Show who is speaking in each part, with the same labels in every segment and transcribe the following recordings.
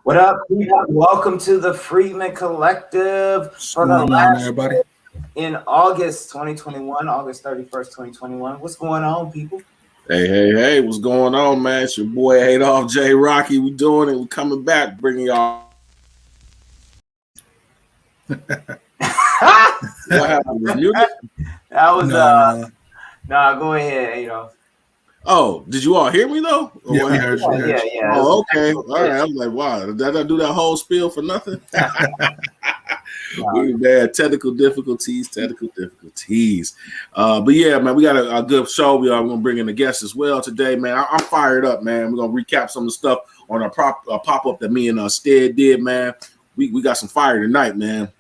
Speaker 1: What up, people? Welcome to the Freedman Collective
Speaker 2: What's
Speaker 1: for the
Speaker 2: going on,
Speaker 1: last
Speaker 2: everybody?
Speaker 1: in August 2021, August 31st, 2021. What's going on, people?
Speaker 3: Hey, what's going on, man? It's your boy Adolph J. Rocky. We doing it. We coming back, bringing y'all. What happened? Was muted?
Speaker 1: That was
Speaker 2: No.
Speaker 1: nah, go ahead,
Speaker 3: Oh, did you all hear me though? Or
Speaker 2: Yeah,
Speaker 3: what
Speaker 2: we
Speaker 3: happened?
Speaker 2: heard you. We heard
Speaker 1: Yeah,
Speaker 2: you.
Speaker 1: yeah.
Speaker 3: Oh, okay.
Speaker 1: It's
Speaker 3: All right. I'm like, wow, did I do that whole spiel for nothing?
Speaker 1: no,
Speaker 3: We had technical difficulties. But yeah, man, we got a good show. We are going to bring in a guest as well today, man. I'm fired up, man. We're going to recap some of the stuff on our pop up that me and Stead did, man. We got some fire tonight, man.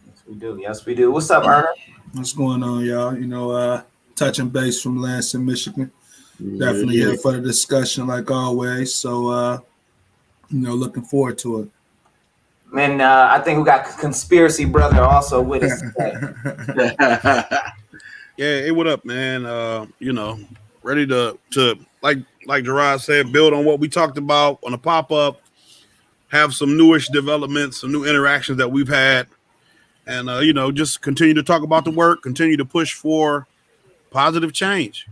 Speaker 1: yes, we do. Yes, we do. What's up, Erner?
Speaker 2: What's going on, y'all? Touching base from Lansing, Michigan. Definitely
Speaker 3: Yeah.
Speaker 2: here for the discussion, like always. So, looking forward to it.
Speaker 1: Man, I think we got Conspiracy Brother also with us today.
Speaker 4: Yeah, hey, what up, man? Ready to like Gerard said, build on what we talked about on the pop-up, have some newish developments, some new interactions that we've had, and just continue to talk about the work, continue to push for positive change.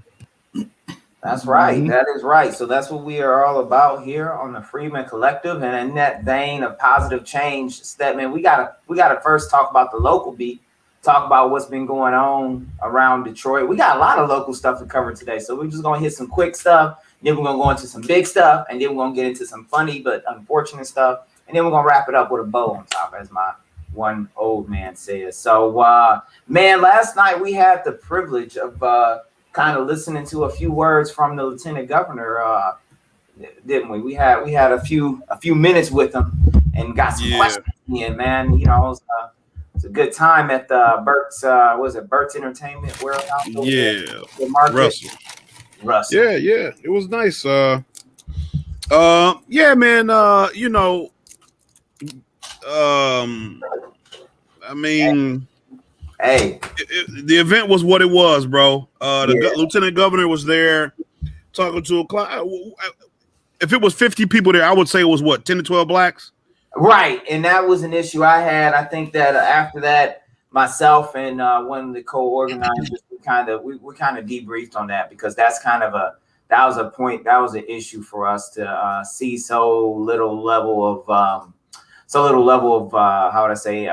Speaker 1: That's right. That is right. So that's what we are all about here on the Freedman Collective. And in that vein of positive change, Stedman, we gotta first talk about the local beat, talk about what's been going on around Detroit. We got a lot of local stuff to cover today. So we're just gonna hit some quick stuff, then we're gonna go into some big stuff, and then we're gonna get into some funny but unfortunate stuff, and then we're gonna wrap it up with a bow on top, as my one old man says. So man, last night we had the privilege of kind of listening to a few words from the lieutenant governor, didn't we? We had a few minutes with him and got some questions in, man. You know, it was a good time at the Burt's. Was it Burt's Entertainment Warehouse?
Speaker 4: Yeah,
Speaker 1: the market. Russell.
Speaker 4: Yeah, it was nice. Yeah, man. I mean.
Speaker 1: Hey,
Speaker 4: the event was what it was, bro. The lieutenant governor was there talking to a class. If it was 50 people there, I would say it was what, 10 to 12 blacks?
Speaker 1: Right. And that was an issue I had. I think that after that, myself and one of the co-organizers, we kind of debriefed on that, because that's kind of that was an issue for us to see so little level of how would I say,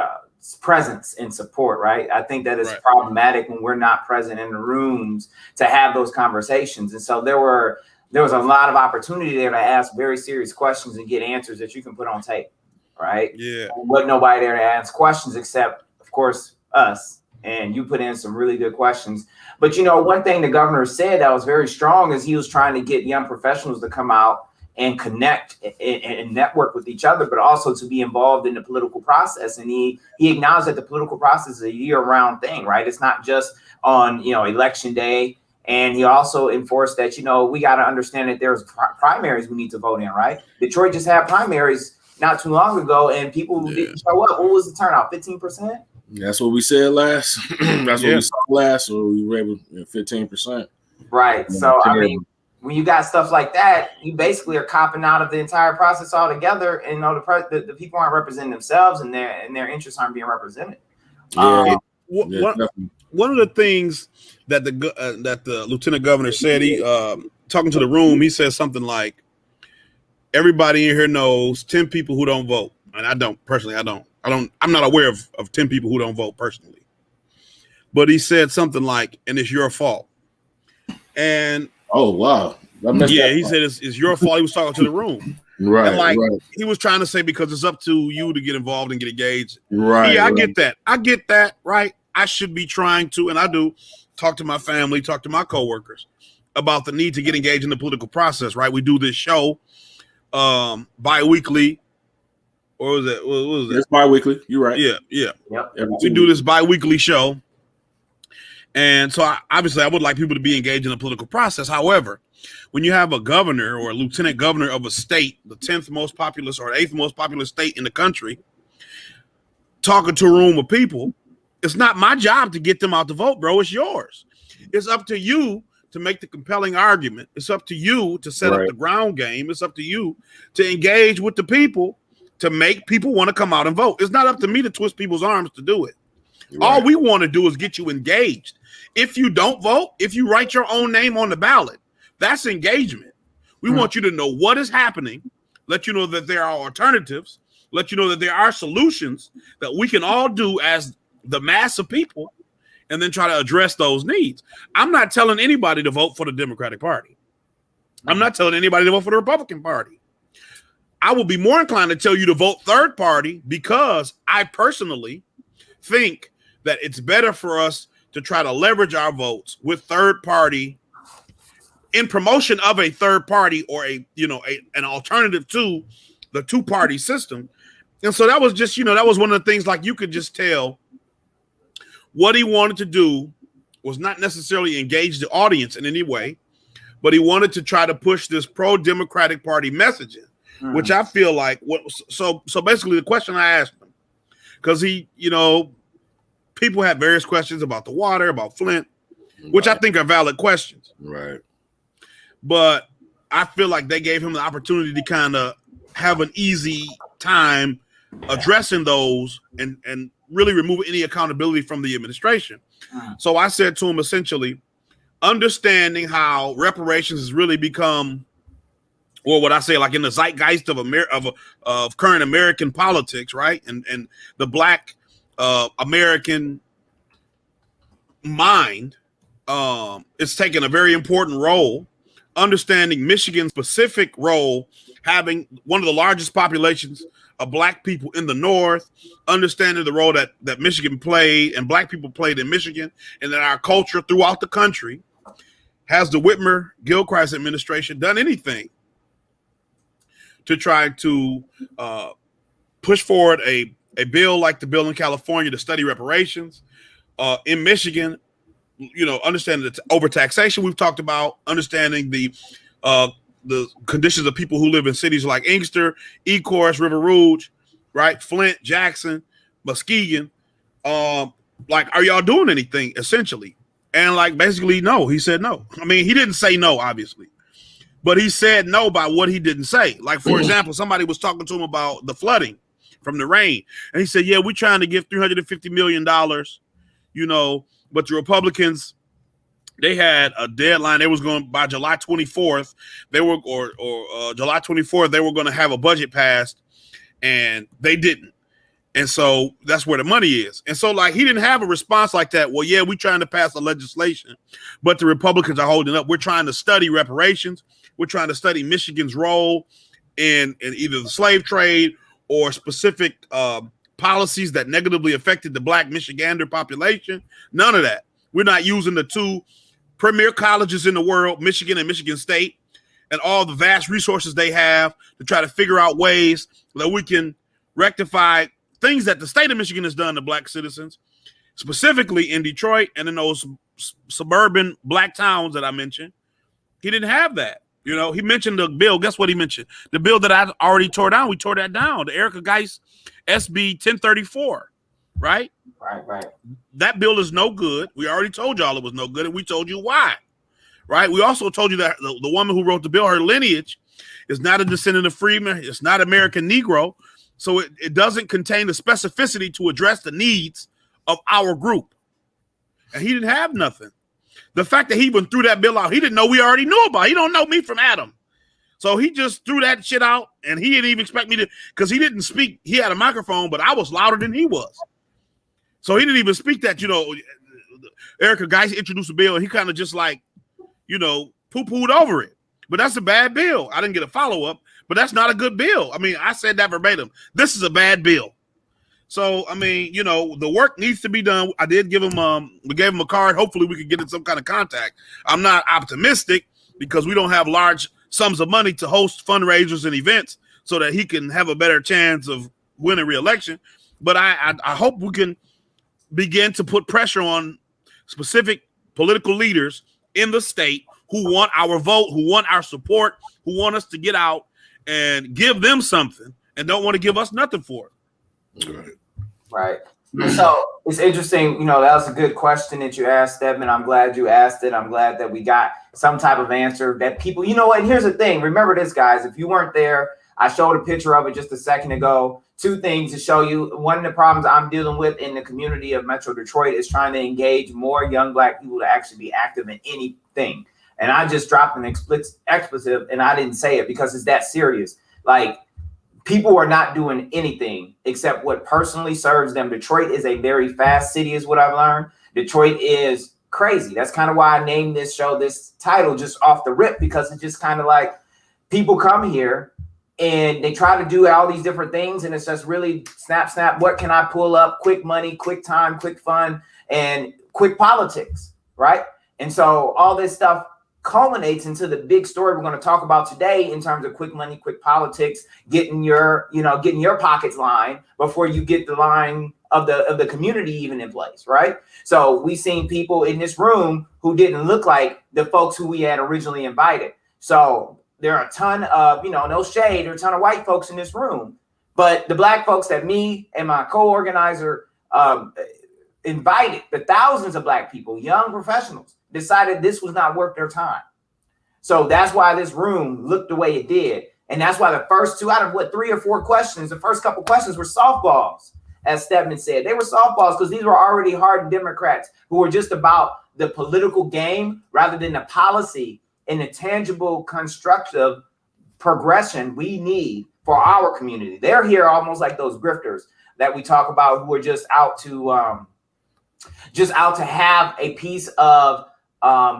Speaker 1: presence and support, right? I think that is problematic when we're not present in the rooms to have those conversations. And so there was a lot of opportunity there to ask very serious questions and get answers that you can put on tape, right?
Speaker 4: Yeah.
Speaker 1: And wasn't nobody there to ask questions except, of course, us. And you put in some really good questions. But one thing the governor said that was very strong is he was trying to get young professionals to come out and connect and network with each other, but also to be involved in the political process. And he acknowledged that the political process is a year-round thing, right? It's not just on election day. And he also enforced that we got to understand that there's primaries we need to vote in, right? Detroit just had primaries not too long ago, and people didn't show up. What was the turnout? 15%?
Speaker 3: That's what we said last. That's what we saw last. So we were able 15%.
Speaker 1: Right. So I mean, when you got stuff like that, you basically are copping out of the entire process altogether, and the people aren't representing themselves, and their interests aren't being represented.
Speaker 4: One of the things that the lieutenant governor said, he talking to the room, he said something like, "Everybody in here knows 10 people who don't vote," and I don't personally. I'm not aware of 10 people who don't vote personally, but he said something like, "And it's your fault." And
Speaker 3: oh wow.
Speaker 4: He said it's your fault. He was talking to the room.
Speaker 3: Right.
Speaker 4: And he was trying to say, because it's up to you to get involved and get engaged.
Speaker 3: Right.
Speaker 4: Yeah, I get that. Right. I should be trying to, and I do, talk to my family, talk to my coworkers about the need to get engaged in the political process. Right. We do this show bi-weekly. Or was it? What was it?
Speaker 3: It's bi-weekly. You're right.
Speaker 4: Yeah.
Speaker 1: Yep.
Speaker 4: We do this bi-weekly show. And so obviously I would like people to be engaged in the political process. However, when you have a governor or a lieutenant governor of a state, the 10th most populous or the 8th most populous state in the country, talking to a room of people, it's not my job to get them out to vote, bro. It's yours. It's up to you to make the compelling argument. It's up to you to set up the ground game. It's up to you to engage with the people to make people want to come out and vote. It's not up to me to twist people's arms to do it. All we want to do is get you engaged. If you don't vote, if you write your own name on the ballot, that's engagement. We want you to know what is happening, let you know that there are alternatives, let you know that there are solutions that we can all do as the mass of people, and then try to address those needs. I'm not telling anybody to vote for the Democratic Party. I'm not telling anybody to vote for the Republican Party. I will be more inclined to tell you to vote third party because I personally think that it's better for us to try to leverage our votes with third party in promotion of a third party or an alternative to the two-party system. And so that was just, that was one of the things, like, you could just tell what he wanted to do was not necessarily engage the audience in any way, but he wanted to try to push this pro-Democratic Party messaging, which I feel like so basically the question I asked him, because people have various questions about the water, about Flint, which I think are valid questions.
Speaker 3: Right.
Speaker 4: But I feel like they gave him the opportunity to kind of have an easy time addressing those and really remove any accountability from the administration. So I said to him, essentially, understanding how reparations has really become, or what I say, like in the zeitgeist of current American politics, right? And the Black American mind, it's taken a very important role. Understanding Michigan's specific role, having one of the largest populations of Black people in the North, understanding the role that Michigan played and Black people played in Michigan, and that our culture throughout the country. Has the Whitmer-Gilchrist administration done anything to try to push forward a bill like the bill in California to study reparations? In Michigan, understanding the overtaxation we've talked about, understanding the conditions of people who live in cities like Inkster, Ecorse, River Rouge, right? Flint, Jackson, Muskegon. Are y'all doing anything essentially? And basically, no. He said no. I mean, he didn't say no, obviously, but he said no by what he didn't say. Like, for example, somebody was talking to him about the flooding from the rain, and he said, "Yeah, we're trying to give $350 million, but the Republicans, they had a deadline. They was going by July 24th. They were July 24th. They were going to have a budget passed, and they didn't. And so that's where the money is. And so, he didn't have a response like that. Well, yeah, we're trying to pass the legislation, but the Republicans are holding up. We're trying to study reparations. We're trying to study Michigan's role in either the slave trade or specific policies that negatively affected the Black Michigander population. None of that. We're not using the two premier colleges in the world, Michigan and Michigan State, and all the vast resources they have to try to figure out ways that we can rectify things that the state of Michigan has done to Black citizens, specifically in Detroit and in those suburban Black towns that I mentioned. He didn't have that. He mentioned the bill. Guess what he mentioned? The bill that I already tore down. We tore that down. The Erica Geis SB 1034, right?
Speaker 1: Right.
Speaker 4: That bill is no good. We already told y'all it was no good, and we told you why, right? We also told you that the woman who wrote the bill, her lineage is not a descendant of freedmen. It's not American Negro. So it doesn't contain the specificity to address the needs of our group. And he didn't have nothing. The fact that he even threw that bill out, he didn't know we already knew about it. He don't know me from Adam. So he just threw that shit out, and he didn't even expect me to, because he didn't speak. He had a microphone, but I was louder than he was. So he didn't even speak that, Erica Geis introduced a bill, and he kind of just poo-pooed over it. But that's a bad bill. I didn't get a follow-up. But that's not a good bill. I mean, I said that verbatim. This is a bad bill. So, I mean, the work needs to be done. I did give him, we gave him a card. Hopefully we could get in some kind of contact. I'm not optimistic because we don't have large sums of money to host fundraisers and events so that he can have a better chance of winning re-election. But I hope we can begin to put pressure on specific political leaders in the state who want our vote, who want our support, who want us to get out and give them something and don't want to give us nothing for it.
Speaker 1: Right. And so it's interesting, that was a good question that you asked, Stedman. I'm glad you asked it. I'm glad that we got some type of answer that people, and here's the thing. Remember this, guys, if you weren't there, I showed a picture of it just a second ago. Two things to show you. One of the problems I'm dealing with in the community of Metro Detroit is trying to engage more young Black people to actually be active in anything. And I just dropped an expletive and I didn't say it because it's that serious. Like, people are not doing anything except what personally serves them. Detroit is a very fast city, is what I've learned. Detroit is crazy. That's kind of why I named this show this title just off the rip, because it's just kind of like people come here and they try to do all these different things. And it's just really snap. What can I pull up? Quick money, quick time, quick fun, and quick politics, right? And so all this stuff culminates into the big story we're going to talk about today in terms of quick money, quick politics, getting your pockets lined before you get the line of the community even in place, right? So we seen people in this room who didn't look like the folks who we had originally invited. So there are a ton of, no shade, there are a ton of white folks in this room, but the Black folks that me and my co-organizer invited, the thousands of Black people, young professionals, decided this was not worth their time. So that's why this room looked the way it did. And that's why the first two out of 3 or 4 questions, the first couple questions were softballs, as Stedman said. They were softballs because these were already hardened Democrats who were just about the political game rather than the policy and the tangible, constructive progression we need for our community. They're here almost like those grifters that we talk about who are just out to have a piece of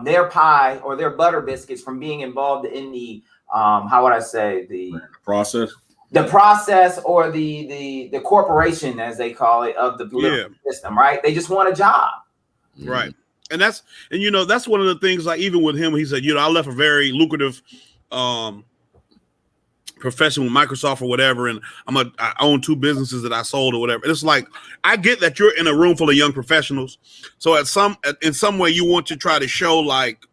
Speaker 1: their pie or their butter biscuits from being involved in the the process or the corporation, as they call it, of the political system, right? They just want a job,
Speaker 4: right? And that's one of the things. Like, even with him, he said, I left a very lucrative profession with Microsoft or whatever, and I own 2 businesses that I sold or whatever. And it's like, I get that you're in a room full of young professionals, so in some way you want to try to show, like,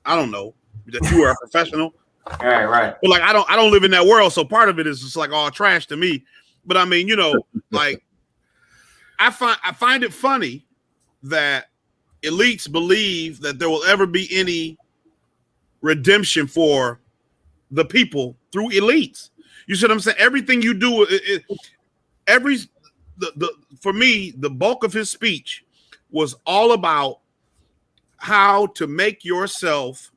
Speaker 4: I don't know, that you are a professional.
Speaker 1: Right.
Speaker 4: But like, I don't live in that world, so part of it is just like all trash to me. But I mean, like, I find it funny that elites believe that there will ever be any redemption for the people through elites. You see what I'm saying? Everything you do, for me, the bulk of his speech was all about how to make yourself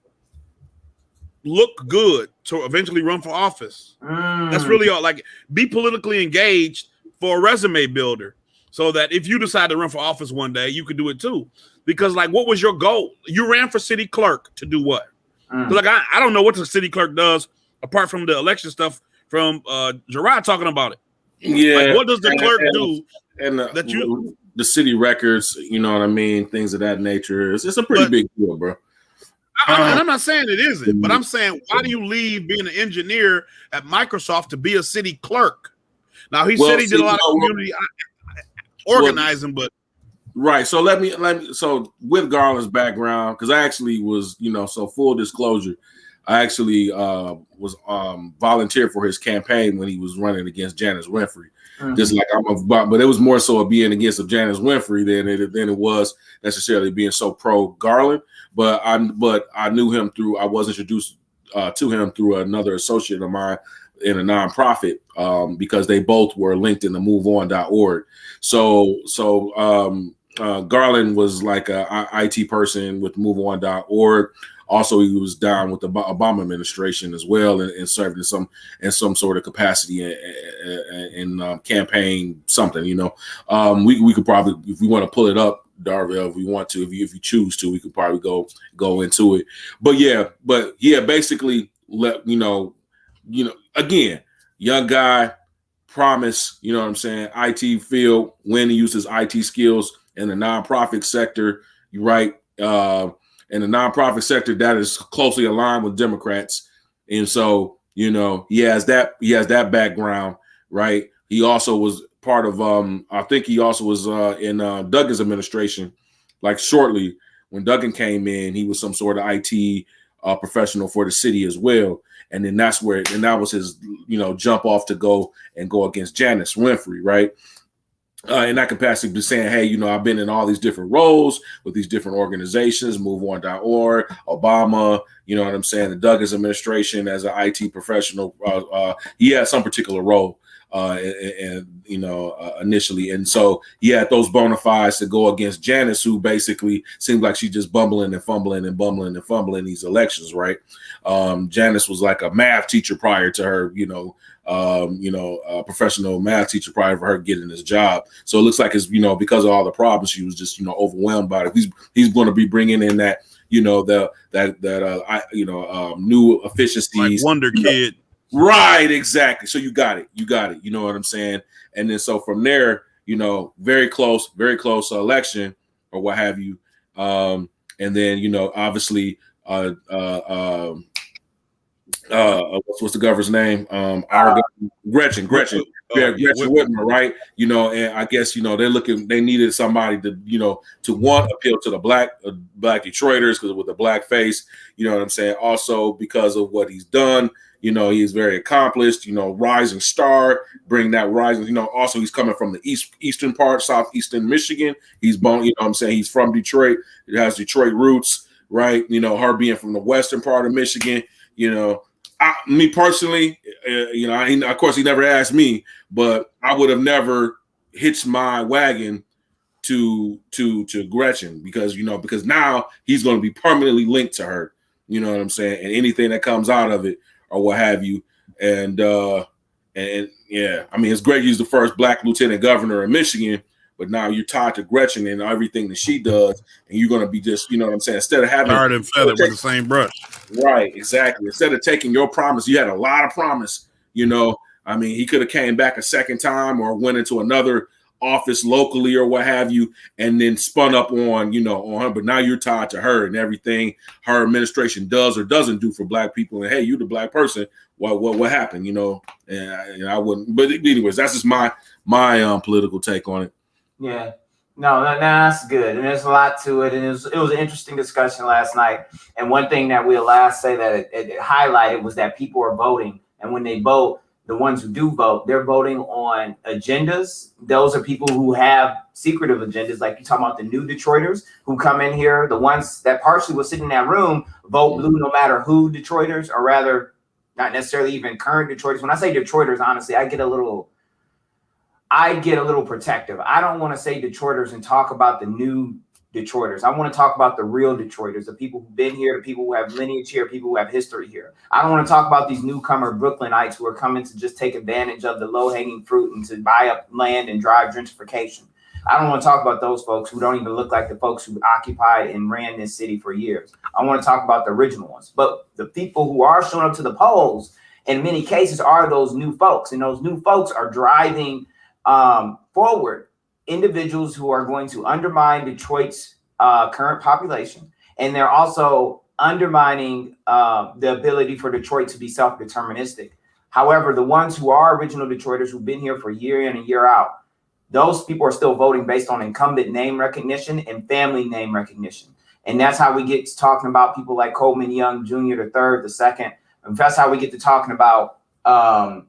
Speaker 4: look good to eventually run for office. That's really all. Like, be politically engaged for a resume builder, so that if you decide to run for office one day, you could do it too. Because, like, what was your goal? You ran for city clerk to do what? Like, I don't know what the city clerk does apart from the election stuff from Gerard talking about it.
Speaker 3: Yeah.
Speaker 4: Like, what does the clerk do?
Speaker 3: And the city records, you know what I mean? Things of that nature. It's a pretty big deal, bro.
Speaker 4: I'm not saying it isn't, but I'm saying, why do you leave being an engineer at Microsoft to be a city clerk? Now, he said he did a lot of community organizing, but
Speaker 3: right. So let me. So with Garland's background, because I actually was, so full disclosure, I actually was volunteered for his campaign when he was running against Janice Winfrey. Just like but it was more so being against Janice Winfrey than it was necessarily being so pro Garland. But I knew him I was introduced to him through another associate of mine in a nonprofit, because they both were linked in the MoveOn.org. So Garland was like a IT person with MoveOn.org. Also, he was down with the Obama administration as well, and served in some sort of capacity in campaign something. We could probably, if we want to pull it up, Darvell, if we want to, if you choose to, we could probably go into it. But yeah, basically, again, young guy, promise. You know what I'm saying? IT field, when he uses IT skills in the nonprofit sector, you're right. In the nonprofit sector, that is closely aligned with Democrats, and so he has that background, right? He also was part of I think he also was in Duggan's administration, like shortly when Duggan came in, he was some sort of IT professional for the city as well, and then that was his jump off to go against Janice Winfrey, right? in that capacity, but saying, hey, I've been in all these different roles with these different organizations, MoveOn.org, Obama, you know what I'm saying, the Douglas administration as an IT professional. He had some particular role initially. And so he had those bona fides to go against Janice, who basically seemed like she's just bumbling and fumbling and bumbling and fumbling these elections, right? Janice was like a math teacher prior to her, a professional math teacher prior to her getting this job. So it looks like it's, because of all the problems, she was just, overwhelmed by it. He's going to be bringing in that, new efficiencies.
Speaker 4: Like Wonder Kid.
Speaker 3: Right, exactly. So you got it. You know what I'm saying? And then so from there, very close election or what have you. And then, obviously, what's the governor's name? Gretchen. Gretchen Whitmer, right? And I guess they needed somebody to appeal to the black Detroiters because with the black face, you know what I'm saying. Also because of what he's done, he's very accomplished. Rising star, bring that rising. Also he's coming from the eastern part, southeastern Michigan. He's born, I'm saying he's from Detroit. It has Detroit roots, right? Her being from the western part of Michigan, me personally, of course he never asked me, but I would have never hitched my wagon to Gretchen because now he's going to be permanently linked to her. You know what I'm saying? And anything that comes out of it or what have you. And yeah, I mean, it's great he's the first black lieutenant governor in Michigan, but now you're tied to Gretchen and everything that she does, and you're going to be just, what I'm saying, instead of having
Speaker 4: tarred and feathered with the same brush.
Speaker 3: Right, exactly. Instead of taking your promise, you had a lot of promise, I mean, he could have came back a second time or went into another office locally or what have you, and then spun up on her. But now you're tied to her and everything her administration does or doesn't do for black people. And hey, you the black person. What happened? And I wouldn't. But anyways, that's just my political take on it.
Speaker 1: Yeah. No, that's good. And there's a lot to it. And it was an interesting discussion last night. And one thing that we'll last say that it highlighted was that people are voting. And when they vote, the ones who do vote, they're voting on agendas. Those are people who have secretive agendas, like you're talking about the new Detroiters who come in here. The ones that partially will sit in that room, vote blue no matter who Detroiters, or rather not necessarily even current Detroiters. When I say Detroiters, honestly, I get a little protective. I don't want to say Detroiters and talk about the new Detroiters. I want to talk about the real Detroiters, the people who've been here, the people who have lineage here, people who have history here. I don't want to talk about these newcomer Brooklynites who are coming to just take advantage of the low-hanging fruit and to buy up land and drive gentrification. I don't want to talk about those folks who don't even look like the folks who occupied and ran this city for years. I want to talk about the original ones. But the people who are showing up to the polls, in many cases, are those new folks. And those new folks are driving forward individuals who are going to undermine Detroit's current population. And they're also undermining the ability for Detroit to be self-deterministic. However, the ones who are original Detroiters who've been here for year in and year out, those people are still voting based on incumbent name recognition and family name recognition. And that's how we get to talking about people like Coleman Young Jr., the third, the second. And that's how we get to talking about, all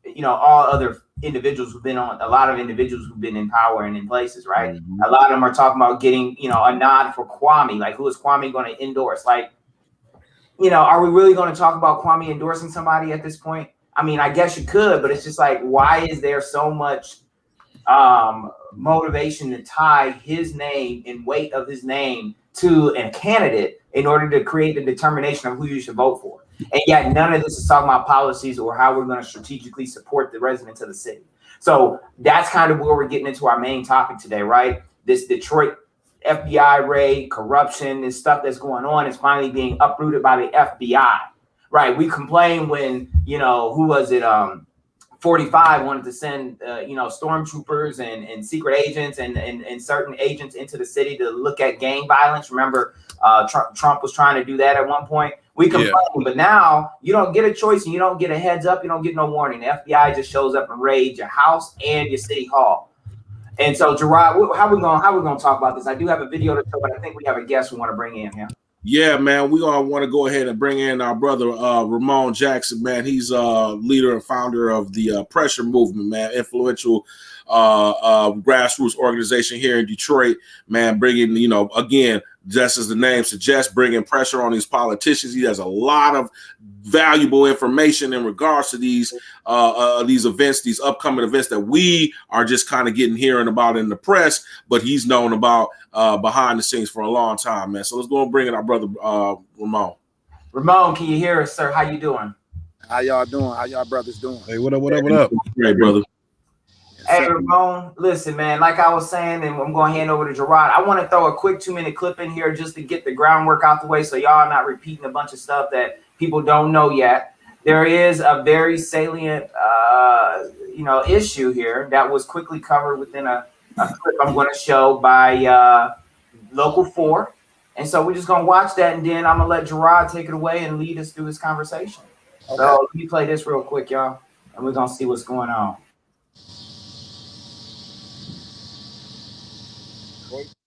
Speaker 1: other individuals who've been on, a lot of individuals who've been in power and in places, right? Mm-hmm. A lot of them are talking about getting, a nod for Kwame. Like, who is Kwame going to endorse? Like, are we really going to talk about Kwame endorsing somebody at this point? I mean, I guess you could, but it's just like, why is there so much motivation to tie his name and weight of his name to a candidate in order to create the determination of who you should vote for? And yet none of this is talking about policies or how we're going to strategically support the residents of the city. So that's kind of where we're getting into our main topic today, right? This Detroit FBI raid, corruption, this stuff that's going on is finally being uprooted by the FBI, right? We complained when, who was it? 45 wanted to send, stormtroopers and secret agents and certain agents into the city to look at gang violence. Remember, Trump was trying to do that at one point. We complain, but now you don't get a choice and you don't get a heads up. You don't get no warning. The FBI just shows up and raids your house and your city hall. And so, Gerard, how we gonna talk about this? I do have a video to show, but I think we have a guest we want to bring in here.
Speaker 3: Yeah, man, we all want to go ahead and bring in our brother Ramon Jackson, man. He's leader and founder of the Pressure Movement, man, influential grassroots organization here in Detroit, man, bringing, again, just as the name suggests, bringing pressure on these politicians. He has a lot of valuable information in regards to these events, these upcoming events that we are just kind of hearing about in the press, but he's known about behind the scenes for a long time, man. So let's go and bring in our brother Ramon.
Speaker 1: Ramon, can you hear us, sir? How you doing?
Speaker 5: How y'all doing? How y'all brothers doing?
Speaker 4: Hey, what up?
Speaker 3: Great, brother.
Speaker 1: Hey, Ramon, listen, man, like I was saying, and I'm going to hand over to Gerard, I want to throw a quick 2-minute clip in here just to get the groundwork out the way so y'all not repeating a bunch of stuff that people don't know yet. There is a very salient, issue here that was quickly covered within a clip I'm going to show by Local 4. And so we're just going to watch that, and then I'm going to let Gerard take it away and lead us through this conversation. Okay. So let me play this real quick, y'all, and we're going to see what's going on.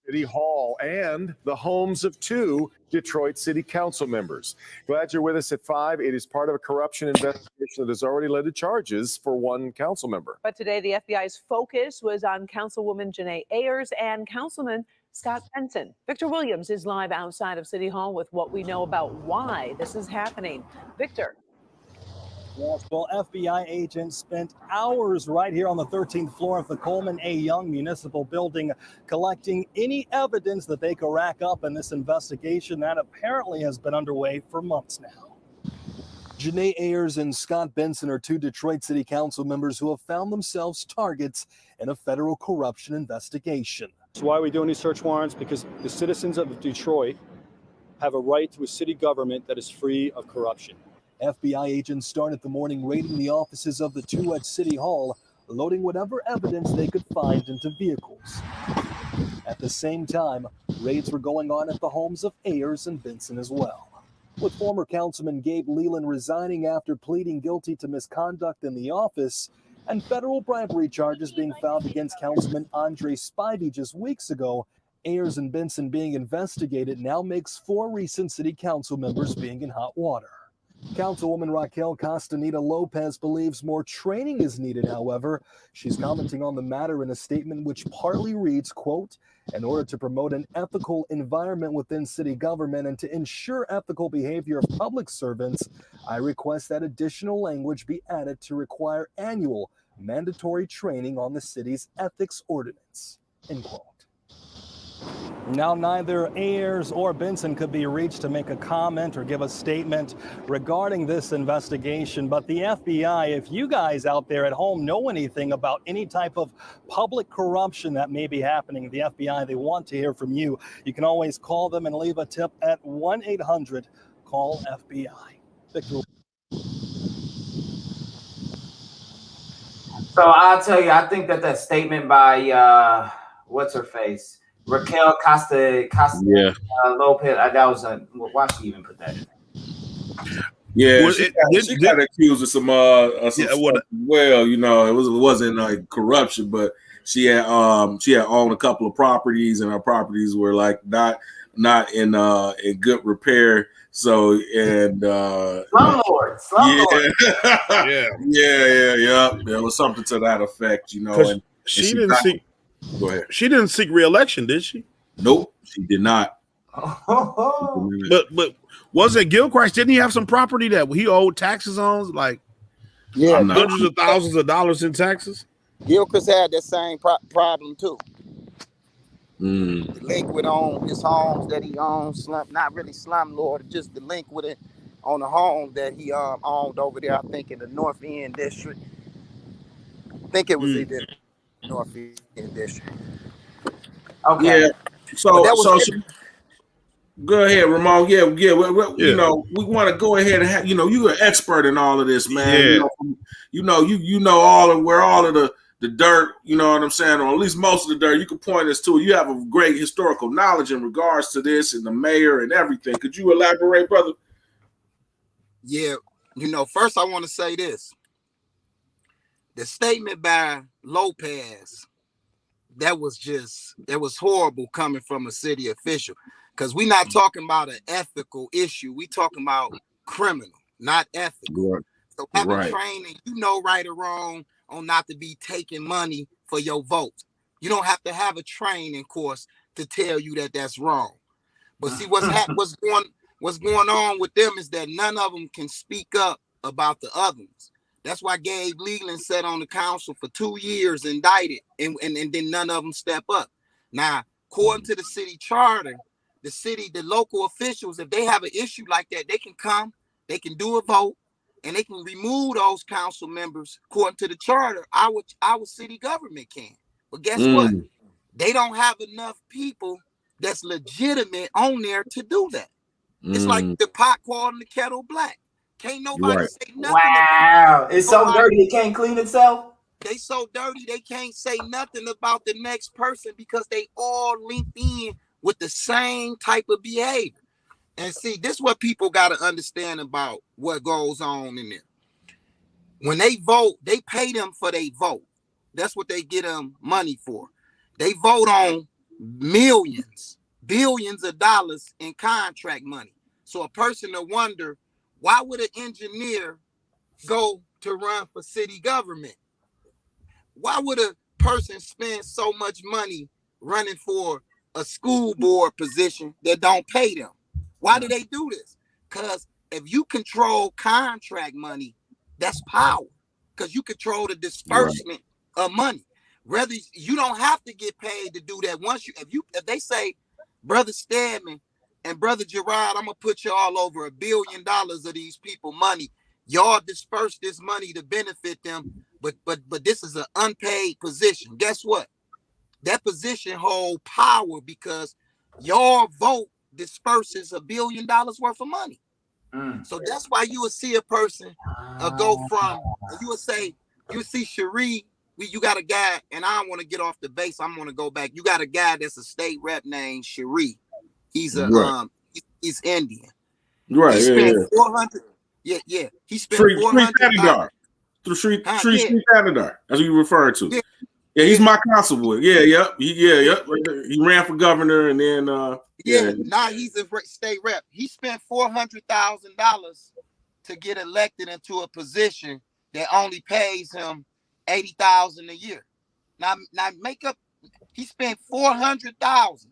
Speaker 6: City Hall and the homes of 2 Detroit City Council members. Glad you're with us at 5. It is part of a corruption investigation that has already led to charges for 1 council member.
Speaker 7: But today, the FBI's focus was on Councilwoman Janae Ayers and Councilman Scott Benson. Victor Williams is live outside of City Hall with what we know about why this is happening. Victor.
Speaker 8: Yes, well, FBI agents spent hours right here on the 13th floor of the Coleman A. Young Municipal Building collecting any evidence that they could rack up in this investigation that apparently has been underway for months now. Janae Ayers and Scott Benson are 2 Detroit City Council members who have found themselves targets in a federal corruption investigation.
Speaker 9: That's why we're doing these search warrants, because the citizens of Detroit have a right to a city government that is free of corruption.
Speaker 8: FBI agents started the morning raiding the offices of the 2 at City Hall, loading whatever evidence they could find into vehicles. At the same time, raids were going on at the homes of Ayers and Benson as well. With former Councilman Gabe Leland resigning after pleading guilty to misconduct in the office, and federal bribery charges being found against Councilman Andre Spivey just weeks ago, Ayers and Benson being investigated now makes 4 recent city council members being in hot water. Councilwoman Raquel Castaneda Lopez believes more training is needed, however. She's commenting on the matter in a statement which partly reads, quote, "In order to promote an ethical environment within city government and to ensure ethical behavior of public servants, I request that additional language be added to require annual mandatory training on the city's ethics ordinance," end quote. Now, neither Ayers or Benson could be reached to make a comment or give a statement regarding this investigation. But the FBI, if you guys out there at home know anything about any type of public corruption that may be happening, the FBI, they want to hear from you. You can always call them and leave a tip at 1-800-CALL-FBI. Victor.
Speaker 1: So I'll tell you, I think that statement by what's her face, Raquel Costa Lopez. That was why she even put that in.
Speaker 3: Yeah, she got accused of some stuff. Well, it wasn't like corruption, but she had owned a couple of properties, and her properties were like not in good repair. So
Speaker 1: slumlord.
Speaker 3: Yeah. There was something to that effect, And
Speaker 4: she didn't seek. Go ahead. She didn't seek re-election, did she?
Speaker 3: Nope, she did not.
Speaker 4: But wasn't Gilchrist? Didn't he have some property that he owed taxes on, like hundreds of thousands of dollars in taxes?
Speaker 5: Gilchrist had that same problem too. Delinquent on his homes that he owns, not really slumlord, just delinquent it on the home that he owned over there. I think in the North End district. I think it was either North End district.
Speaker 1: Okay.
Speaker 3: Yeah. So go ahead, Ramon. Yeah. We want to go ahead and have, you're an expert in all of this, man.
Speaker 4: Yeah.
Speaker 3: You know all of where all of the dirt, you know what I'm saying, or at least most of the dirt. You can point us to. You have a great historical knowledge in regards to this and the mayor and everything. Could you elaborate, brother?
Speaker 5: Yeah. First I want to say this. The statement by Lopez, that was horrible coming from a city official. because we're not talking about an ethical issue. We talking about criminal, not ethical.
Speaker 3: Right.
Speaker 5: So have
Speaker 3: Right.
Speaker 5: a training, you know, right or wrong on not to be taking money for your vote. You don't have to have a training course to tell you that that's wrong. But see, what's going on with them is that none of them can speak up about the other ones. That's why Gabe Leland sat on the council for 2 years indicted, and then none of them step up. Now, according to the city charter, the local officials, if they have an issue like that, they can come, they can do a vote, and they can remove those council members. According to the charter, our city government can. But guess what? They don't have enough people that's legitimate on there to do that. It's like the pot calling the kettle black. Can't nobody say nothing.
Speaker 1: Wow. It's so dirty it can't clean itself.
Speaker 5: They so dirty they can't say nothing about the next person because they all linked in with the same type of behavior. And see, this is what people got to understand about what goes on in there. When they vote, they pay them for their vote. That's what they get them money for. They vote on millions, billions of dollars in contract money. So a person will wonder, why would an engineer go to run for city government? Why would a person spend so much money running for a school board position that don't pay them? Why do they do this? Because if you control contract money, that's power. Because you control the disbursement of money. Rather, you don't have to get paid to do that. If they say, Brother Stedman and Brother Gerard, I'm gonna put you all over $1 billion of these people money. Y'all disperse this money to benefit them, but this is an unpaid position. Guess what? That position hold power because your vote disperses $1 billion worth of money. So that's why you would see a person go from, you would see Cherie. You got a guy, and I don't want to get off the base. I'm going to go back. You got a guy that's a state rep named Cherie. He's he's Indian.
Speaker 3: Right.
Speaker 5: He spent 400. Yeah. He spent 400.
Speaker 3: Through Street Sanadar, as we refer to. Yeah, he's my constable. He ran for governor, and then
Speaker 5: now he's a state rep. He spent $400,000 to get elected into a position that only pays him $80,000 a year. Now make up. He spent $400,000.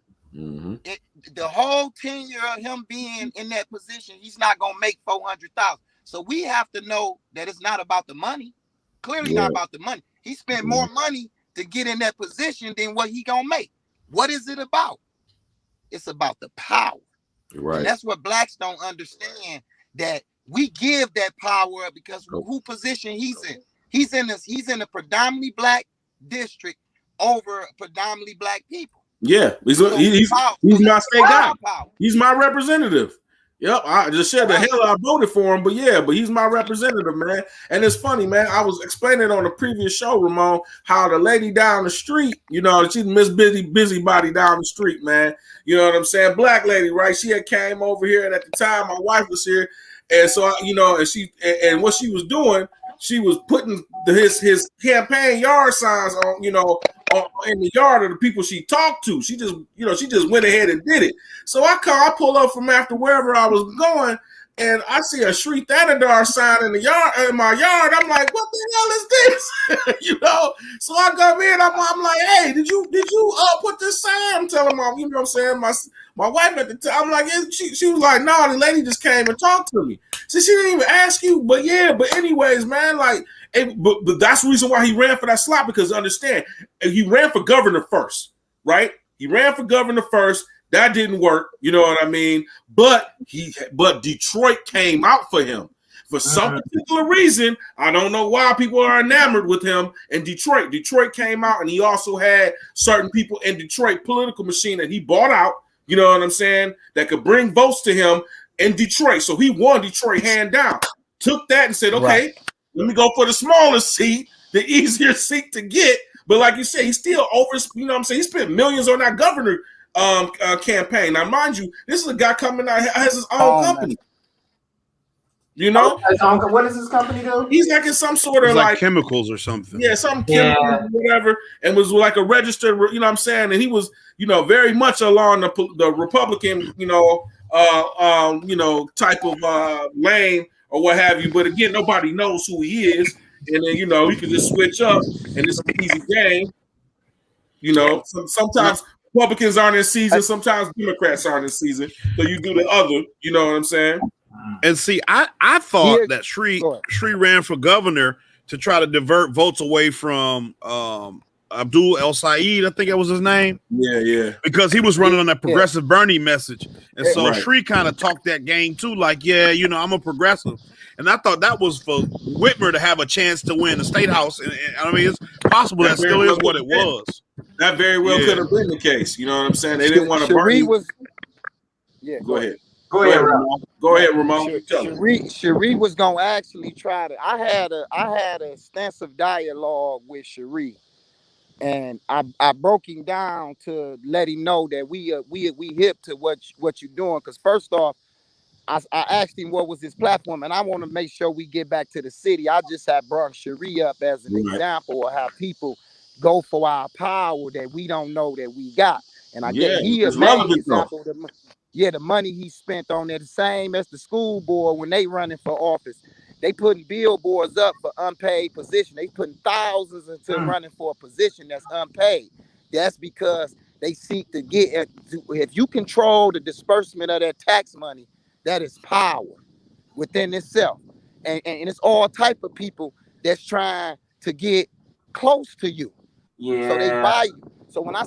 Speaker 5: The whole tenure of him being in that position, he's not gonna make $400,000. So we have to know that it's not about the money. Clearly not about the money. He spent more money to get in that position than what he gonna make. What is it about? It's about the power. Right. And that's what blacks don't understand, that we give that power up because who position he's in. He's in a predominantly black district over predominantly black people.
Speaker 3: Yeah, he's my state guy. He's my representative. Yep, I just said the hell I voted for him, but he's my representative, man. And it's funny, man. I was explaining on a previous show, Ramon, how the lady down the street, she's Miss Busybody down the street, man. You know what I'm saying? Black lady, right? She had came over here, and at the time my wife was here, and so and what she was doing, she was putting his campaign yard signs on, in the yard of the people she talked to. She just went ahead and did it. So I pull up from after wherever I was going, and I see a Sri Thanadar sign in my yard. I'm like, what the hell is this? So I come in, I'm like, hey, did you put this sign? I'm telling my, what I'm saying, my wife at the time, I'm like, she was like, no, the lady just came and talked to me. So she didn't even ask you, but anyways, man, like, but that's the reason why he ran for that slot, because understand, he ran for governor first, right? He ran for governor first. That didn't work, you know what I mean? But Detroit came out for him for some particular reason. I don't know why people are enamored with him in Detroit. Detroit came out, and he also had certain people in Detroit political machine that he bought out, you know what I'm saying, that could bring votes to him in Detroit. So he won Detroit hand down. Took that and said, okay, let me go for the smallest seat, the easier seat to get. But like you said, he's still over, you know what I'm saying? He spent millions on that governor campaign. Now, mind you, this is a guy coming out, has his own company. You know,
Speaker 1: What does this company do?
Speaker 3: he's like in some sort
Speaker 4: It's
Speaker 3: of
Speaker 4: like
Speaker 3: like
Speaker 4: chemicals or something.
Speaker 3: yeah, some chemicals or whatever, and was like a registered. You know what I'm saying? And he was very much along the Republican type of lane or what have you. But again, nobody knows who he is, and then you can just switch up, and it's an easy game. Sometimes Republicans aren't in season, sometimes Democrats aren't in season, so you do the other. You know what I'm saying?
Speaker 4: And see, I thought that Shree ran for governor to try to divert votes away from Abdul El Said, I think that was his name.
Speaker 3: Yeah.
Speaker 4: Because he was running on that progressive Bernie message. And so
Speaker 3: Right.
Speaker 4: Shree kind of talked that game too, like, I'm a progressive. And I thought that was for Whitmer to have a chance to win the state house. And I mean, it's possible that still is what it was.
Speaker 3: That very well could have been the case. You know what I'm saying? They didn't want to Bernie. Go ahead. Go ahead, Ramon. Go ahead, Ramon.
Speaker 5: Cherie was gonna actually try to. I had an extensive dialogue with Cherie, and I broke him down to let him know that we hip to what you're doing. Because first off, I asked him what was his platform, and I want to make sure we get back to the city. I just had brought Cherie up as an example of how people go for our power that we don't know that we got. And I get he is an example. The money he spent on it, the same as the school board when they running for office. They putting billboards up for unpaid position. They putting thousands into running for a position that's unpaid. That's because they seek to get, if you control the disbursement of that tax money, that is power within itself. And it's all type of people that's trying to get close to you.
Speaker 1: Yeah.
Speaker 5: So they buy you. So when I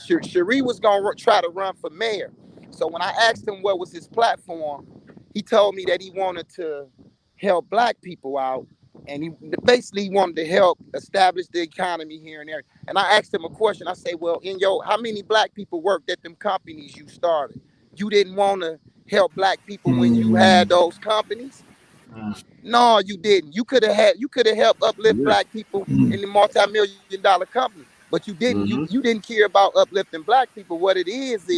Speaker 5: Cherie was gonna try to run for mayor. So when I asked him what was his platform, he told me that he wanted to help black people out, and he basically wanted to help establish the economy here and there. And I asked him a question. I say, well, how many black people worked at them companies you started? You didn't want to help black people when you had those companies? No, you didn't. You could have helped uplift black people in the multi-million-dollar company, but you didn't. You didn't care about uplifting black people. What it is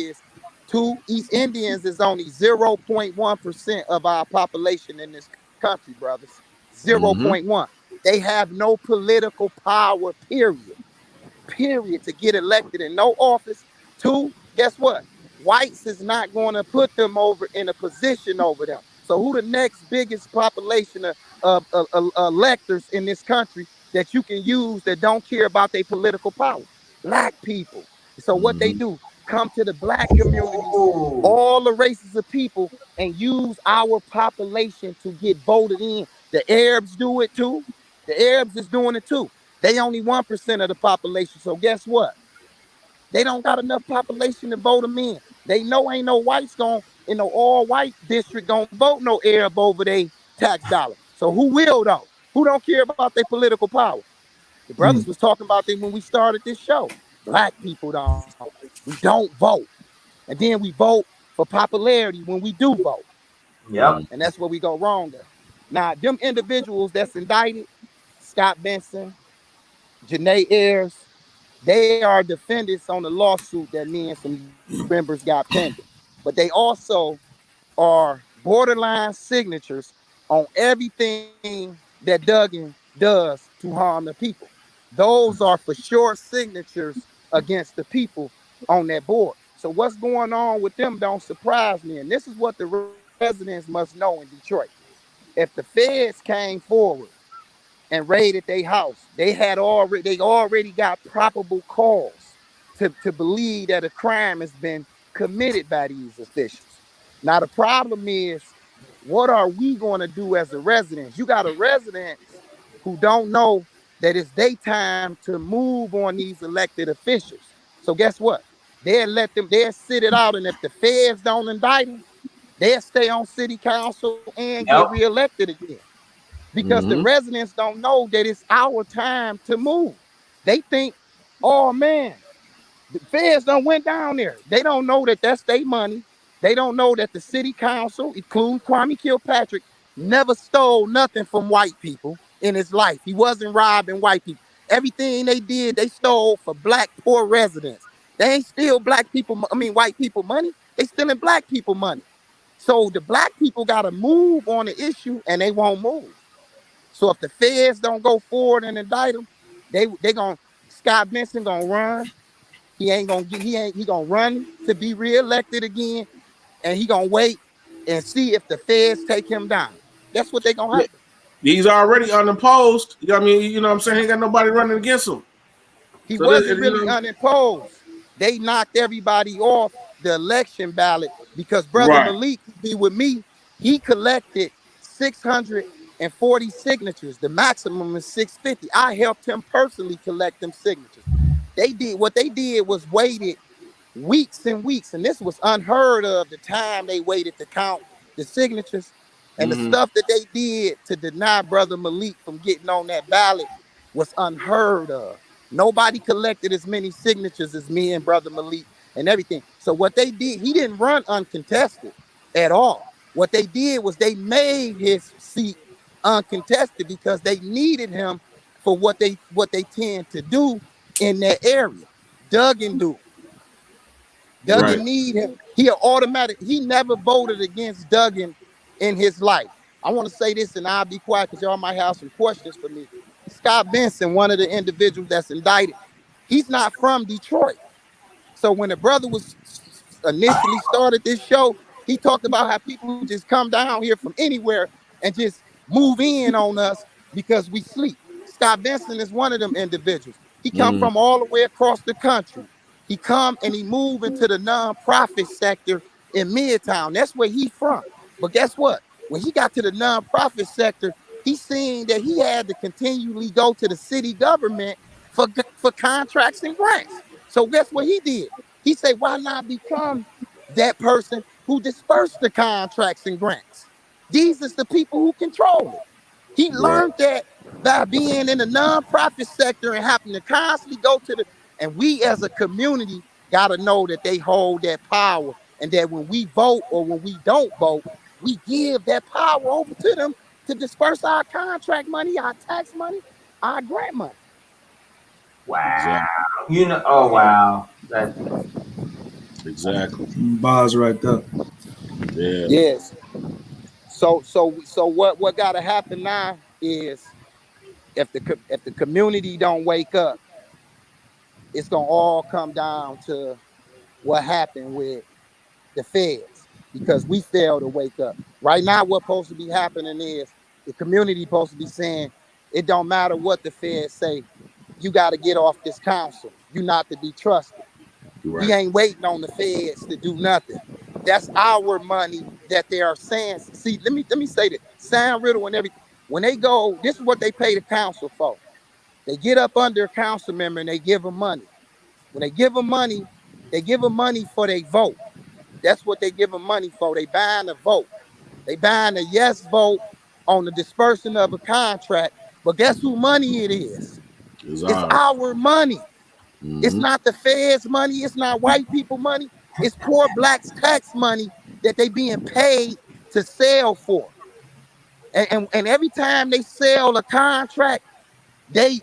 Speaker 5: East Indians is only 0.1% of our population in this country, brothers. 0.1. They have no political power, period, to get elected in no office. Two, guess what? Whites is not going to put them over in a position over them. So who the next biggest population of electors in this country that you can use that don't care about their political power? Black people. So what they do, come to the black communities, all the races of people, and use our population to get voted in. The Arabs do it too. The Arabs is doing it too. They only 1% of the population. So guess what? They don't got enough population to vote them in. They know ain't no whites in the all-white district gonna vote no Arab over their tax dollar. So who will though? Who don't care about their political power? The brothers was talking about them when we started this show. Black people don't. We don't vote. And then we vote for popularity when we do vote.
Speaker 1: Yep.
Speaker 5: And that's where we go wrong there. Now, them individuals that's indicted, Scott Benson, Janae Ayers, they are defendants on the lawsuit that me and some members got pending. But they also are borderline signatures on everything that Duggan does to harm the people. Those are for sure signatures against the people on that board. So what's going on with them don't surprise me. And this is what the residents must know in Detroit. If the feds came forward and raided their house, they already got probable cause to believe that a crime has been committed by these officials. Now the problem is, what are we going to do as a resident? You got a residents who don't know that it's their time to move on these elected officials. So guess what? They'll sit it out, and if the feds don't indict them, they'll stay on city council and get reelected again. Because the residents don't know that it's our time to move. They think, oh man, the feds done went down there. They don't know that that's their money. They don't know that the city council, including Kwame Kilpatrick, never stole nothing from white people in his life. He wasn't robbing white people. Everything they did, they stole for black poor residents. They ain't steal white people money. They stealing black people money. So the black people got to move on the issue, and they won't move. So if the feds don't go forward and indict him, they gonna Scott Benson gonna run. He gonna run to be reelected again, and he gonna wait and see if the feds take him down. That's what they gonna
Speaker 3: Yeah.
Speaker 5: happen.
Speaker 3: He's already unopposed. I mean, you know what I'm saying? He ain't got nobody running against him.
Speaker 5: He
Speaker 3: So that,
Speaker 5: wasn't
Speaker 3: you
Speaker 5: really
Speaker 3: know,
Speaker 5: unimposed. They knocked everybody off the election ballot because Brother
Speaker 3: right.
Speaker 5: Malik, be with me, he collected 640 signatures. The maximum is 650. I helped him personally collect them signatures. They did was waited weeks and weeks, and this was unheard of. The time they waited to count the signatures and the
Speaker 3: Mm-hmm.
Speaker 5: stuff that they did to deny Brother Malik from getting on that ballot was unheard of. Nobody collected as many signatures as me and Brother Malik and everything. So what they did, he didn't run uncontested at all. What they did was they made his seat uncontested because they needed him for what they tend to do in that area. Duggan do.
Speaker 3: Right.
Speaker 5: Duggan need him. He automatic. He never voted against Duggan in his life. I want to say this, and I'll be quiet because y'all might have some questions for me. Scott Benson, one of the individuals that's indicted, he's not from Detroit. So when the brother was initially started this show, he talked about how people just come down here from anywhere and just move in on us because we sleep. Scott Benson is one of them individuals. He come
Speaker 3: Mm-hmm.
Speaker 5: from all the way across the country. He come and he move into the nonprofit sector in Midtown. That's where he from. But guess what? When he got to the nonprofit sector, he seen that he had to continually go to the city government for contracts and grants. So guess what he did? He said, why not become that person who dispersed the contracts and grants? These is the people who control it. He
Speaker 3: Right.
Speaker 5: learned that by being in the nonprofit sector and having to constantly go to the, and we as a community got to know that they hold that power and that when we vote or when we don't vote, we give that power over to them to disperse our contract money, our tax money, our grant money.
Speaker 1: Wow.
Speaker 3: Exactly.
Speaker 1: You know, oh wow. That
Speaker 3: Exactly.
Speaker 2: Bars right there.
Speaker 3: Yeah.
Speaker 5: Yes. So what got to happen now is if the community don't wake up, it's gonna all come down to what happened with the feds because we failed to wake up. Right now, what's supposed to be happening is the community supposed to be saying it don't matter what the feds say, you got to get off this council. You not to be trusted. We
Speaker 3: Right.
Speaker 5: ain't waiting on the feds to do nothing. That's our money that they are saying. See, let me say that. Sam Riddle and everything. When they go, this is what they pay the council for. They get up under a council member and they give them money. When they give them money, they give them money for their vote. That's what they give them money for. They buying a vote. They buying a yes vote on the dispersion of a contract. But guess who money it is?
Speaker 3: It's
Speaker 5: It's
Speaker 3: ours.
Speaker 5: our money. It's
Speaker 3: Mm-hmm.
Speaker 5: not the feds' money. It's not white people money. It's poor blacks' tax money that they being paid to sell for. And every time they sell a contract, they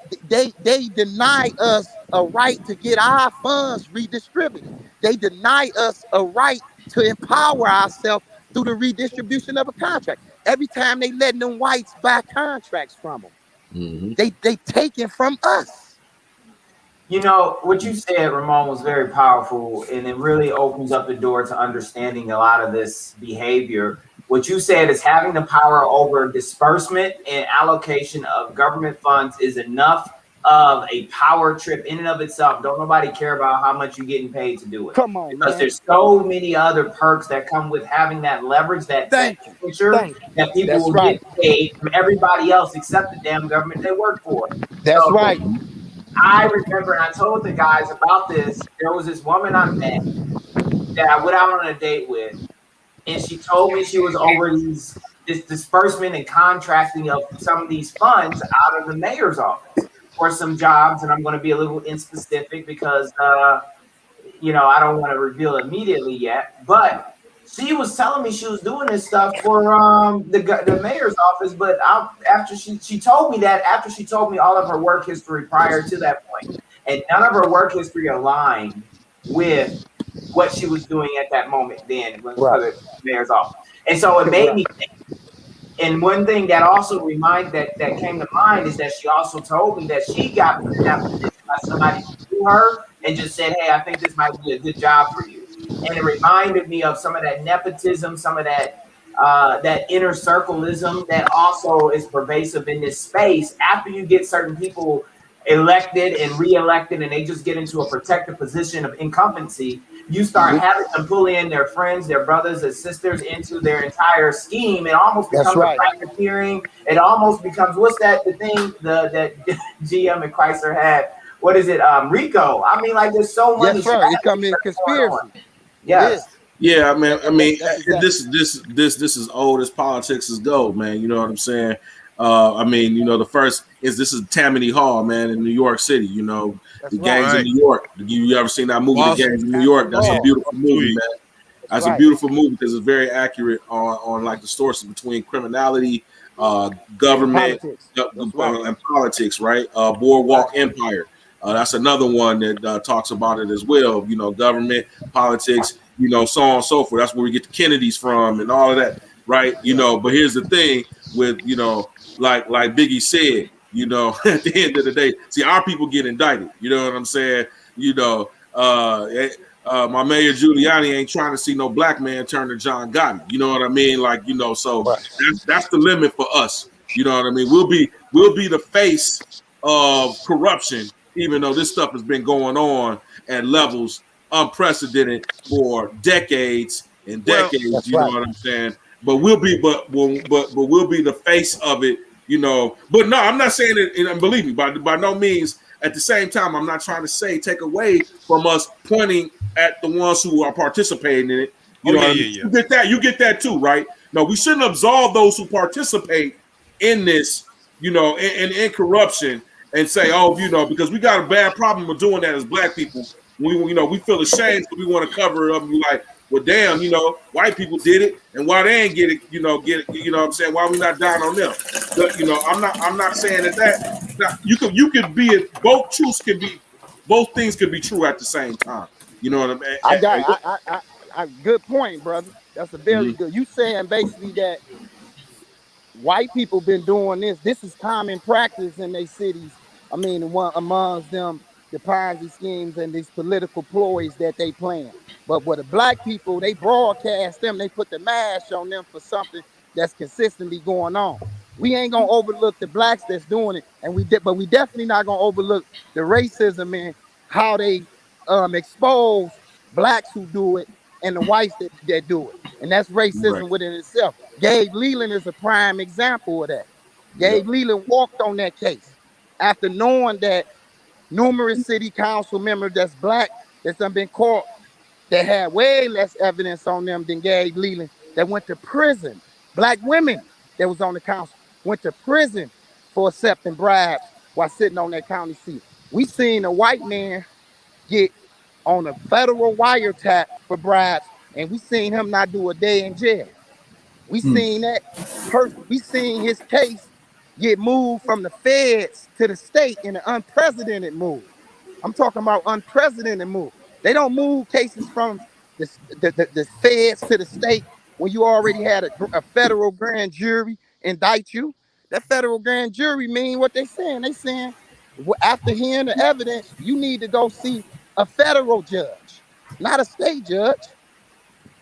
Speaker 5: deny us a right to get our funds redistributed. They deny us a right to empower ourselves through the redistribution of a contract. Every time they letting them whites buy contracts from them,
Speaker 3: Mm-hmm.
Speaker 5: they taking from us.
Speaker 1: You know, what you said, Ramon, was very powerful, and it really opens up the door to understanding a lot of this behavior. What you said is having the power over disbursement and allocation of government funds is enough of a power trip in and of itself. Don't nobody care about how much you're getting paid to do it.
Speaker 5: Come on,
Speaker 1: Because
Speaker 5: man.
Speaker 1: there's so many other perks that come with having that leverage, that
Speaker 5: Thank you.
Speaker 1: signature,
Speaker 5: Thank you.
Speaker 1: that people
Speaker 5: That's
Speaker 1: will
Speaker 5: right.
Speaker 1: get paid from everybody else except the damn government they work for.
Speaker 5: That's
Speaker 1: So
Speaker 5: right.
Speaker 1: I remember, and I told the guys about this. There was this woman I met that I went out on a date with, and she told me she was over this disbursement and contracting of some of these funds out of the mayor's office for some jobs. And I'm going to be a little inspecific because, I don't want to reveal immediately yet. But she was telling me she was doing this stuff for the mayor's office. But after she told me that, after she told me all of her work history prior to that point, and none of her work history aligned with what she was doing at that moment then for
Speaker 5: Right.
Speaker 1: the mayor's office. And so it made me think. And one thing that also that came to mind is that she also told me that she got put in that position by somebody who knew her and just said, "Hey, I think this might be a good job for you." And it reminded me of some of that nepotism, some of that inner circleism that also is pervasive in this space. After you get certain people elected and reelected, and they just get into a protected position of incumbency, you start having them pull in their friends, their brothers and sisters into their entire scheme. It almost
Speaker 5: That's
Speaker 1: becomes
Speaker 5: right.
Speaker 1: a racketeering. It almost becomes, what's that? The thing that GM and Chrysler had. What is it? Rico. I mean, like there's so many.
Speaker 5: That's right. It come in conspiracy. It
Speaker 1: Yes.
Speaker 5: is.
Speaker 3: Yeah, I mean,
Speaker 5: That's exactly.
Speaker 3: this is old as politics is gold, man. You know what I'm saying? I mean, you know, the first is this is Tammany Hall, man, in New York City. You know,
Speaker 5: That's
Speaker 3: the gangs
Speaker 4: right.
Speaker 3: in New York. You ever seen that movie,
Speaker 4: Wall
Speaker 3: The Gangs in New York? That's a
Speaker 5: Hall.
Speaker 3: beautiful movie,
Speaker 4: Sweet.
Speaker 3: man. That's
Speaker 5: right.
Speaker 3: a beautiful movie because it's very accurate on like the sources between criminality, government,
Speaker 5: Politics. That's right.
Speaker 3: and politics, right? Boardwalk Empire. That's another one that talks about it as well. You know, government, politics, you know, so on and so forth. That's where we get the Kennedys from and all of that, right? You know, but here's the thing with, you know, like Biggie said, you know, at the end of the day, see, our people get indicted. You know what I'm saying? You know, my mayor Giuliani ain't trying to see no black man turn to John Gotti. You know what I mean? Like, you know, so
Speaker 5: Right.
Speaker 3: that's the limit for us. You know what I mean? We'll be the face of corruption, even though this stuff has been going on at levels unprecedented for decades and
Speaker 4: Well,
Speaker 3: decades.
Speaker 5: That's
Speaker 3: You know
Speaker 5: right.
Speaker 3: what I'm saying? But we'll be we'll be the face of it. You know, but no, I'm not saying it. And believe me, by no means. At the same time, I'm not trying to take away from us pointing at the ones who are participating in it. You
Speaker 4: Oh,
Speaker 3: know
Speaker 4: yeah,
Speaker 3: what I mean?
Speaker 4: yeah, yeah.
Speaker 3: You get that too, right? No, we shouldn't absolve those who participate in this, you know, in corruption and say, oh, you know, because we got a bad problem with doing that as black people. We feel ashamed, so we want to cover it up and be like, well, damn, you know, white people did it, and why they ain't get it, you know what I'm saying? Why we not down on them? But, you know, I'm not saying that. Now, you could be it. Both things could be true at the same time. You know what I mean?
Speaker 5: I got good point, brother. That's a very
Speaker 3: Mhm.
Speaker 5: good. You saying basically that white people been doing this. This is common practice in their cities. I mean, one amongst them, the Ponzi schemes and these political ploys that they plan. But with the black people, they broadcast them. They put the mash on them for something that's consistently going on. We ain't gonna overlook the blacks that's doing it, and but we definitely not gonna overlook the racism and how they expose blacks who do it and the whites that do it. And that's
Speaker 3: Right.
Speaker 5: racism within itself. Gabe Leland is a prime example of that.
Speaker 3: Yep.
Speaker 5: Gabe Leland walked on that case after knowing that numerous city council members that's black that's done been caught that had way less evidence on them than Gabe Leland that went to prison. Black women that was on the council went to prison for accepting bribes while sitting on that county seat. We seen a white man get on a federal wiretap for bribes, and we seen him not do a day in jail. We seen that we seen his case get moved from the feds to the state in an unprecedented move. I'm talking about unprecedented move. They don't move cases from the feds to the state when you already had a federal grand jury indict you. That federal grand jury mean what they saying. They saying after hearing the evidence, you need to go see a federal judge, not a state judge.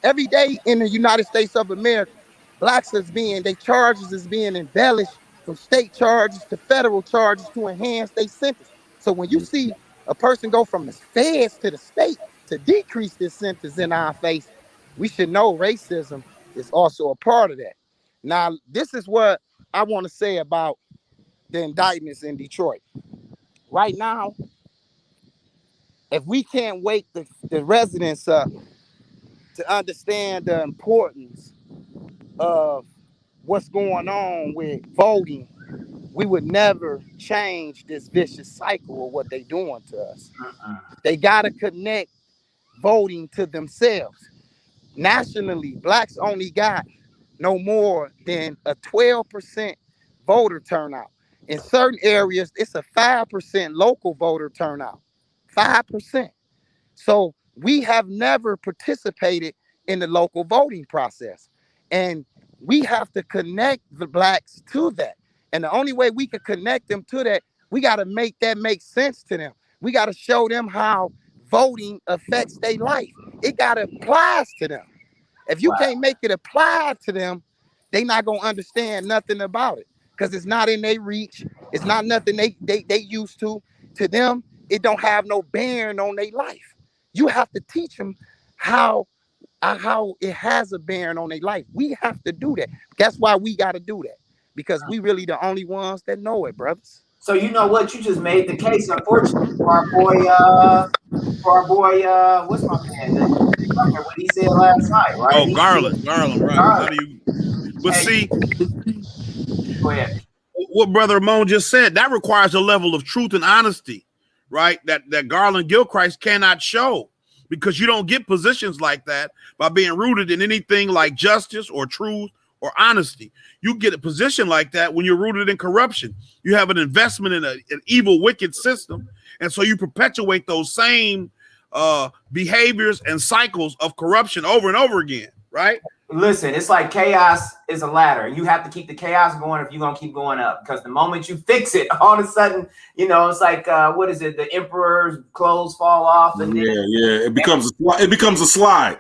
Speaker 5: Every day in the United States of America, blacks they charges is being embellished from state charges to federal charges to enhance their sentence. So when you see a person go from the feds to the state to decrease this sentence in our face, we should know racism is also a part of that. Now, this is what I want to say about the indictments in Detroit. Right now, if we can't wake the residents up to understand the importance of what's going on with voting, we would never change this vicious cycle of what they're doing to us. They got to connect voting to themselves. Nationally, blacks only got no more than a 12% voter turnout. In certain areas, it's a 5% local voter turnout. 5%. So we have never participated in the local voting process. And we have to connect the blacks to that. And the only way we can connect them to that, we got to make that make sense to them. We got to show them how voting affects their life. It got to apply to them. If you can't make it apply to them, they not going to understand nothing about it because it's not in their reach. It's not nothing they used to. To them, it don't have no bearing on their life. You have to teach them how it has a bearing on their life. We have to do that. That's why we got to do that, because we really the only ones that know it, brothers.
Speaker 1: So you know what? You just made the case, unfortunately, for our boy, what's my man? What he said last night, right?
Speaker 4: Oh, Garland, right? How do you? But see,
Speaker 1: go ahead.
Speaker 4: What Brother Ramon just said, that requires a level of truth and honesty, right? That Garland Gilchrist cannot show, because you don't get positions like that by being rooted in anything like justice or truth or honesty. You get a position like that when you're rooted in corruption. You have an investment in an evil, wicked system, and so you perpetuate those same behaviors and cycles of corruption over and over again, right?
Speaker 1: Listen, it's like chaos is a ladder. You have to keep the chaos going if you're gonna keep going up. Because the moment you fix it, all of a sudden, you know, it's like what is it? The emperor's clothes fall off, and
Speaker 3: it becomes a slide.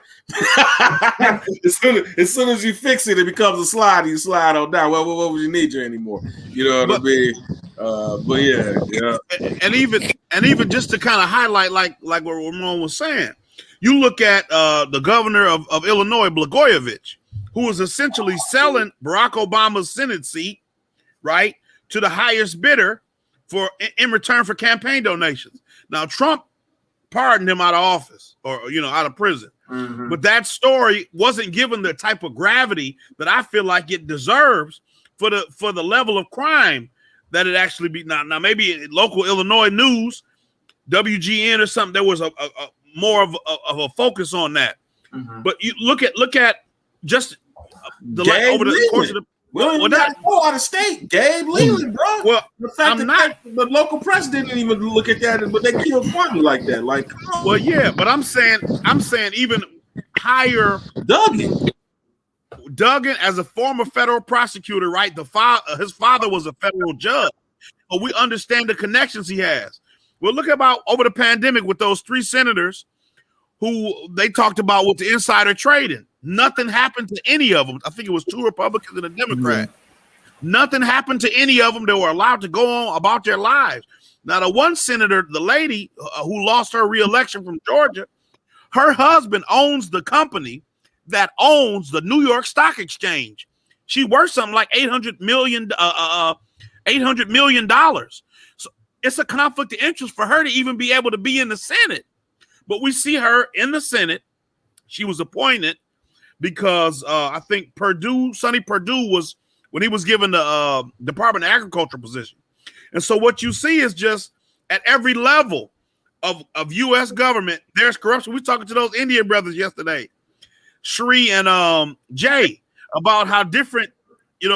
Speaker 3: as soon as you fix it, it becomes a slide. You slide on down. Well, what would you need you anymore? You know what I mean? But yeah.
Speaker 4: And even just to kind of highlight, like what Ramon was saying. You look at the governor of Illinois, Blagojevich, who was essentially selling Barack Obama's Senate seat, right, to the highest bidder in return for campaign donations. Now, Trump pardoned him out of office, or out of prison. Mm-hmm. But that story wasn't given the type of gravity that I feel like it deserves for the level of crime that it actually be. Now maybe in local Illinois news, WGN or something, there was a more of a focus on that. Mm-hmm. But you look at just the over the course of the
Speaker 3: go out of state. Gabe Leland, bro.
Speaker 4: Well,
Speaker 3: the fact the local press didn't even look at that, but they killed Quantum like that. Like,
Speaker 4: well, yeah, but I'm saying even higher. Duggan as a former federal prosecutor, right? His father was a federal judge, but we understand the connections he has. Well, look about over the pandemic with those 3 senators who they talked about with the insider trading. Nothing happened to any of them. I think it was 2 Republicans and a Democrat. Mm-hmm. Nothing happened to any of them. They were allowed to go on about their lives. Now, the one senator, the lady who lost her reelection from Georgia, her husband owns the company that owns the New York Stock Exchange. She worth something like $800 million. So it's a conflict of interest for her to even be able to be in the Senate. But we see her in the Senate. She was appointed because I think Sonny Perdue was, when he was given the Department of Agriculture position. And so what you see is just at every level of U.S. government, there's corruption. We were talking to those Indian brothers yesterday, Sri and Jay, about how different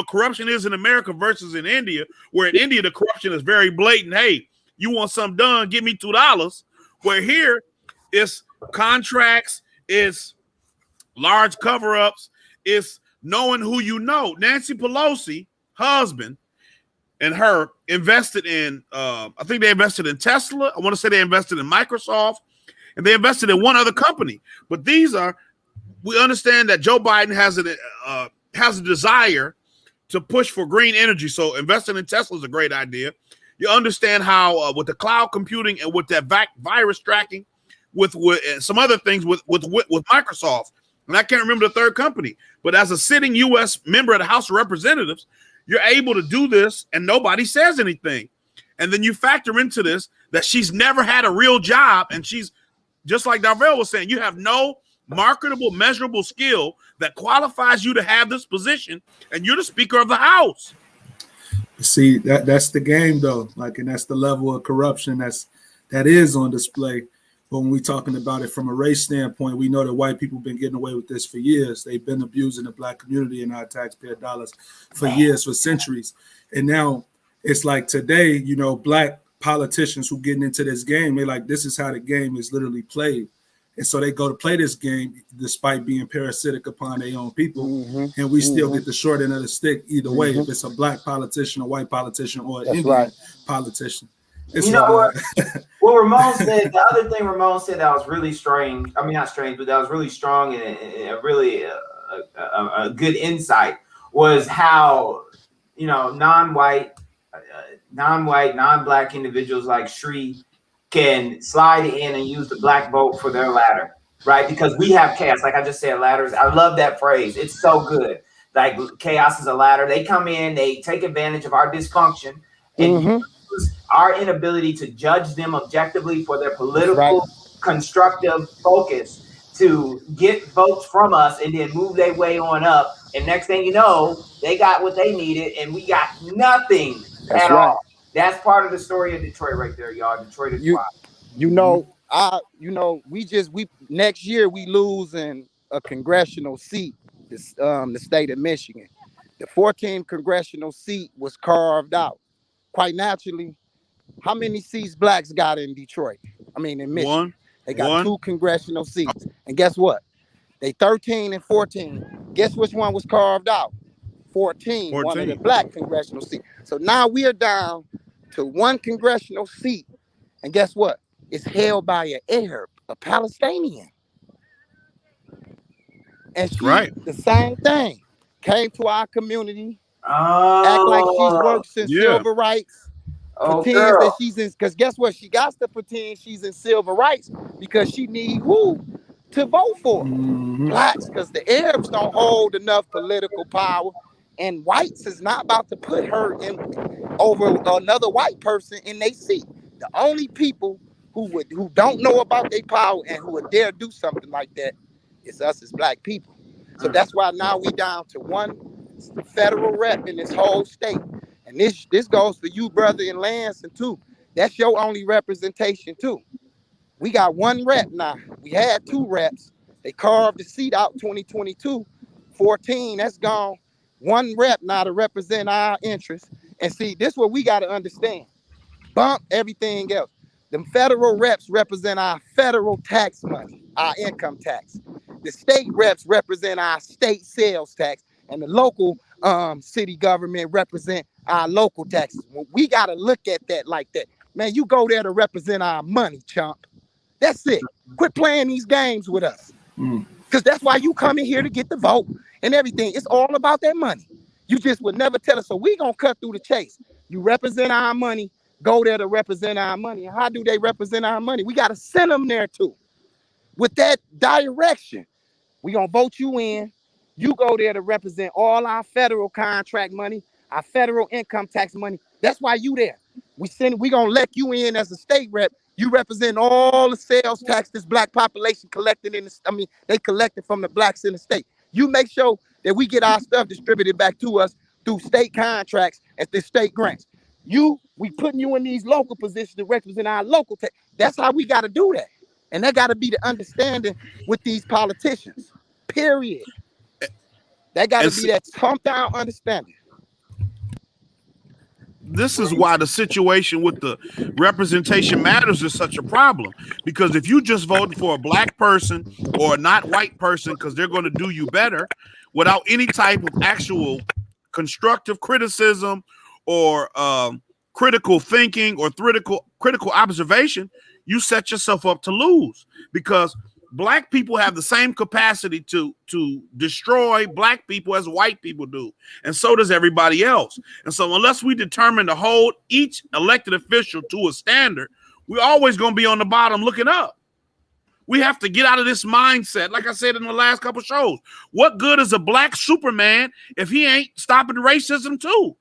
Speaker 4: corruption is in America versus in India, where in India, the corruption is very blatant. Hey, you want something done, give me $2. Where here, it's contracts, it's large cover-ups, it's knowing who you know. Nancy Pelosi, husband, and her invested in, I think they invested in Tesla. I want to say they invested in Microsoft, and they invested in one other company. But we understand that Joe Biden has a desire to push for green energy. So investing in Tesla is a great idea. You understand how with the cloud computing and with that virus tracking, with some other things with Microsoft, and I can't remember the third company, but as a sitting U.S. member of the House of Representatives, you're able to do this and nobody says anything. And then you factor into this that she's never had a real job, and she's, just like Darvell was saying, you have no marketable, measurable skill that qualifies you to have this position, and you're the Speaker of the House.
Speaker 2: See, that's the game, though. And that's the level of corruption that is on display. But when we're talking about it from a race standpoint, we know that white people have been getting away with this for years. They've been abusing the black community and our taxpayer dollars for years, for centuries. And now it's like today, black politicians who getting into this game, they're like, this is how the game is literally played. And so they go to play this game despite being parasitic upon their own people.
Speaker 5: Mhm.
Speaker 2: And we still
Speaker 5: Mhm.
Speaker 2: get the short end of the stick either way, if
Speaker 5: Mhm.
Speaker 2: it's a black politician, a white politician, or an
Speaker 5: That's
Speaker 2: Indian
Speaker 5: right.
Speaker 2: politician. It's
Speaker 1: You know what Ramon said, the other thing Ramon said that was really strange, I mean, not strange, but that was really strong and really a good insight was how, you know, non-white, non-black individuals like Shree can slide in and use the black vote for their ladder, right? Because we have chaos. Like I just said, ladders. I love that phrase. It's so good. Like chaos is a ladder. They come in, they take advantage of our dysfunction and
Speaker 5: Mhm.
Speaker 1: use our inability to judge them objectively for their
Speaker 5: That's right.
Speaker 1: political constructive focus to get votes from us and then move their way on up. And next thing you know, they got what they needed and we got nothing
Speaker 5: That's
Speaker 1: at
Speaker 5: right.
Speaker 1: all. That's part of the story of Detroit right there, y'all. Detroit is
Speaker 5: You
Speaker 1: wild.
Speaker 5: you know, we next year we losing a congressional seat, the state of Michigan. The 14th congressional seat was carved out. Quite naturally, how many seats blacks got in Detroit? I mean in Michigan. They got 2 congressional seats. And guess what? They 13 and 14. Guess which one was carved out? 14, one of the black congressional seats. So now we are down to 1 congressional seat. And guess what? It's held by an Arab, a Palestinian. And she, the same thing, came to our community, act like she's works in civil rights, pretends that she's in, because guess what? She got to pretend she's in civil rights because she need who to vote for? Blacks, because the Arabs don't hold enough political power, and whites is not about to put her in over another white person in their seat. The only people who don't know about their power and who would dare do something like that is us as black people. So that's why now we down to 1 federal rep in this whole state. And this goes for you, brother, in Lansing too. That's your only representation too. We got 1 rep now. We had 2 reps. They carved the seat out 2022. 14, that's gone. 1 rep now to represent our interests. And see, this is what we got to understand. Bump everything else. The federal reps represent our federal tax money, our income tax. The state reps represent our state sales tax, and the local city government represent our local taxes. Well, we got to look at that like that. Man, you go there to represent our money, chump. That's it. Quit playing these games with us. Because that's why you come in here to get the vote and everything. It's all about that money. You just would never tell us. So we going to cut through the chase. You represent our money. Go there to represent our money. And how do they represent our money? We got to send them there too. With that direction, we going to vote you in. You go there to represent all our federal contract money, our federal income tax money. That's why you there. We going to let you in as a state rep. You represent all the sales tax this black population collected they collected from the blacks in the state. You make sure that we get our stuff distributed back to us through state contracts and the state grants. We putting you in these local positions to represent our local tax. That's how we got to do that. And that got to be the understanding with these politicians. Period. That got to be that thumbed down understanding.
Speaker 4: This is why the situation with the representation matters is such a problem. Because if you just voted for a black person or a not white person because they're going to do you better without any type of actual constructive criticism or critical thinking or critical observation, you set yourself up to lose. Because black people have the same capacity to destroy black people as white people do. And so does everybody else. And so unless we determine to hold each elected official to a standard, we're always going to be on the bottom looking up. We have to get out of this mindset. Like I said in the last couple of shows, what good is a black Superman if he ain't stopping racism too?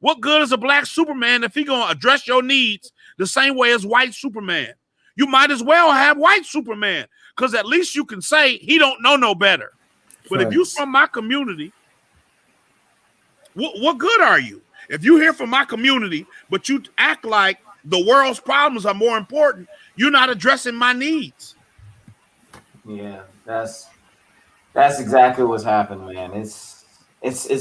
Speaker 4: What good is a black Superman if he going to address your needs the same way as white Superman? You might as well have white Superman, because at least you can say he don't know no better. But if you from my community, what good are you? If you here from my community, but you act like the world's problems are more important, you're not addressing my needs.
Speaker 1: Yeah, that's exactly what's happened, man. It's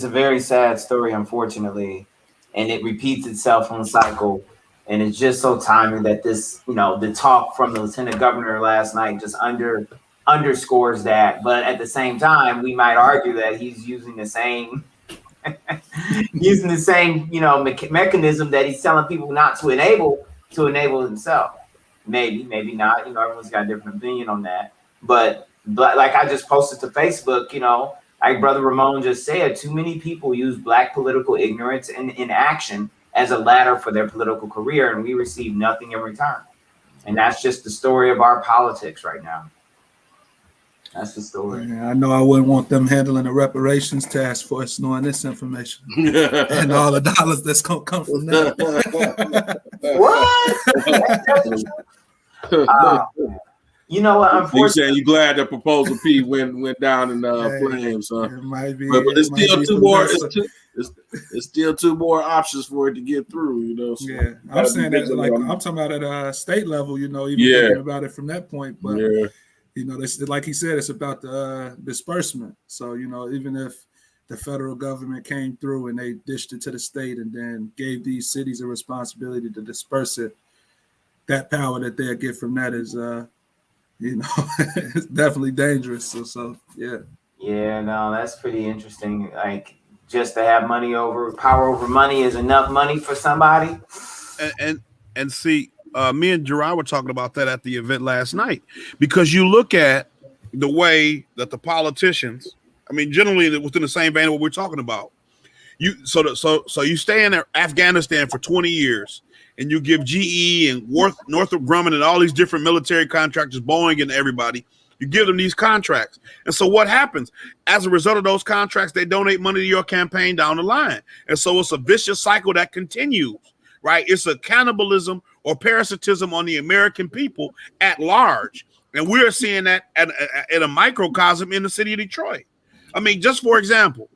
Speaker 1: a very sad story, unfortunately, and it repeats itself on cycle And it's just so timely that this, the talk from the lieutenant governor last night just underscores that. But at the same time, we might argue that he's using the same mechanism that he's telling people not to enable himself. Maybe not. Everyone's got a different opinion on that. But like I just posted to Facebook, like Brother Ramon just said, too many people use Black political ignorance and inaction as a ladder for their political career, and we receive nothing in return. And that's just the story of our politics right now. That's the story.
Speaker 2: Yeah, I know I wouldn't want them handling the reparations task force knowing this information and all the dollars that's gonna come from that.
Speaker 1: What? You know what? Unfortunately,
Speaker 3: you saying you glad the proposal P went down in flames, huh?
Speaker 2: It might be,
Speaker 3: but it's still two more. It's still two more options for it to get through, So
Speaker 2: yeah, I'm saying that I'm talking about at a state level, even thinking about it from that point. But like he said, it's about the disbursement. So even if the federal government came through and they dished it to the state and then gave these cities a responsibility to disperse it, that power that they'll get from that is it's definitely dangerous. So yeah.
Speaker 1: Yeah, no, that's pretty interesting. Like, just to have power over money is enough money for somebody.
Speaker 4: And see, me and Gerard were talking about that at the event last night, because you look at the way that the politicians, generally within the same vein of what we're talking about, so you stay in Afghanistan for 20 years. And you give GE and Northrop Grumman and all these different military contractors, Boeing and everybody, you give them these contracts. And so what happens? As a result of those contracts, they donate money to your campaign down the line. And so it's a vicious cycle that continues, right? It's a cannibalism or parasitism on the American people at large. And we're seeing that at a microcosm in the city of Detroit. Just for example,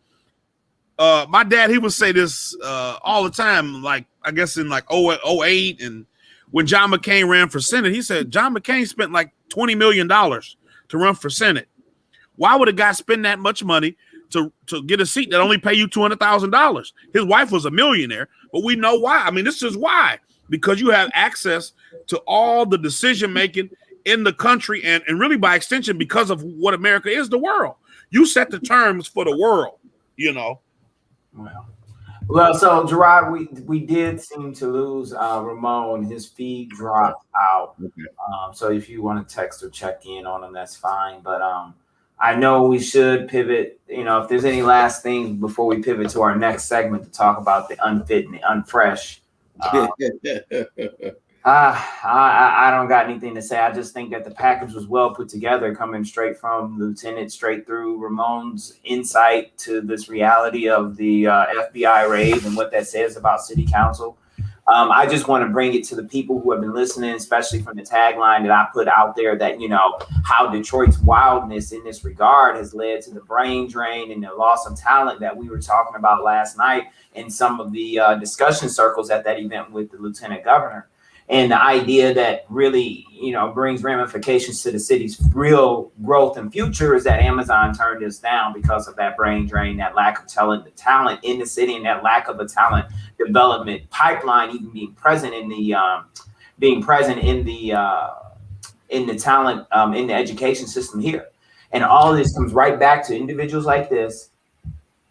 Speaker 4: my dad, he would say this all the time, like I guess in like 08, and when John McCain ran for Senate, he said John McCain spent like $20 million to run for Senate. Why would a guy spend that much money to get a seat that only pay you $200,000? His wife was a millionaire, but we know why. This is why. Because you have access to all the decision making in the country, and really by extension, because of what America is, the world. You set the terms for the world,
Speaker 1: Well, so Gerard, we did seem to lose Ramon. His feed dropped out. So if you want to text or check in on him, that's fine. But I know we should pivot. If there's any last things before we pivot to our next segment to talk about the unfit and the unfresh. I don't got anything to say. I just think that the package was well put together, coming straight from Lieutenant, straight through Ramon's insight to this reality of the FBI raid and what that says about city council. I just want to bring it to the people who have been listening, especially from the tagline that I put out there, that, how Detroit's wildness in this regard has led to the brain drain and the loss of talent that we were talking about last night in some of the discussion circles at that event with the lieutenant governor. And the idea that really, brings ramifications to the city's real growth and future is that Amazon turned us down because of that brain drain, that lack of talent in the city, and that lack of a talent development pipeline even being present in the talent in the education system here. And all of this comes right back to individuals like this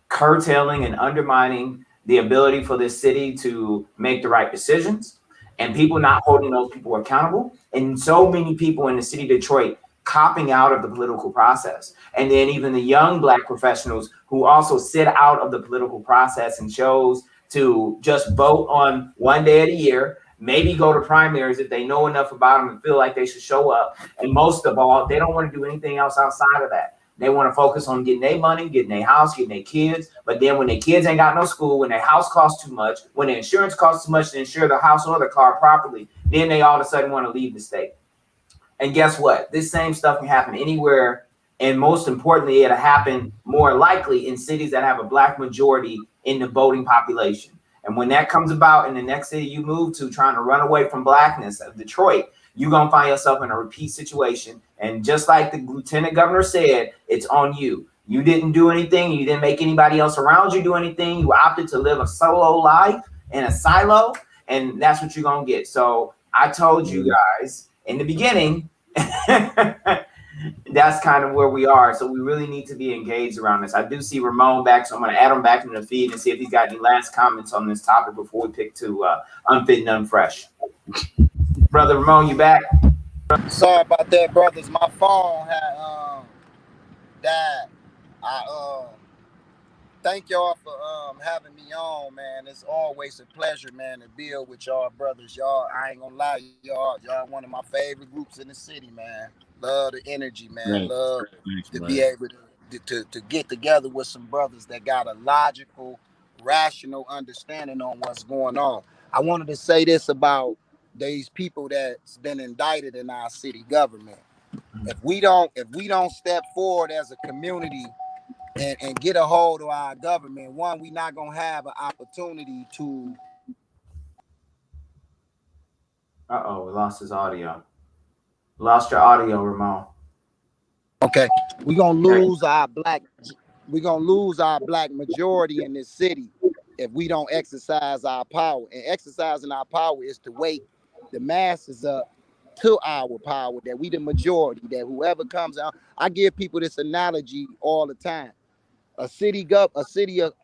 Speaker 1: curtailing and undermining the ability for this city to make the right decisions, and people not holding those people accountable. And so many people in the city of Detroit copping out of the political process. And then even the young Black professionals who also sit out of the political process and chose to just vote on one day of the year, maybe go to primaries if they know enough about them and feel like they should show up. And most of all, they don't want to do anything else outside of that. They want to focus on getting their money, getting their house, getting their kids. But then when their kids ain't got no school, when their house costs too much, when their insurance costs too much to insure the house or the car properly, then they all of a sudden want to leave the state. And guess what? This same stuff can happen anywhere. And most importantly, it'll happen more likely in cities that have a Black majority in the voting population. And when that comes about in the next city you move to, trying to run away from Blackness of Detroit, you're going to find yourself in a repeat situation. And just like the lieutenant governor said, it's on you. You didn't do anything. You didn't make anybody else around you do anything. You opted to live a solo life in a silo. and that's what you're gonna get. So I told you guys in the beginning. That's kind of where we are. So we really need to be engaged around this. I do see Ramon back, so I'm going to add him back into the feed and see if he's got any last comments on this topic before we pick to Unfit and Unfresh. Brother Ramon, you back?
Speaker 5: Sorry about that, brothers. My phone had died. I thank y'all for having me on, man. It's always a pleasure, man, to build with y'all brothers. Y'all, I ain't gonna lie, y'all one of my favorite groups in the city, man. Love the energy, man. Love to be able to get together with some brothers that got a logical, rational understanding on what's going on. I wanted to say this about these people that's been indicted in our city government. If we don't step forward as a community and get a hold of our government, one, we not gonna have an opportunity to.
Speaker 1: We lost his audio. Lost your audio, Ramon.
Speaker 5: Okay, we gonna lose our black majority in this city if we don't exercise our power. And exercising our power is to wake the masses up to our power, that we the majority, that whoever comes out. I give people this analogy all the time. A city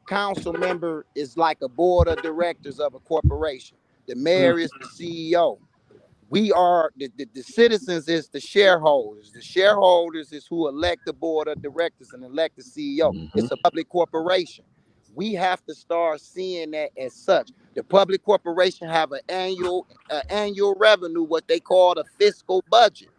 Speaker 5: council member is like a board of directors of a corporation. The mayor is the CEO. We are the citizens is the shareholders. The shareholders is who elect the board of directors and elect the CEO. It's a public corporation. We have to start seeing that as such. The public corporation have an annual revenue, what they call the fiscal budget.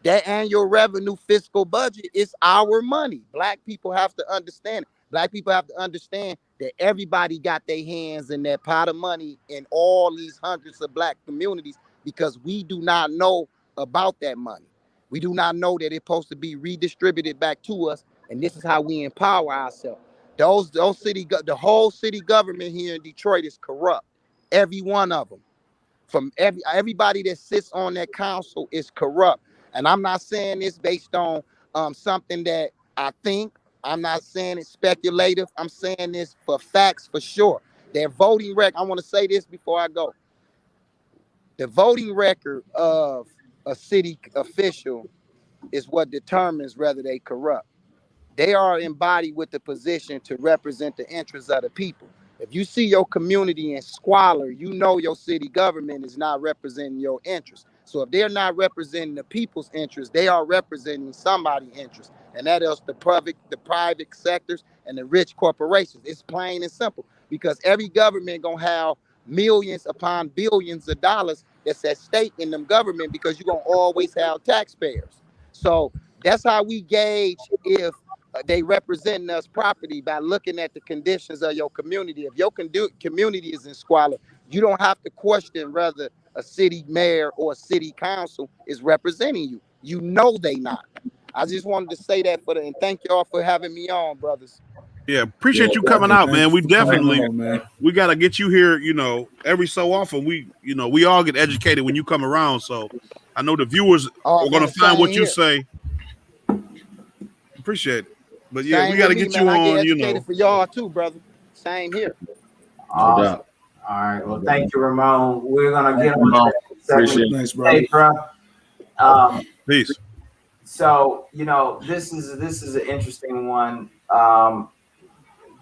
Speaker 5: That annual revenue fiscal budget is our money. Black people have to understand it. Black people have to understand that everybody got their hands in that pot of money in all these hundreds of black communities, because we do not know about that money. We do not know that it's supposed to be redistributed back to us, and this is how we empower ourselves. The whole city government here in Detroit is corrupt. Every one of them. From everybody that sits on that council is corrupt. And I'm not saying this based on something that I think. I'm not saying it's speculative. I'm saying this for facts, for sure. Their voting record, I want to say this before I go. The voting record of a city official is what determines whether they corrupt. They are embodied with the position to represent the interests of the people. If you see your community in squalor, you know your city government is not representing your interests. So if they're not representing the people's interests, they are representing somebody's interests. And that is the private sectors and the rich corporations. It's plain and simple, because every government gonna have millions upon billions of dollars that's at stake in them government, because you're gonna always have taxpayers. So that's how we gauge if they representing us properly, by looking at the conditions of your community. If your community is in squalor, you don't have to question whether a city mayor or a city council is representing you. You know they not. I just wanted to say that and thank y'all for having me on, brothers.
Speaker 4: Yeah, appreciate you coming out, man. We definitely
Speaker 2: man.
Speaker 4: we got to get you here. Every so often we all get educated when you come around. So I know the viewers are going to find what you say. Appreciate it. But yeah, we got to get you on.
Speaker 5: I get educated for y'all too, brother. Same here.
Speaker 1: Awesome. All right. Well, thank you, Ramon. We're gonna get on.
Speaker 3: Appreciate it.
Speaker 2: Thanks, brother.
Speaker 1: Hey, bro.
Speaker 4: Peace.
Speaker 1: So this is an interesting one.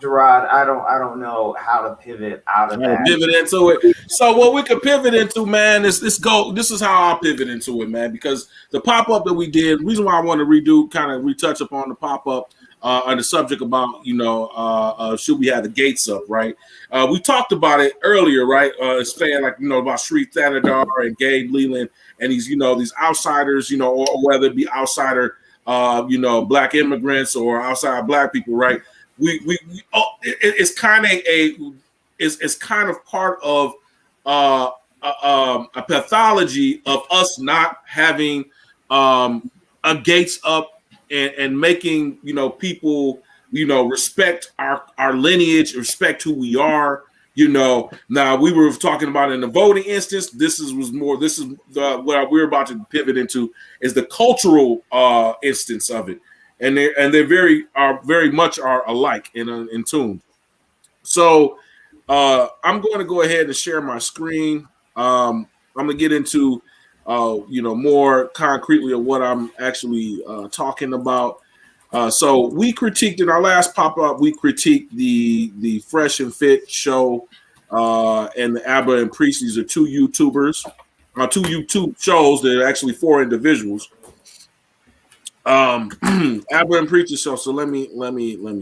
Speaker 1: Gerard, I don't know how to pivot out of that.
Speaker 3: Pivot into it. So what we could pivot into, man, is this is how I'll pivot into it, man, because the pop-up that we did, the reason why I want to retouch upon the pop-up on the subject about, should we have the gates up, right? We talked about it earlier, right? Saying about Sri Thanadar and Gabe Leland and these outsiders, or whether it be outsider, black immigrants or outside black people, right? It's kind of part of a pathology of us not having a gates up and making people respect our lineage, respect who we are. Now we were talking about in the voting instance. This is what we're about to pivot into is the cultural instance of it. And they very much alike in tune. So I'm going to go ahead and share my screen. I'm going to get into, more concretely of what I'm actually talking about. So we critiqued in our last pop-up, we critiqued the Fresh and Fit show and the Abba and Priest. These are two YouTubers, two YouTube shows that are actually four individuals. Abba and Preacher show. So let me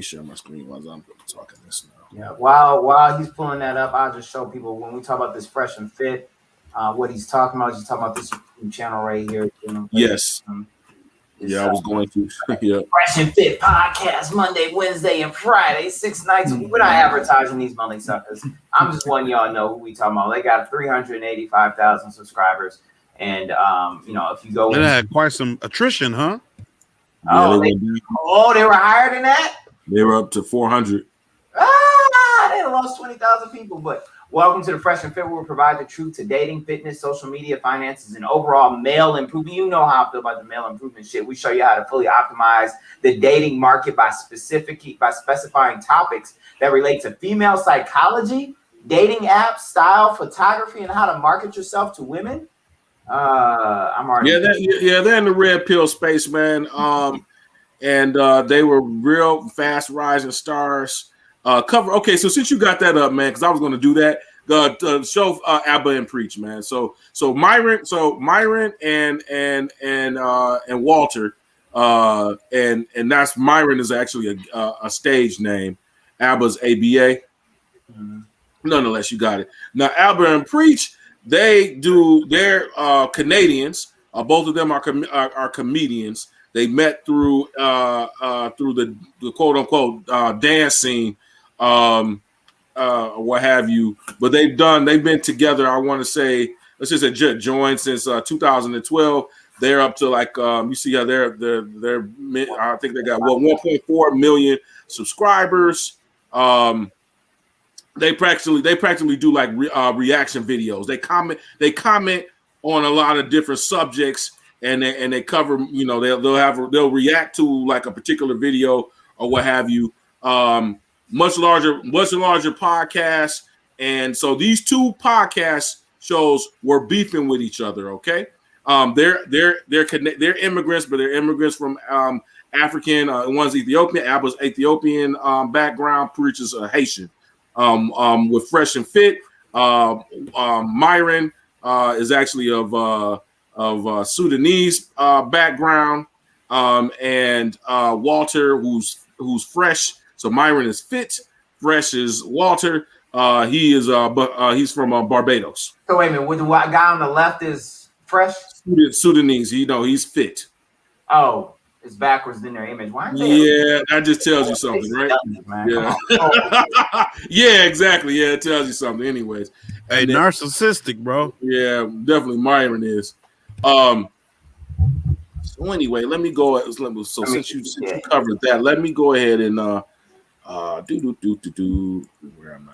Speaker 3: share my screen while I'm talking this now.
Speaker 1: Yeah, while he's pulling that up, I'll just show people when we talk about this Fresh and Fit, what he's talking about. He's talking about this YouTube channel right here.
Speaker 3: Yes. I was going to. Yeah.
Speaker 1: Fresh and Fit podcast Monday, Wednesday, and Friday, 6 nights. We're not advertising these Monday suckers. I'm just letting y'all know who we talking about. They got 385,000 subscribers, and if you go,
Speaker 4: they had quite some attrition, huh?
Speaker 1: Oh, they were higher than that.
Speaker 3: They were up to 400.
Speaker 1: They lost 20,000 people. But welcome to the Fresh and Fit, where we provide the truth to dating, fitness, social media, finances, and overall male improvement. You know how I feel about the male improvement shit. We show you how to fully optimize the dating market by specifying topics that relate to female psychology, dating apps, style, photography, and how to market yourself to women. I'm already
Speaker 3: they're in the red pill space, man. And they were real fast rising stars. Okay, so since you got that up, man, because I was going to do that, show Abba and Preach, man. So Myron and Walter, and that's Myron is actually a stage name. Abba's ABA. Mm-hmm. Nonetheless, you got it. Now Abba and Preach, they're Canadians. Both of them are comedians. They met through the quote unquote dance scene, what have you. But they've been together. I want to say, let's just say joined since 2012. They're up to like you see how they're I think they got 1.4 million subscribers. They practically do like reaction videos. They comment on a lot of different subjects, and they cover, they'll react to like a particular video or what have you. Much larger podcasts, and so these two podcast shows were beefing with each other. Okay, they're immigrants, but they're immigrants from African. One's Ethiopian. Abba's Ethiopian background. Preaches Haitian. With Fresh and Fit, Myron is actually of Sudanese background, and Walter, who's fresh. So Myron is fit, fresh is Walter. He's from Barbados.
Speaker 1: So wait a minute, with the guy on the left is fresh?
Speaker 3: Sudanese. He's fit.
Speaker 1: Oh. It's backwards in their image. Why?
Speaker 3: Yeah, that just tells you something, right? Yeah. Yeah, exactly. Yeah, it tells you something. Anyways,
Speaker 4: hey, narcissistic, bro.
Speaker 3: Yeah, definitely. Myron is. So anyway, let me go. So since you covered that, let me go ahead and Where am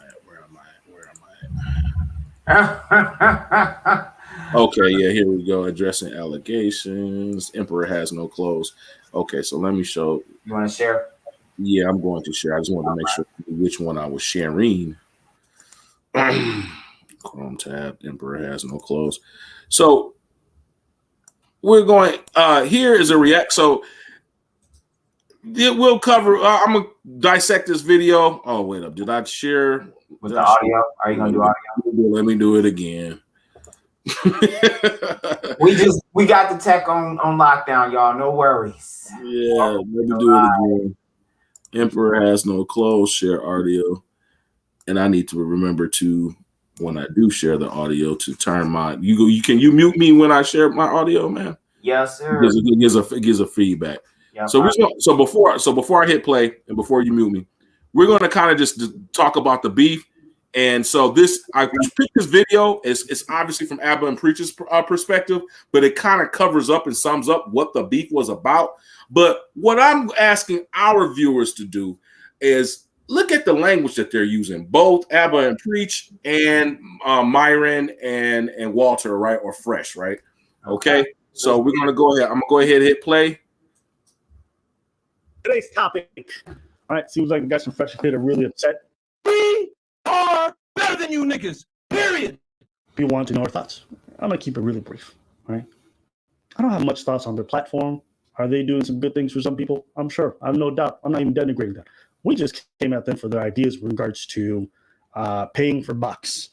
Speaker 3: I? Okay, yeah, here we go. Addressing allegations. Emperor has no clothes. Okay, so let me show.
Speaker 1: You want to share?
Speaker 3: Yeah, I'm going to share. I just want to make sure which one I was sharing. Chrome tab. Emperor has no clothes. So we're going. Here is a react. So it will cover. I'm gonna dissect this video. Oh wait up. Did I share
Speaker 1: with the audio? Are you gonna do audio?
Speaker 3: Let me do it again.
Speaker 1: we got the tech on lockdown, y'all. No worries.
Speaker 3: Yeah, let me do it again. Emperor has no clothes. Share audio, and I need to remember to, when I do share the audio, to turn my. Can you mute me when I share my audio, man?
Speaker 1: Yes, sir.
Speaker 3: It gives a feedback. Yep, so before I hit play and before you mute me, we're going to kind of just talk about the beef. And so I picked this video. It's obviously from Abba and Preacher's perspective, but it kind of covers up and sums up what the beef was about. But what I'm asking our viewers to do is look at the language that they're using, both Abba and Preach and Myron and Walter, right? Or Fresh, right? Okay. So we're going to go ahead. I'm going to go ahead and hit play.
Speaker 9: Today's topic. All right. Seems like we got some Fresh and Fit are really upset. We are
Speaker 10: than you niggas. Period.
Speaker 11: People want to know our thoughts. I'm gonna keep it really brief, right? I don't have much thoughts on their platform. Are they doing some good things for some people? I'm sure. I have no doubt. I'm not even denigrating that. We just came at them for their ideas with regards to paying for box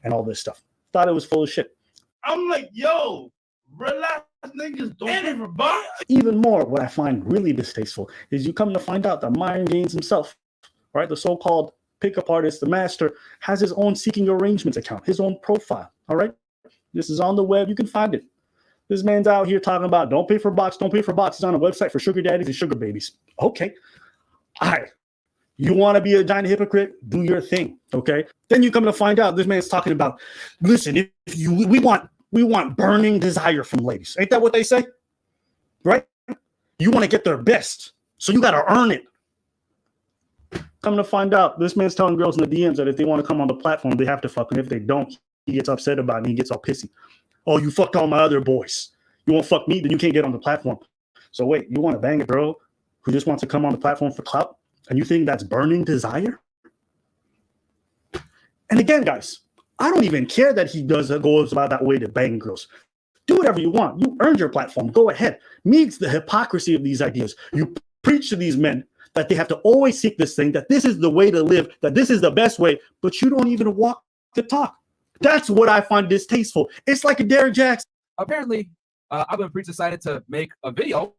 Speaker 11: and all this stuff. Thought it was full of shit.
Speaker 10: I'm like, yo, relax, niggas. Don't pay for box.
Speaker 11: Even more, what I find really distasteful is you come to find out that Myron Gaines himself, right, the so-called pickup artist, the master, has his own seeking arrangements account, his own profile. All right, this is on the web. You can find it. This man's out here talking about don't pay for box, don't pay for box. It's on a website for sugar daddies and sugar babies. Okay, all right. You want to be a giant hypocrite? Do your thing. Okay. Then you come to find out this man's talking about. Listen, if we want burning desire from ladies. Ain't that what they say? Right? You want to get their best, so you got to earn it. Come to find out, this man's telling girls in the DMs that if they want to come on the platform, they have to fuck. And if they don't, he gets upset about it and he gets all pissy. Oh, you fucked all my other boys. You won't fuck me, then you can't get on the platform. So wait, you want to bang a girl who just wants to come on the platform for clout? And you think that's burning desire? And again, guys, I don't even care that he goes about that way to bang girls. Do whatever you want. You earned your platform. Go ahead. Me, it's the hypocrisy of these ideas. You preach to these men that they have to always seek this thing, that this is the way to live, that this is the best way, but you don't even walk the talk. That's what I find distasteful. It's like a Derrick Jackson.
Speaker 10: Apparently, Abba Preach decided to make a video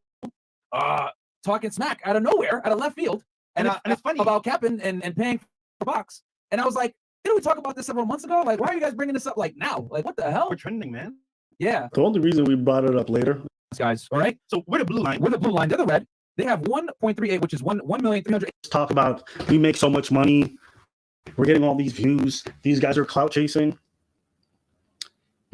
Speaker 10: talking smack out of nowhere, out of left field, and it's funny about capping and paying for box. And I was like, didn't we talk about this several months ago? Like, why are you guys bringing this up like now? Like, what the hell?
Speaker 9: We're trending, man.
Speaker 10: Yeah.
Speaker 11: The only reason we brought it up later,
Speaker 10: guys, all right? So we're the blue line. We're the blue line. They're the red. They have 1.38, which is 1,300,000.
Speaker 11: Talk about we make so much money. We're getting all these views. These guys are clout chasing.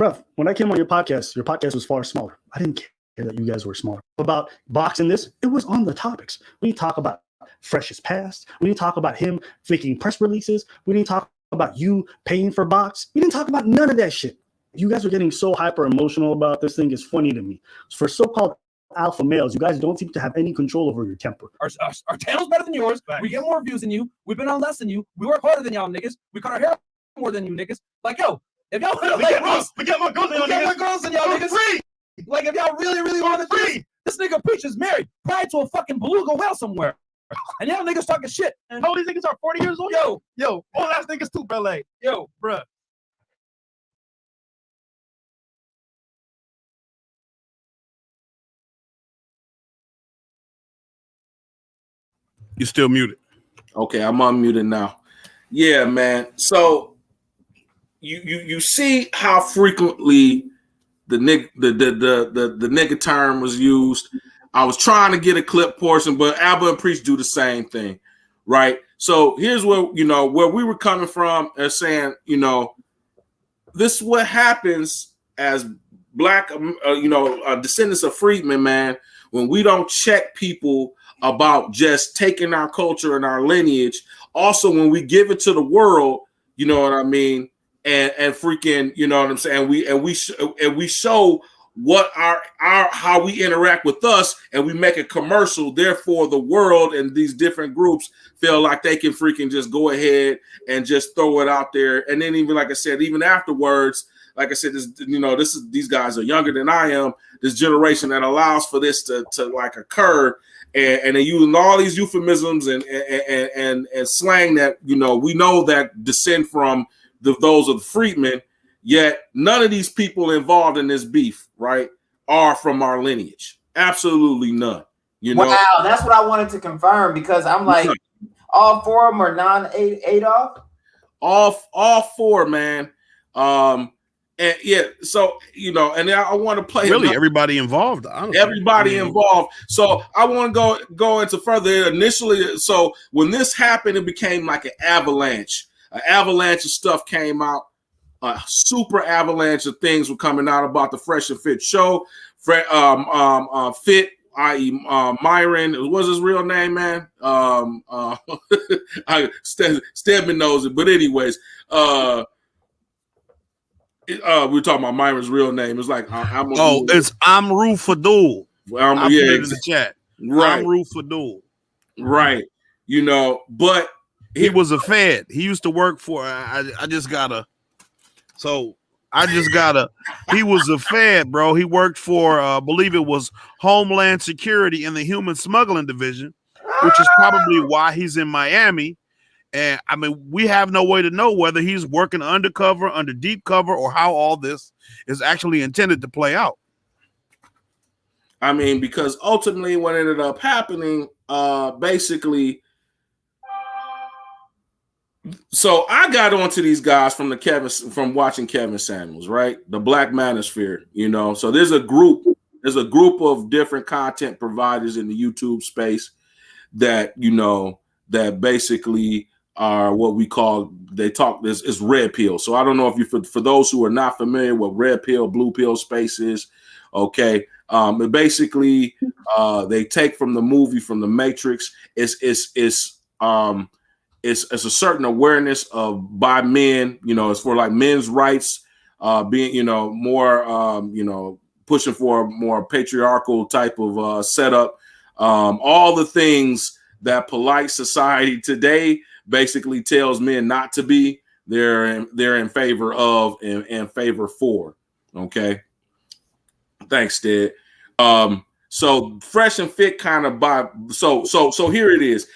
Speaker 11: Bruh, when I came on your podcast was far smaller. I didn't care that you guys were smaller. About boxing this, it was on the topics. We didn't talk about Fresh's past. We didn't talk about him faking press releases. We didn't talk about you paying for box. We didn't talk about none of that shit. You guys are getting so hyper emotional about this thing. It's funny to me. For so-called alpha males, you guys don't seem to have any control over your temper.
Speaker 10: Our channel's better than yours. Right. We get more views than you. We've been on less than you. We work harder than y'all niggas. We cut our hair more than you niggas. Like, yo, if y'all
Speaker 9: we get more girls
Speaker 10: than y'all niggas. Free. Like, if y'all really want to free, this nigga Preach is married, probably to a fucking beluga whale somewhere. And y'all niggas talking shit.
Speaker 9: And how old these niggas are? 40 years old? Yo, old ass niggas too, Bele. Yo, bruh.
Speaker 4: You're still muted.
Speaker 3: Okay, I'm unmuted now. Yeah, man. So you see how frequently the nigga term was used. I was trying to get a clip portion, but Abba and Preach do the same thing, right? So here's where where we were coming from as saying, this is what happens as black, descendants of freedmen, man, when we don't check people about just taking our culture and our lineage. Also, when we give it to the world, you know what I mean, and freaking, you know what I'm saying, we show what our how we interact with us, and we make a commercial. Therefore, the world and these different groups feel like they can freaking just go ahead and just throw it out there. And then even like I said, even afterwards, like I said, these guys are younger than I am. This generation that allows for this to like occur, and they're using all these euphemisms and slang that we know that descend from those of the freedmen. Yet none of these people involved in this beef, right, are from our lineage. Absolutely none.
Speaker 1: Wow, that's what I wanted to confirm, because I'm like, all four of them are non-Adolf?
Speaker 3: All four, man. And yeah, so and I want to play
Speaker 4: everybody involved. Honestly.
Speaker 3: Everybody involved. So I want to go into further. Initially, so when this happened, it became like an avalanche. An avalanche of stuff came out. A super avalanche of things were coming out about the Fresh and Fit show. Fit, i.e. Myron, what was his real name, man? Stedman knows it, but anyways, we were talking about Myron's real name. It's like
Speaker 4: it's Amru Fadul. I put it in the chat.
Speaker 3: Right,
Speaker 4: Amru Fadul.
Speaker 3: Right, but
Speaker 4: He was a Fed. He used to work for. I just gotta. So I just gotta. He was a Fed, bro. He worked for, I believe it was Homeland Security in the Human Smuggling Division, which is probably why he's in Miami. And I mean, we have no way to know whether he's working undercover, under deep cover, or how all this is actually intended to play out.
Speaker 3: I mean, because ultimately what ended up happening, basically, so I got onto these guys from watching Kevin Samuels, right? The Black Manosphere, you know. So there's a group of different content providers in the YouTube space that, you know, that basically are what we call, they talk this is red pill. So I don't know if you, for those who are not familiar with red pill, blue pill space is, okay. But basically, they take from the movie, from the Matrix. It's a certain awareness of by men. You know, it's for like men's rights, being, you know, more, you know, pushing for a more patriarchal type of setup. All the things that polite society today basically tells men not to be. They're in favor of and favor for. Okay. Thanks, Ted. So Fresh and Fit kind of so here it is.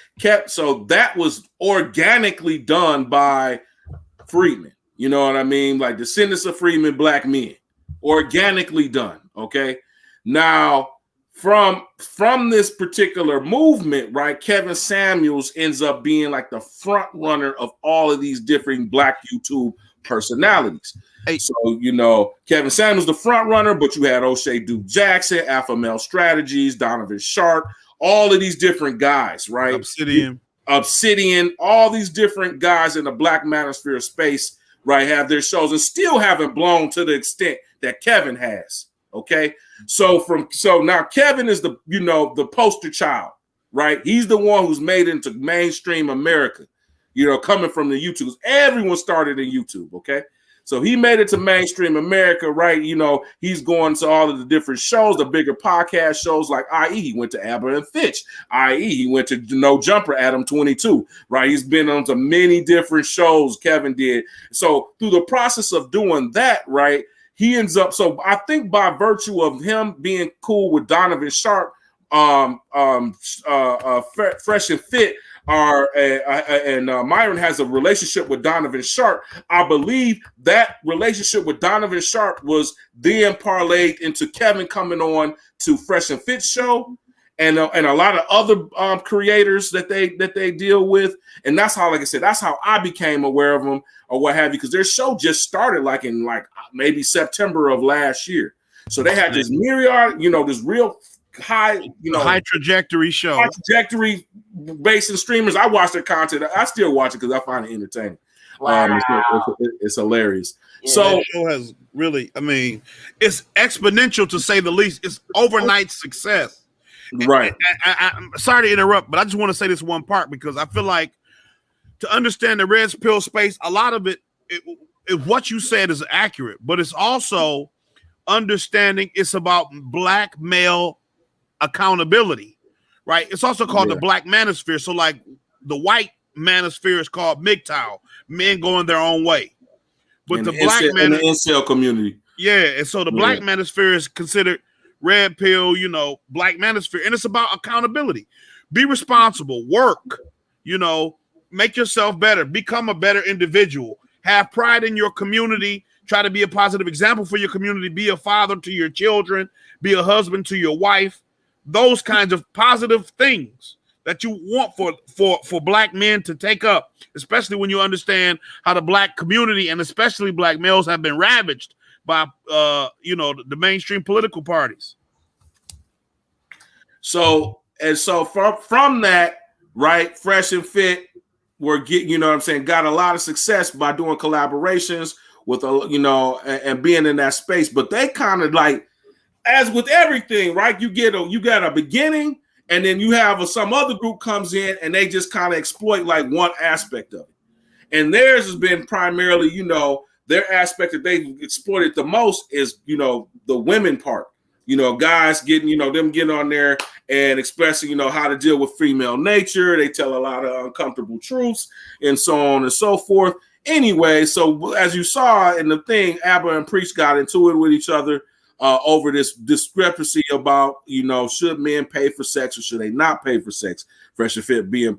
Speaker 3: So that was organically done by freedmen. You know what I mean? Like descendants of freedmen, black men, organically done. Okay. Now from this particular movement, right? Kevin Samuels ends up being like the front runner of all of these different black YouTube personalities.
Speaker 4: Hey.
Speaker 3: So, you know, Kevin Samuels, the front runner, but you had O'Shea Duke Jackson, Alpha Male Strategies, Donovan Sharp, all of these different guys, right? Obsidian, all these different guys in the Black Manosphere space, right, have their shows and still haven't blown to the extent that Kevin has. Okay. So now Kevin is the, you know, the poster child, right? He's the one who's made it into mainstream America, you know, coming from the YouTubes. Everyone started in YouTube. Okay. So he made it to mainstream America, right? You know, he's going to all of the different shows, the bigger podcast shows, like i.e. he went to Aber and Fitch, i.e. he went to No Jumper, Adam 22, right? He's been on to many different shows, Kevin did. So through the process of doing that, right, he ends up, so I think by virtue of him being cool with Donovan Sharp, Fresh and Fit, and Myron has a relationship with Donovan Sharp. I believe that relationship with Donovan Sharp was then parlayed into Kevin coming on to Fresh and Fit show, and a lot of other creators that they deal with, and that's how, like I said, that's how I became aware of them or what have you, because their show just started like in like maybe September of last year. So they had this myriad, you know, this real high, you know,
Speaker 4: high trajectory show,
Speaker 3: high trajectory based in streamers. I watch their content. I still watch it because I find it entertaining.
Speaker 1: Wow.
Speaker 3: It's hilarious.
Speaker 1: Yeah.
Speaker 3: So
Speaker 4: that show has really, I mean, it's exponential to say the least. It's overnight success.
Speaker 3: Right.
Speaker 4: I'm sorry to interrupt, but I just want to say this one part because I feel like to understand the red pill space, a lot of it what you said is accurate, but it's also understanding it's about black male accountability, right? It's also called the Black Manosphere. So like the white manosphere is called MGTOW, men going their own way. But the black
Speaker 3: in the incel community.
Speaker 4: Yeah, and so the Black Manosphere is considered red pill, you know, Black Manosphere, and it's about accountability. Be responsible, work, you know, make yourself better, become a better individual, have pride in your community, try to be a positive example for your community, be a father to your children, be a husband to your wife, those kinds of positive things that you want for black men to take up, especially when you understand how the black community and especially black males have been ravaged by you know, the mainstream political parties.
Speaker 3: So from that, right, Fresh and Fit were getting, you know what I'm saying, got a lot of success by doing collaborations with you know, and being in that space. But they kind of like, as with everything, right? You got a beginning, and then you have some other group comes in and they just kind of exploit like one aspect of it. And theirs has been primarily, you know, their aspect that they've exploited the most is, you know, the women part. You know, guys getting, you know, them getting on there and expressing, you know, how to deal with female nature. They tell a lot of uncomfortable truths and so on and so forth. Anyway, so as you saw in the thing, Abba and Preach got into it with each other over this discrepancy about, you know, should men pay for sex or should they not pay for sex? Fresh and Fit being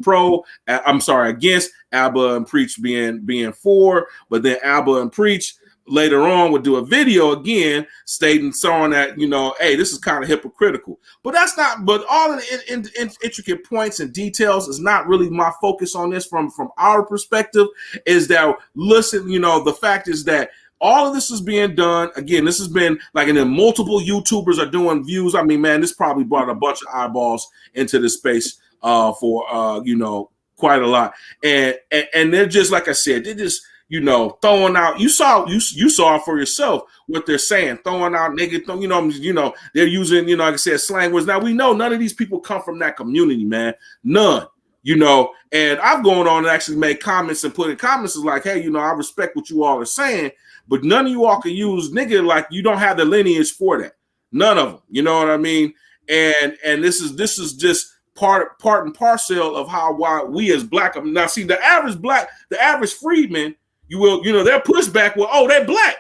Speaker 3: against, Abba and Preach being for, but then Abba and Preach later on would do a video again stating, showing that, you know, hey, this is kind of hypocritical. But that's not, but all of the intricate points and details is not really my focus on this from our perspective, is that, listen, you know, the fact is that all of this is being done. Again, this has been like, and then multiple YouTubers are doing views. I mean, man, this probably brought a bunch of eyeballs into this space for you know, quite a lot. And they're just, like I said, they're just, you know, throwing out. You saw for yourself what they're saying, throwing out nigga, you know, they're using, you know, like I said, slang words. Now we know none of these people come from that community, man. None. You know, and I've gone on and actually made comments and put in comments is like, hey, you know, I respect what you all are saying, but none of you all can use nigga, like you don't have the lineage for that. None of them. You know what I mean? And this is just part and parcel of why we as black. Now, see, the average freedman, you know, their pushback will, oh, they're black.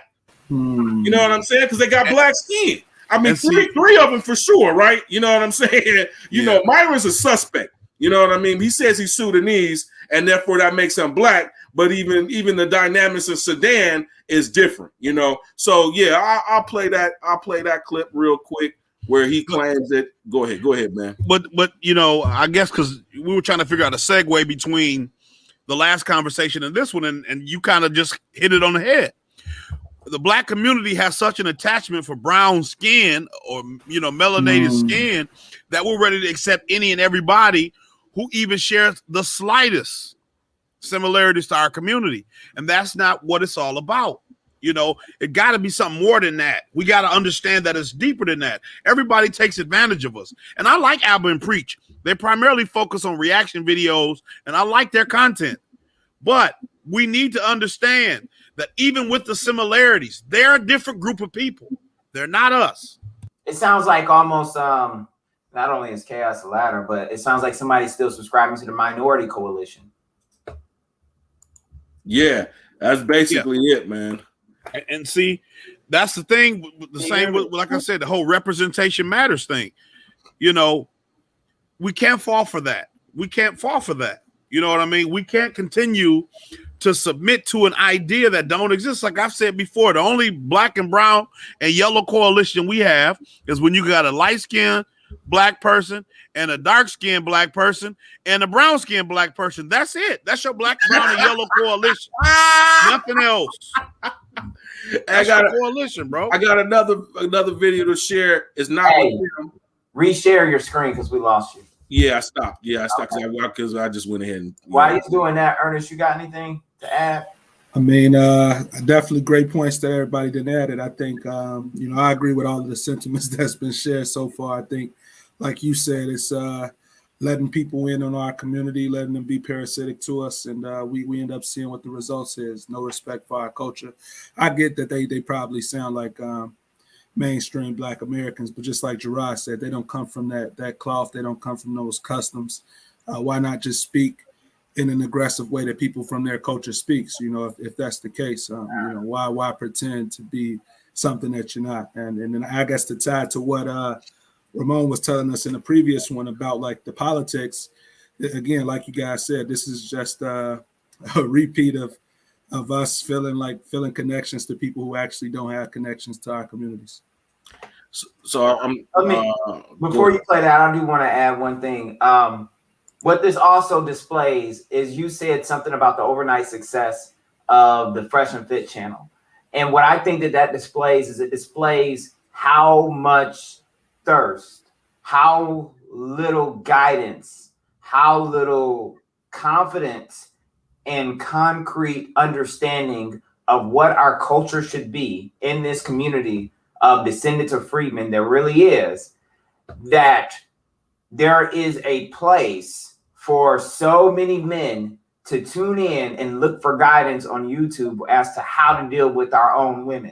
Speaker 3: You know what I'm saying? Because they got black skin. I mean, three of them for sure, right? You know what I'm saying? You know, Myron's a suspect. You know what I mean? He says he's Sudanese, and therefore that makes him black. But even the dynamics of Sudan is different, you know. So yeah, I'll play that clip real quick where he claims it. Go ahead, man.
Speaker 4: But you know, I guess because we were trying to figure out a segue between the last conversation and this one, and you kind of just hit it on the head. The black community has such an attachment for brown skin or, you know, melanated skin that we're ready to accept any and everybody who even shares the slightest similarities to our community. And that's not what it's all about. You know, it got to be something more than that. We got to understand that it's deeper than that. Everybody takes advantage of us. And I like Abba and Preach. They primarily focus on reaction videos, and I like their content. But we need to understand that even with the similarities, they're a different group of people. They're not us.
Speaker 1: It sounds like almost not only is chaos a ladder, but it sounds like somebody's still subscribing to the minority coalition.
Speaker 3: Yeah, that's basically it, man.
Speaker 4: And see, that's the thing. The same with, like I said, the whole representation matters thing. You know, we can't fall for that. We can't fall for that. You know what I mean? We can't continue to submit to an idea that don't exist. Like I've said before, the only black and brown and yellow coalition we have is when you got a light-skinned black person and a dark-skinned black person and a brown-skinned black person. That's it. That's your black, brown, and yellow coalition. Nothing else. That's your coalition, bro.
Speaker 3: I got another video to share. It's not with him.
Speaker 1: Reshare your screen because we lost you.
Speaker 3: Yeah, I stopped. Because I just went ahead and.
Speaker 1: While he's doing that, Ernest, you got anything to add?
Speaker 2: I mean, definitely great points that everybody done added. I think, you know, I agree with all of the sentiments that's been shared so far. I think, like you said, it's letting people in on our community, letting them be parasitic to us, and we end up seeing what the results is. No respect for our culture. I get that they probably sound like mainstream Black Americans, but just like Gerard said, they don't come from that cloth. They don't come from those customs. Why not just speak in an aggressive way that people from their culture speaks? You know, if that's the case, you know, why pretend to be something that you're not? And then I guess to tie to what Ramon was telling us in the previous one about like the politics, again, like you guys said, this is just a repeat of us feeling connections to people who actually don't have connections to our communities.
Speaker 3: So
Speaker 1: before you play that, I do want to add one thing. What this also displays is, you said something about the overnight success of the Fresh and Fit channel. And what I think that displays is, it displays how much thirst, how little guidance, how little confidence and concrete understanding of what our culture should be in this community of descendants of freedmen there really is, that there is a place for so many men to tune in and look for guidance on YouTube as to how to deal with our own women.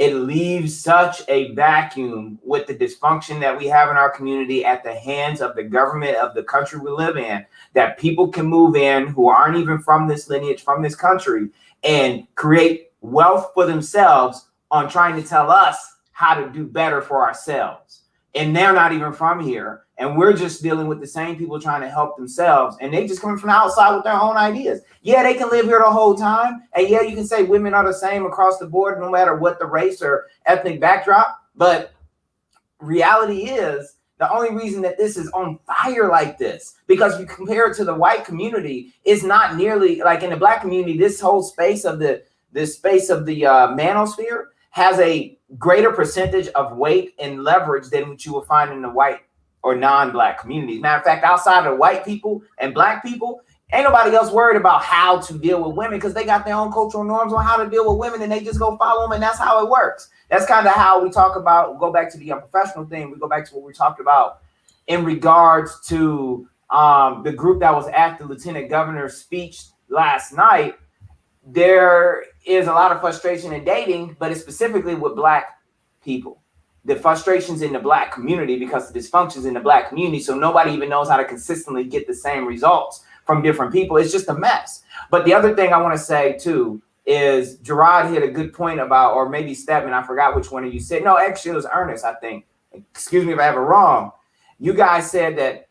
Speaker 1: it leaves such a vacuum with the dysfunction that we have in our community at the hands of the government of the country we live in, that people can move in who aren't even from this lineage, from this country, and create wealth for themselves on trying to tell us how to do better for ourselves. And they're not even from here. And we're just dealing with the same people trying to help themselves. And they just coming from the outside with their own ideas. Yeah, they can live here the whole time. And yeah, you can say women are the same across the board, no matter what the race or ethnic backdrop. But reality is, the only reason that this is on fire like this, because you compare it to the white community, is not nearly like in the black community. This whole space of the manosphere has a greater percentage of weight and leverage than what you will find in the white or non-black communities. Matter of fact, outside of white people and black people, ain't nobody else worried about how to deal with women, because they got their own cultural norms on how to deal with women, and they just go follow them, and that's how it works. That's kind of how we talk about, go back to the unprofessional thing, we go back to what we talked about in regards to the group that was at the lieutenant governor's speech last night. There is a lot of frustration in dating, but it's specifically with black people. The frustrations in the black community because of dysfunctions in the black community. So nobody even knows how to consistently get the same results from different people. It's just a mess. But the other thing I want to say too is Gerard hit a good point about, or maybe Stedman, I forgot which one of you said. No, actually it was Ernest, I think. Excuse me if I have it wrong. You guys said that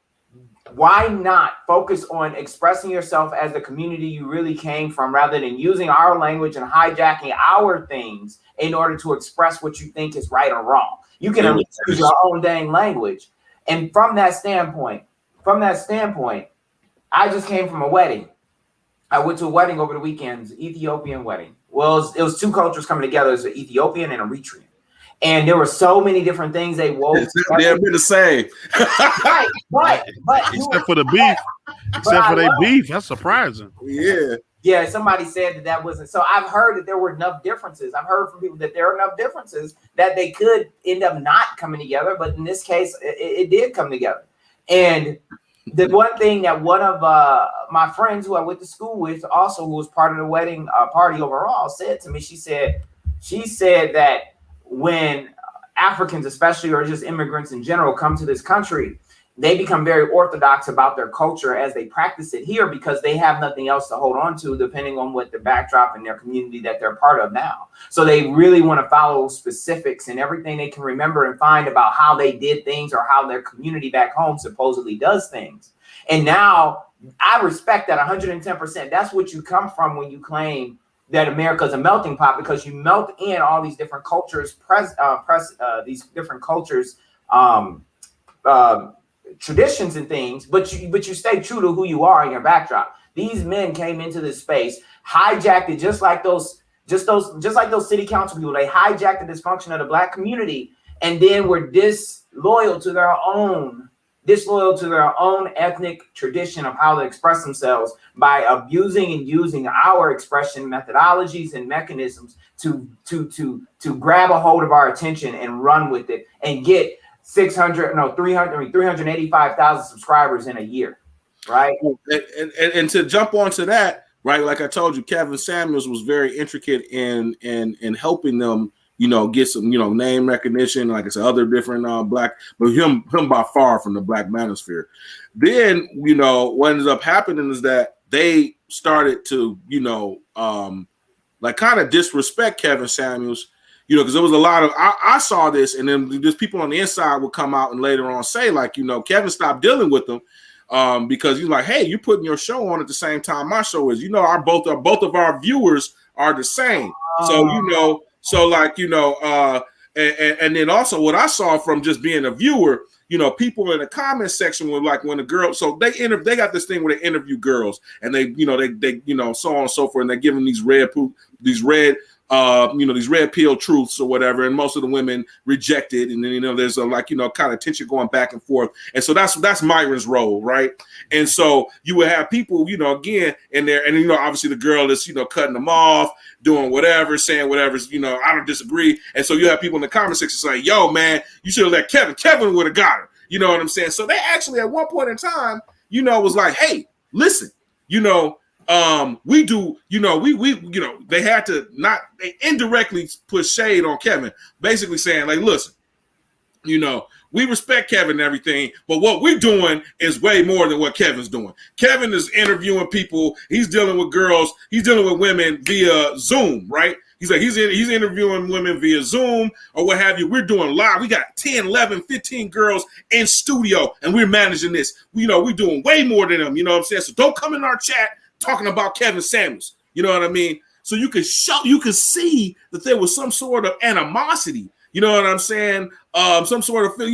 Speaker 1: why not focus on expressing yourself as the community you really came from, rather than using our language and hijacking our things in order to express what you think is right or wrong. You can at least use your own dang language. And from that standpoint, I just came from a wedding. I went to a wedding over the weekend, Ethiopian wedding. Well, it was two cultures coming together. It was an Ethiopian and Eritrean. And there were so many different things they wove.
Speaker 3: They'll be the same.
Speaker 1: Right, but
Speaker 4: except for the beef. Except for their beef. That's surprising.
Speaker 3: Yeah.
Speaker 1: Yeah, somebody said that wasn't. So I've heard that there were enough differences. I've heard from people that there are enough differences that they could end up not coming together. But in this case, it did come together. And the one thing that one of my friends who I went to school with, also who was part of the wedding party overall, said to me, she said that when Africans, especially, or just immigrants in general, come to this country, they become very orthodox about their culture as they practice it here, because they have nothing else to hold on to, depending on what the backdrop in their community that they're part of now. So they really want to follow specifics and everything they can remember and find about how they did things or how their community back home supposedly does things. And now I respect that 110%. That's what you come from when you claim that America is a melting pot, because you melt in all these different cultures, these different cultures, traditions and things, but you stay true to who you are in your backdrop. These men came into this space, hijacked it, just like those city council people. They hijacked the dysfunction of the black community, and then were disloyal to their own ethnic tradition of how to express themselves by abusing and using our expression methodologies and mechanisms to grab a hold of our attention and run with it and get 385,000 subscribers in a year, right?
Speaker 3: And to jump onto that, right? Like I told you, Kevin Samuels was very intricate in helping them, get some, name recognition, like I said, other different black, but him by far from the black manosphere. Then, what ended up happening is that they started to, like kind of disrespect Kevin Samuels, because there was a lot of, I saw this, and then just people on the inside would come out and later on say, like, Kevin stopped dealing with them because he's like, hey, you're putting your show on at the same time my show is. Both of our viewers are the same. So, and then also what I saw from just being a viewer, people in the comment section were like, when the girl, so they got this thing where they interview girls, and they so on and so forth, and they give them these red pill truths or whatever, and most of the women reject it, and then there's a kind of tension going back and forth, and so that's Myron's role, right? And so you would have people, again in there, and obviously the girl is cutting them off, doing whatever, saying whatever, I don't disagree, and so you have people in the comment section saying, yo man, you should have let Kevin would have got her, you know what I'm saying? So they actually at one point in time, was like, hey, listen, we do, they had to they indirectly put shade on Kevin, basically saying like, listen, we respect Kevin and everything, but what we're doing is way more than what Kevin's doing. Kevin is interviewing people. He's dealing with girls. He's dealing with women via Zoom, right? He's like, he's interviewing women via Zoom or what have you. We're doing live. We got 10, 11, 15 girls in studio, and we're managing this. We're doing way more than them. You know what I'm saying? So don't come in our chat talking about Kevin Samuels. You know what I mean? So you could see that there was some sort of animosity. You know what I'm saying? Some sort of, they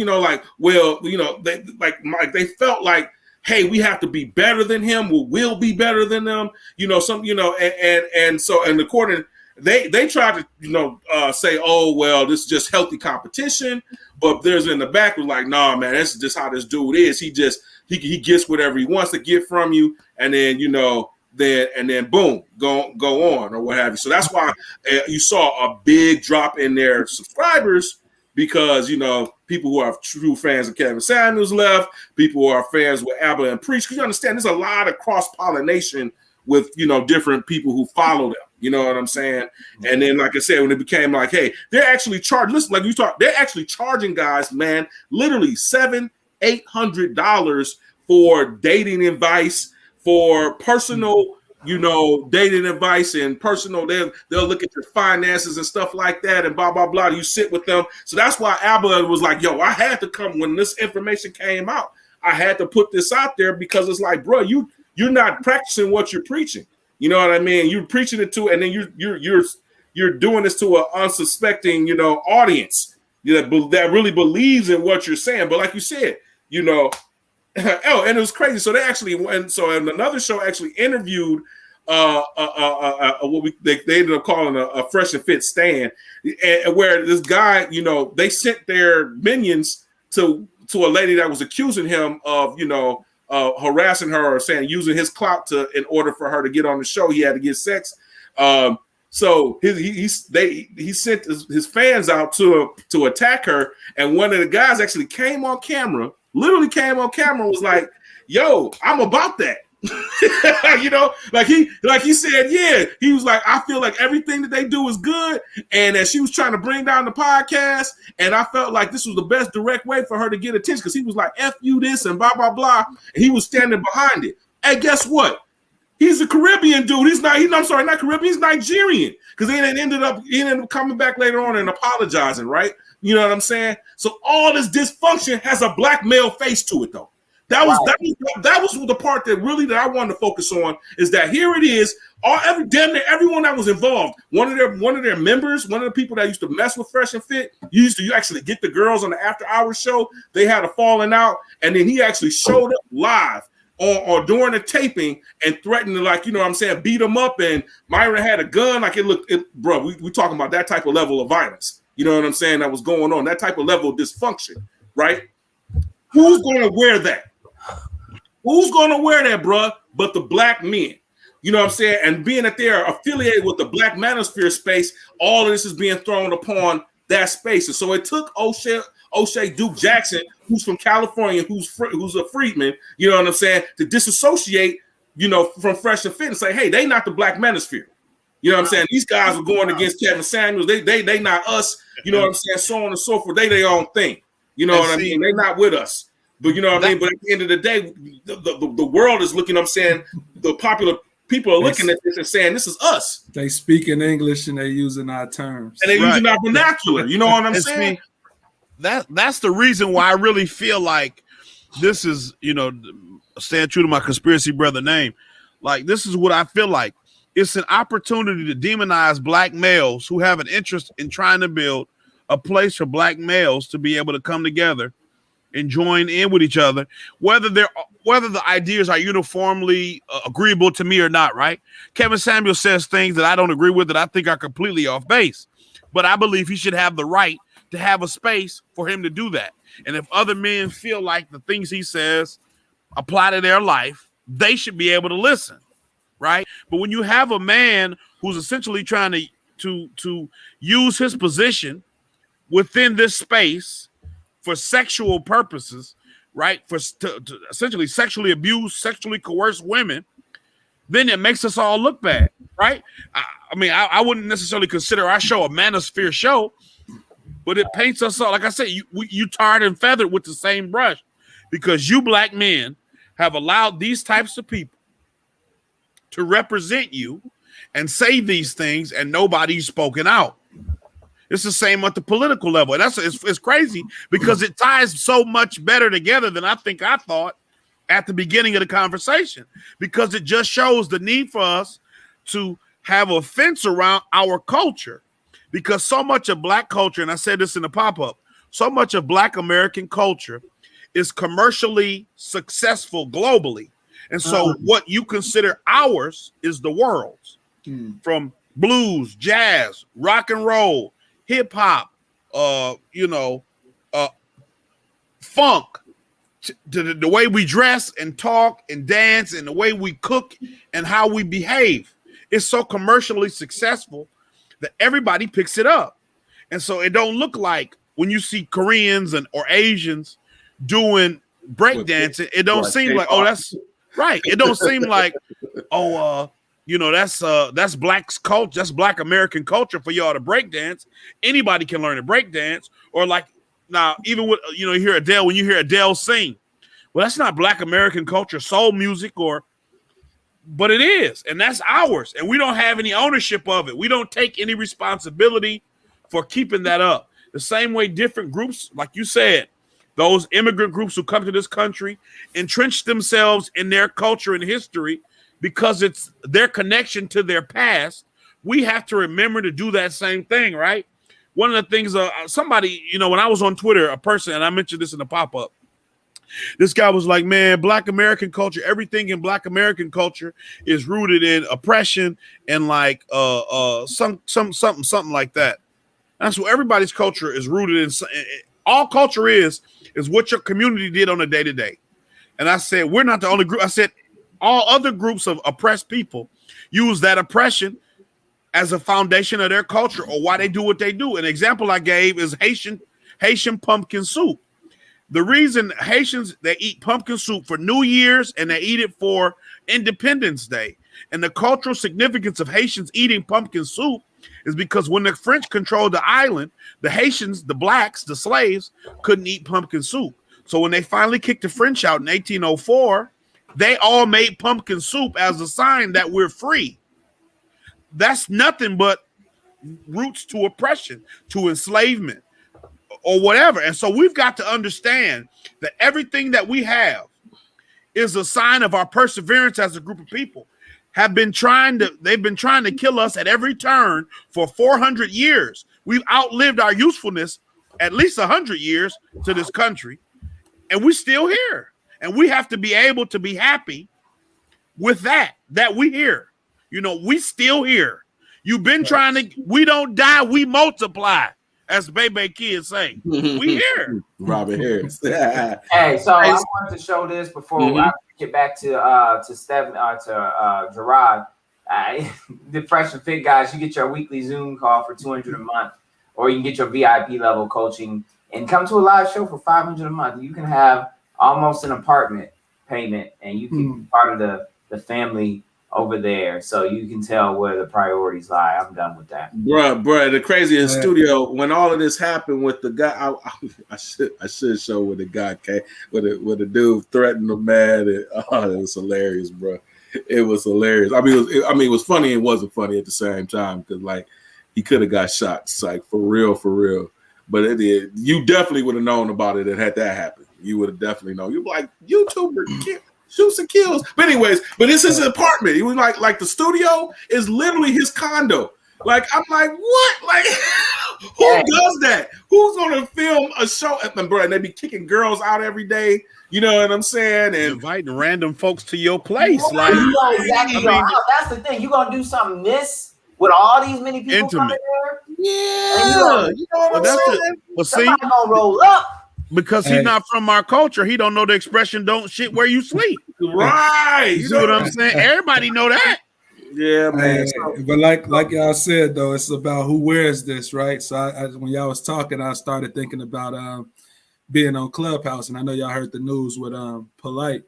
Speaker 3: felt like, hey, we have to be better than him. We'll be better than them. And according, they tried to, say, oh, well, this is just healthy competition. But there's in the back was like, nah, man, this is just how this dude is. He gets whatever he wants to get from you, and then then boom, go on or what have you. So that's why you saw a big drop in their subscribers, because people who are true fans of Kevin Samuels left, people who are fans with Abba and Preach. Because you understand, there's a lot of cross pollination with different people who follow them. You know what I'm saying? And then, like I said, when it became like, hey, they're actually charging. Listen, like you talk, they're actually charging guys, man, literally $700-800 for dating advice, for personal, dating advice and personal. They'll look at your finances and stuff like that, and blah blah blah. You sit with them. So that's why Abba was like, yo, I had to come when this information came out. I had to put this out there, because it's like, bro, you're not practicing what you're preaching. You know what I mean? You're preaching it to, and then you're doing this to an unsuspecting, audience that really believes in what you're saying. But like you said, and it was crazy. So they actually went. So in another show, actually interviewed what they ended up calling a fresh and fit stand, and where this guy, they sent their minions to a lady that was accusing him of, harassing her or saying using his clout in order for her to get on the show. He had to get sex. So he sent his fans out to attack her, and one of the guys actually came on camera. Literally came on camera, was like, yo, I'm about that. Like he said, yeah, he was like, I feel like everything that they do is good. And that she was trying to bring down the podcast. And I felt like this was the best direct way for her to get attention, because he was like, F you this and blah, blah, blah. And he was standing behind it. And guess what? He's a Caribbean dude. Not Caribbean, he's Nigerian. Because he ended up coming back later on and apologizing, right? You know what I'm saying? So all this dysfunction has a black male face to it, though. That was the part that I wanted to focus on, is that here it is. Damn near everyone that was involved, one of their members, one of the people that used to mess with Fresh and Fit, you actually get the girls on the after hours show. They had a falling out, and then he actually showed up live or during the taping and threatened to, beat them up. And Myra had a gun. Bro, we talking about that type of level of violence. You know what I'm saying? That was going on, that type of level of dysfunction, right? Who's going to wear that? Who's going to wear that, bro? But the black men. You know what I'm saying? And being that they're affiliated with the Black Manosphere space, all of this is being thrown upon that space. And so it took O'Shea Duke Jackson, who's from California, who's a freedman, you know what I'm saying, to disassociate, from Fresh and Fit and say, hey, they not the Black Manosphere. You know what I'm saying? These guys were going against Kevin Samuels. They not us. You know what I'm saying? So on and so forth. They their own thing. You know what I mean? They're not with us. But you know what I mean? But at the end of the day, the world is looking, I'm saying, the popular people are looking at this and saying, this is us.
Speaker 2: They speak in English and they're using our terms.
Speaker 3: And they're using our vernacular. You know what I'm saying?
Speaker 4: That's the reason why I really feel like this is, staying true to my conspiracy brother name. Like, this is what I feel like. It's an opportunity to demonize black males who have an interest in trying to build a place for black males to be able to come together and join in with each other, whether the ideas are uniformly agreeable to me or not, right? Kevin Samuel says things that I don't agree with, that I think are completely off base, but I believe he should have the right to have a space for him to do that. And if other men feel like the things he says apply to their life, they should be able to listen, right? But when you have a man who's essentially trying to use his position within this space for sexual purposes, right? To essentially sexually abuse, sexually coerce women, then it makes us all look bad, right? I mean, I wouldn't necessarily consider our show a manosphere show, but it paints us all. Like I said, you tarred and feathered with the same brush because you black men have allowed these types of people to represent you and say these things, and nobody's spoken out. It's the same at the political level. And it's crazy because it ties so much better together than I thought at the beginning of the conversation, because it just shows the need for us to have a fence around our culture, because so much of black culture, and I said this in the pop-up, so much of black American culture is commercially successful globally. And so what you consider ours is the world's, from blues, jazz, rock and roll, hip hop, funk, to the way we dress and talk and dance and the way we cook and how we behave. It's so commercially successful that everybody picks it up. And so it don't look like when you see Koreans or Asians doing breakdancing, it don't seem like, oh, that's right. It don't seem like, oh, that's black's culture, that's black American culture for y'all to breakdance. Anybody can learn to breakdance. Or like now, even with you hear Adele, when you hear Adele sing, well, that's not black American culture, soul music, but it is, and that's ours, and we don't have any ownership of it. We don't take any responsibility for keeping that up. The same way different groups, like you said, those immigrant groups who come to this country entrench themselves in their culture and history because it's their connection to their past. We have to remember to do that same thing, right? One of the things, somebody, when I was on Twitter, a person, and I mentioned this in the pop-up, this guy was like, man, black American culture, everything in black American culture is rooted in oppression and like something like that. That's what everybody's culture is rooted in. All culture is what your community did on a day-to-day. And I said, we're not the only group. I said, all other groups of oppressed people use that oppression as a foundation of their culture or why they do what they do. An example I gave is Haitian pumpkin soup. The reason Haitians, they eat pumpkin soup for New Year's and they eat it for Independence Day. And the cultural significance of Haitians eating pumpkin soup is because when the French controlled the island, the Haitians, the blacks, the slaves, couldn't eat pumpkin soup. So when they finally kicked the French out in 1804, they all made pumpkin soup as a sign that we're free. That's nothing but roots to oppression, to enslavement, or whatever. And so we've got to understand that everything that we have is a sign of our perseverance as a group of people. They've been trying to kill us at every turn for 400 years. We've outlived our usefulness at least 100 years to this country, and we're still here. And we have to be able to be happy with that we're here. We still here. You've been trying to, we don't die, we multiply, as Bebe kids say. We here.
Speaker 3: Robert Harris.
Speaker 1: Hey, so I wanted to show this before I get back to Steph, to Gerard. The Fresh and Fit guys, you get your weekly Zoom call for $200 a month, or you can get your VIP level coaching and come to a live show for $500 a month. You can have almost an apartment payment, and you can be part of the family over there, so you can tell where the priorities lie. I'm done with that,
Speaker 3: bruh. The craziest studio when all of this happened with the guy. I should show where the guy came, where the dude threatened the man. And, it was hilarious, bro. It was hilarious. I mean, it was funny and wasn't funny at the same time because like he could have got shot. It's like for real. But it did. You definitely would have known about it had that happened. You would have definitely known. You'd be like, YouTuber shoots and kills. But anyways, this is his apartment. He was like the studio is literally his condo. Like, I'm like, what? Like, who does that? Who's gonna film a show at them, bro? And they be kicking girls out every day. You know what I'm saying? And
Speaker 4: inviting random folks to your place. Like,
Speaker 1: that's the thing. You gonna do something with all these many people coming there?
Speaker 3: Yeah. You know what I'm saying?
Speaker 1: Somebody gonna roll up.
Speaker 4: Because he's not from our culture, he don't know the expression "don't shit where you sleep."
Speaker 3: Right?
Speaker 4: You know what I'm saying? Everybody know that.
Speaker 3: Yeah, man.
Speaker 2: But like y'all said though, it's about who wears this, right? So when y'all was talking, I started thinking about being on Clubhouse, and I know y'all heard the news with Polite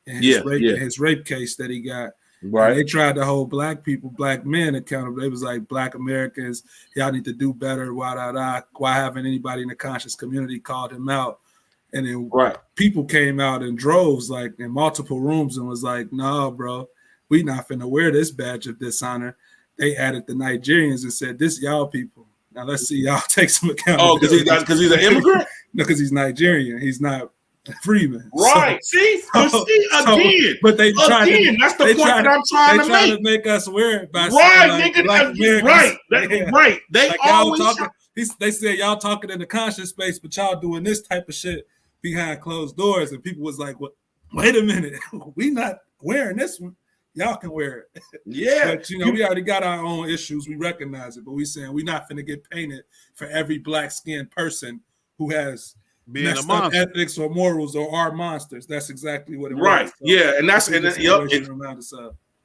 Speaker 2: and his rape case that he got.
Speaker 3: Right.
Speaker 2: And they tried to hold black people, black men accountable. They was like, black Americans, y'all need to do better. Why haven't anybody in the conscious community called him out? And then people came out in droves, like in multiple rooms, and was like, no, bro, we not finna wear this badge of dishonor. They added the Nigerians and said, this y'all people. Now let's see y'all take some accountability.
Speaker 3: Oh, because he's an immigrant?
Speaker 2: No, because he's Nigerian. He's not Freeman.
Speaker 3: Right. Again.
Speaker 2: But they tried to,
Speaker 3: that's the point that I'm trying to make.
Speaker 2: They try to make us wear it by
Speaker 3: right, nigga. Right. Right. They
Speaker 2: like
Speaker 3: always
Speaker 2: talking, they said y'all talking in the conscious space, but y'all doing this type of shit behind closed doors. And people was like, "What? Wait a minute. We not wearing this one. Y'all can wear it."
Speaker 3: Yeah.
Speaker 2: But, we already got our own issues. We recognize it. But we saying we're not finna get painted for every black-skinned person who has
Speaker 4: being
Speaker 2: messed up ethics or morals or are monsters. That's exactly what it was. So,
Speaker 3: yeah, and that's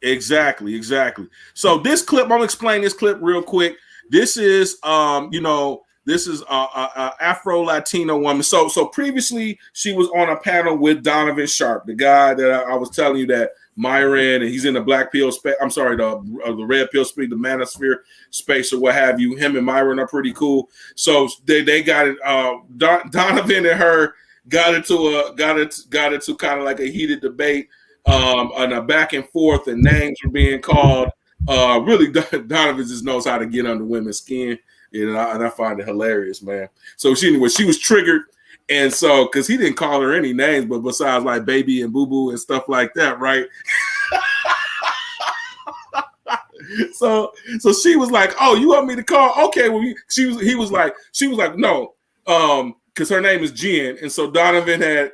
Speaker 3: exactly. So this clip, I'm gonna explain this clip real quick. This is this is a Afro-Latino woman. So previously she was on a panel with Donovan Sharp, the guy that I was telling you that Myron, and he's in the black pill space. I'm sorry, the red pill space, the manosphere space, or what have you. Him and Myron are pretty cool. So they got it. Donovan and her got into kind of like a heated debate, and a back and forth, and names were being called. Really, Donovan just knows how to get under women's skin, and I find it hilarious, man. So she was triggered. And so, because he didn't call her any names, but besides like baby and boo boo and stuff like that, right? so she was like, "Oh, you want me to call? Okay." Well, she was like, "No," because her name is Jen, and so Donovan had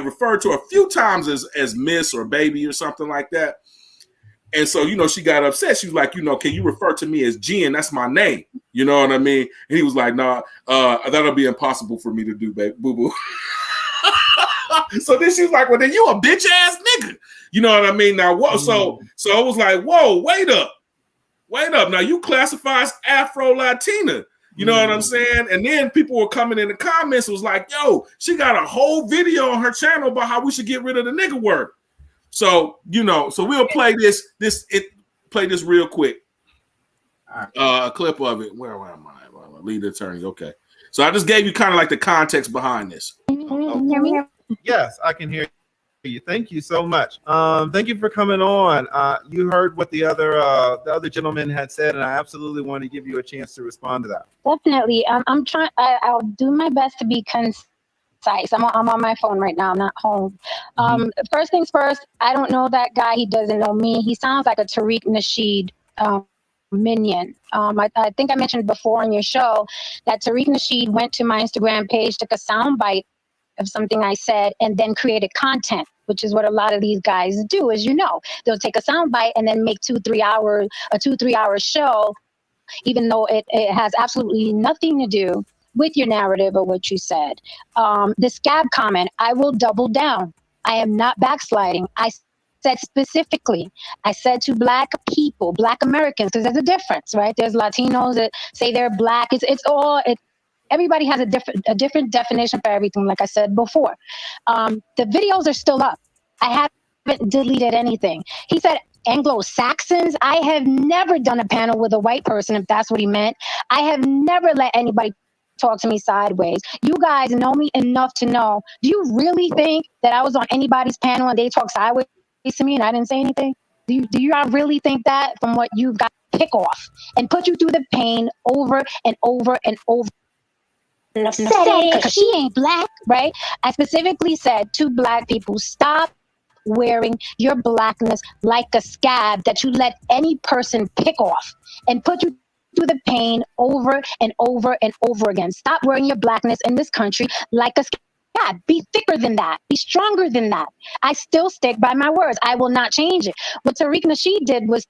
Speaker 3: referred to her a few times as Miss or Baby or something like that. And so, she got upset. She was like, can you refer to me as Jen? That's my name. You know what I mean? And he was like, nah, that'll be impossible for me to do, baby, boo-boo. So then she was like, well, then you a bitch ass nigga. You know what I mean? Now, what? So I was like, whoa, wait up. Now you classify as Afro-Latina. You know what I'm saying? And then people were coming in the comments, was like, yo, she got a whole video on her channel about how we should get rid of the nigga word. So, so we'll play this real quick. A clip of it. Where am I? Lead attorney. Okay. So I just gave you kind of like the context behind this.
Speaker 12: Yes, I can hear you. Thank you so much. Thank you for coming on. You heard what the other gentleman had said, and I absolutely want to give you a chance to respond to that.
Speaker 13: Definitely. I'm trying. I'll do my best to be concise. I'm on my phone right now. I'm not home. First things first, I don't know that guy. He doesn't know me. He sounds like a Tariq Nasheed minion. I think I mentioned before on your show that Tariq Nasheed went to my Instagram page, took a soundbite of something I said, and then created content, which is what a lot of these guys do, as you know. They'll take a soundbite and then make 2-3 hour show, even though it has absolutely nothing to do with your narrative or what you said. The scab comment, I will double down. I am not backsliding. I said specifically, I said to black people, black Americans, because there's a difference, right? There's Latinos that say they're black. Everybody has a different definition for everything, like I said before. The videos are still up. I haven't deleted anything. He said Anglo-Saxons. I have never done a panel with a white person, if that's what he meant. I have never let anybody talk to me sideways. You guys know me enough to know, do you really think that I was on anybody's panel and they talk sideways to me and I didn't say anything? Do you really think that from what you've got to pick off and put you through the pain over and over and over? Because she ain't black, right? I specifically said to black people, stop wearing your blackness like a scab that you let any person pick off and put you through the pain over and over and over again. Stop wearing your blackness in this country like a scab. Be thicker than that. Be stronger than that. I still stick by my words. I will not change it. What Tariq Nasheed did was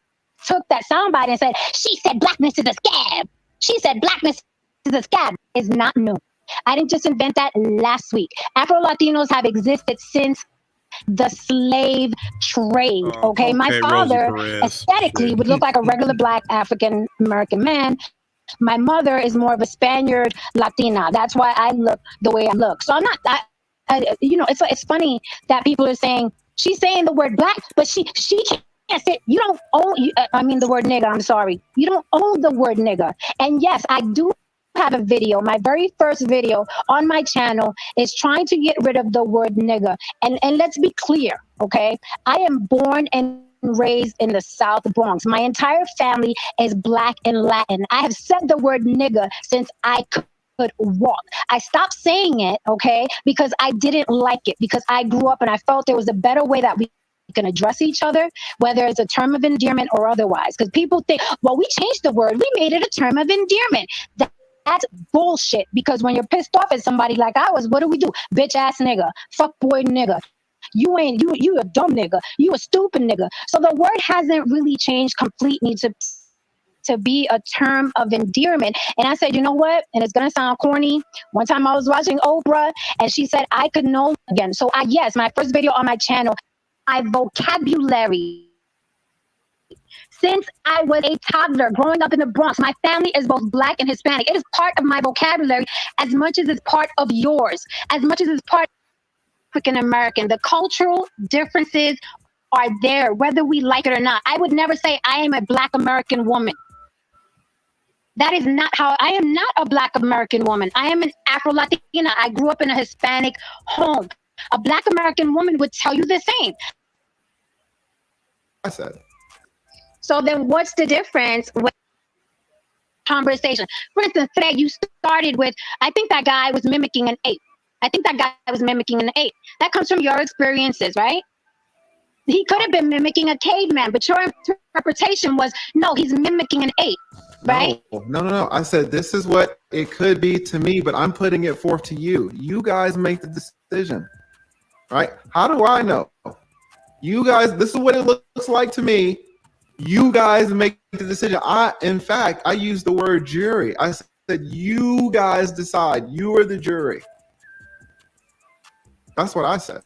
Speaker 13: took that soundbite and said, she said blackness is a scab. She said blackness is a scab. Is not new. I didn't just invent that last week. Afro-Latinos have existed since the slave trade. Okay, my father aesthetically would look like a regular black African American man. My mother is more of a Spaniard Latina. That's why I look the way I look. So I'm not that. It's funny that people are saying she's saying the word black, but she Yes, you don't own. I mean the word nigga. I'm sorry. You don't own the word nigga. And yes, I do have a video. My very first video on my channel is trying to get rid of the word nigga. And let's be clear, okay? I am born and raised in the South Bronx. My entire family is Black and Latin. I have said the word nigga since I could walk. I stopped saying it, okay, because I didn't like it, because I grew up and I felt there was a better way that we can address each other, whether it's a term of endearment or otherwise. Because people think, well, we changed the word, we made it a term of endearment. That's bullshit. Because when you're pissed off at somebody like I was, what do? Bitch ass nigga, fuck boy nigga. You a dumb nigga. You a stupid nigga. So the word hasn't really changed completely to be a term of endearment. And I said, you know what? And it's gonna sound corny. One time I was watching Oprah and she said I could know again. So yes, my first video on my channel, my vocabulary since I was a toddler growing up in the Bronx. My family is both Black and Hispanic. It is part of my vocabulary as much as it's part of yours, as much as it's part of African American. The cultural differences are there, whether we like it or not. I would never say I am a Black American woman. That is not how I am. Not a Black American woman. I am an Afro-Latina. I grew up in a Hispanic home. A Black American woman would tell you the same.
Speaker 12: I said.
Speaker 13: So then what's the difference with conversation? For instance, today you started with, I think that guy was mimicking an ape. That comes from your experiences, right? He could have been mimicking a caveman, but your interpretation was, no, he's mimicking an ape, right?
Speaker 12: No. I said, this is what it could be to me, but I'm putting it forth to you. You guys make the decision, right? How do I know? You guys, this is what it looks like to me. You guys make the decision. In fact, I used the word jury. I said, you guys decide. You are the jury. That's what I said.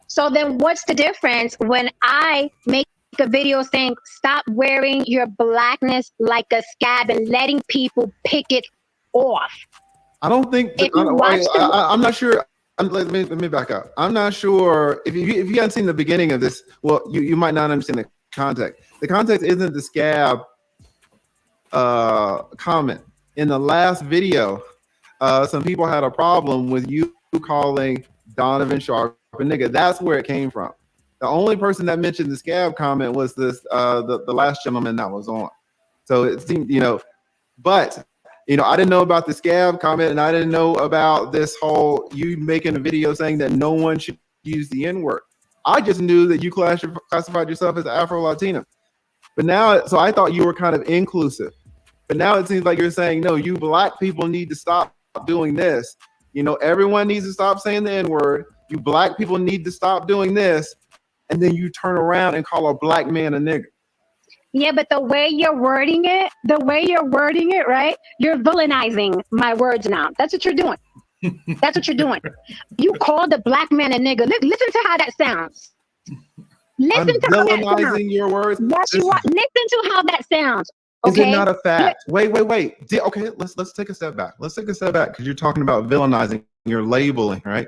Speaker 13: So then what's the difference when I make a video saying, stop wearing your Blackness like a scab and letting people pick it off?
Speaker 12: I don't think, I'm not sure. Let me back up. I'm not sure if you haven't seen the beginning of this. Well, you might not understand the context. The context isn't the scab comment. In the last video, some people had a problem with you calling Donovan Sharp a nigga. That's where it came from. The only person that mentioned the scab comment was this the last gentleman that was on. So it seemed, but I didn't know about the scab comment, and I didn't know about this whole you making a video saying that no one should use the N-word. I just knew that you classified yourself as Afro-Latina. But now, so I thought you were kind of inclusive. But now it seems like you're saying, no, you Black people need to stop doing this. Everyone needs to stop saying the N-word. You Black people need to stop doing this. And then you turn around and call a Black man a nigger.
Speaker 13: Yeah, but the way you're wording it, right? You're villainizing my words now. That's what you're doing. You called the Black man a nigger. Listen to how that sounds. Listen to how that sounds.
Speaker 12: Your words.
Speaker 13: Yes, you are. Listen to how that sounds. Okay?
Speaker 12: Is it not a fact? Wait. Okay, let's take a step back. Let's take a step back because you're talking about villainizing. You're labeling, right?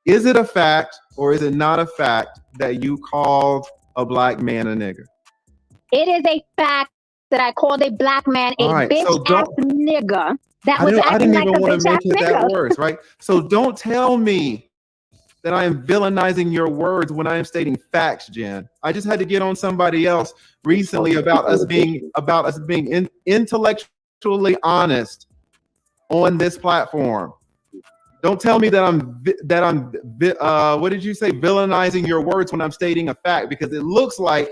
Speaker 12: Is it a fact or is it not a fact that you called a Black man a nigger?
Speaker 13: It is a fact that I called a Black man a bitch-ass nigger.
Speaker 12: I didn't even want to make it that worse, right? So don't tell me that I am villainizing your words when I am stating facts, Jen. I just had to get on somebody else recently about us being intellectually honest on this platform. Don't tell me that I'm what did you say, villainizing your words when I'm stating a fact, because it looks like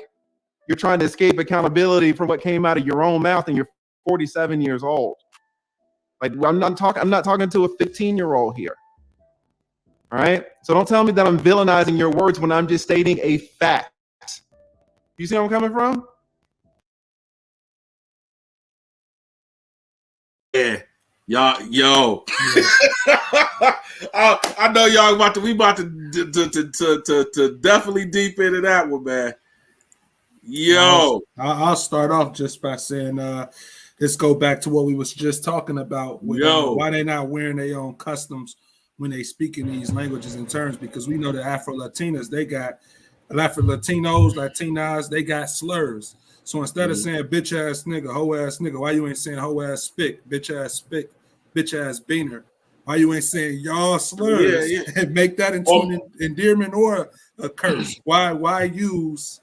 Speaker 12: you're trying to escape accountability for what came out of your own mouth and you're 47 years old. Like I'm not talking to a 15-year-old here. All right? So don't tell me that I'm villainizing your words when I'm just stating a fact. You see where I'm coming from?
Speaker 3: Yeah. Yo. I know y'all about to definitely deep into that one, man. Yo.
Speaker 2: I'll start off just by saying let's go back to what we was just talking about with why they not wearing their own customs when they speak in these languages and terms, because we know the Afro-Latinas, they got Latinos, Latinas, they got slurs. So instead of saying bitch ass nigga, hoe ass nigga, why you ain't saying hoe ass spick, bitch ass beaner? Why you ain't saying y'all slurs and make that into an endearment or a curse? Why use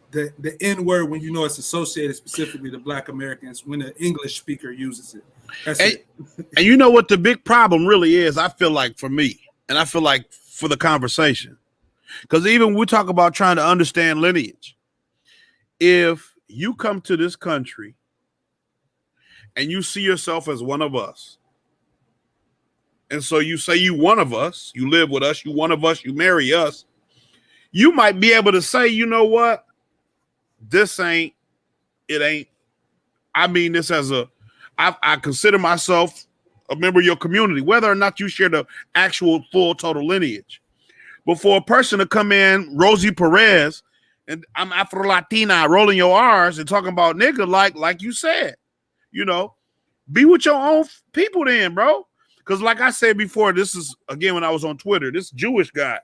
Speaker 2: the N word when you know it's associated specifically to Black Americans when the English speaker uses it? That's it.
Speaker 4: And you know what the big problem really is, I feel like for me, and I feel like for the conversation, because even when we talk about trying to understand lineage, if you come to this country and you see yourself as one of us, and so you say you one of us, you live with us, you one of us, you marry us, you might be able to say, you know what, it ain't. I mean this as I consider myself a member of your community, whether or not you share the actual full total lineage. But for a person to come in, Rosie Perez, and I'm Afro-Latina, rolling your R's and talking about nigga, like you said, you know, be with your own people then, bro. Because like I said before, this is, again, when I was on Twitter, this Jewish guy,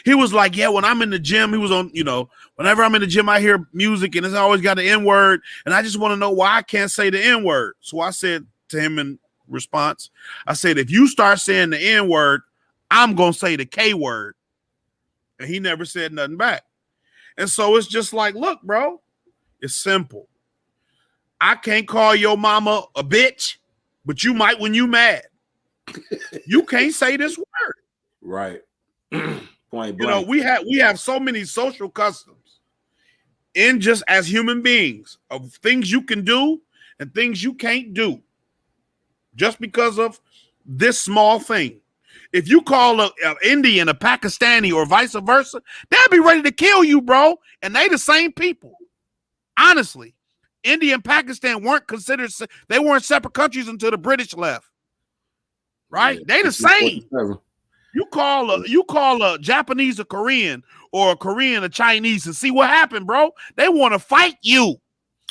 Speaker 4: he was like, yeah, when I'm in the gym, he was on, you know, whenever I'm in the gym, I hear music and it's always got the N-word. And I just want to know why I can't say the N-word. So I said to him in response, I said, if you start saying the N-word, I'm going to say the K word. And he never said nothing back. And so it's just like, look, bro, it's simple. I can't call your mama a bitch, but you might when you mad. You can't say this word.
Speaker 3: Right. Point blank.
Speaker 4: You know, we have so many social customs in just as human beings of things you can do and things you can't do just because of this small thing. If you call an Indian a Pakistani or vice versa, they'll be ready to kill you, bro. And they the same people. Honestly, India and Pakistan weren't separate countries until the British left. Right? Yeah, they the same. You call a Japanese a Korean or a Korean a Chinese and see what happened, bro. They want to fight you.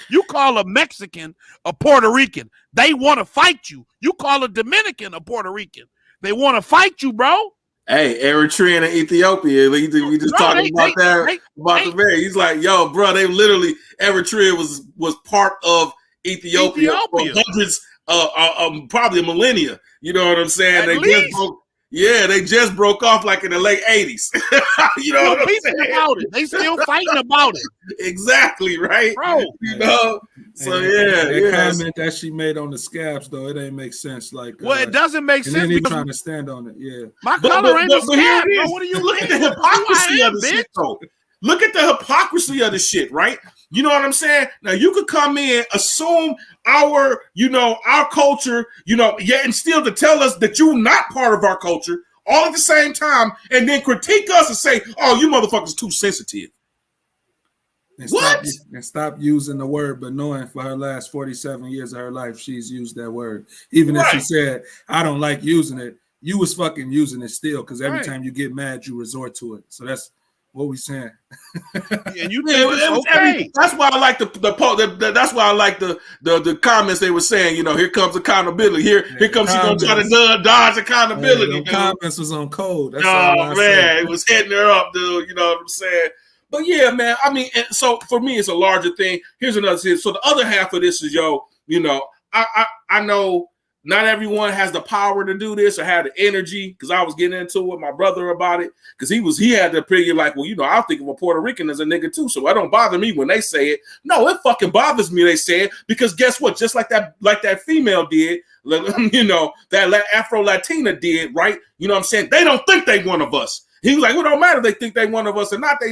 Speaker 4: You call a Mexican a Puerto Rican, they want to fight you. You call a Dominican a Puerto Rican, they want to fight you, bro.
Speaker 3: Hey, Eritrea and Ethiopia, we just talking about the man. He's like, yo, bro, they literally, Eritrea was part of Ethiopia. For hundreds, probably a millennia. You know what I'm saying? They just broke off like in the late 80s. You know what I'm saying?
Speaker 4: About it. They still fighting about it.
Speaker 3: Exactly, right?
Speaker 4: Bro.
Speaker 3: You know? So
Speaker 2: comment that she made on the scabs, though, it ain't make sense. Like,
Speaker 4: well, it doesn't make sense.
Speaker 2: And then he trying to stand on it. Yeah.
Speaker 4: My color ain't a scab, bro. What are you
Speaker 3: look at the hypocrisy of the shit, though. Look at the hypocrisy of the shit, right? You know what I'm saying? Now you could come in, assume our culture, and still to tell us that you're not part of our culture all at the same time, and then critique us and say, "Oh, you motherfuckers too sensitive."
Speaker 2: And stop using the word, but knowing for her last 47 years of her life, she's used that word. Even if she said, "I don't like using it," you was fucking using it still, because every time you get mad, you resort to it. So that's what we saying.
Speaker 4: And you think it's okay.
Speaker 3: That's why I like that's why I like the comments they were saying, here comes accountability. Here comes she gonna try to dodge accountability.
Speaker 2: The comments was on code. That's
Speaker 3: it was hitting her up, dude. You know what I'm saying? But yeah, man, I mean, and so for me, it's a larger thing. Here's another thing. So the other half of this is, I know not everyone has the power to do this or have the energy, because I was getting into it with my brother about it, because he had the opinion like, well, I think of a Puerto Rican as a nigga too, so it don't bother me when they say it. No, it fucking bothers me they say it, because guess what? Just like that female did, that Afro-Latina did, right? You know what I'm saying? They don't think they one of us. He was like, well, it don't matter if they think they one of us or not. They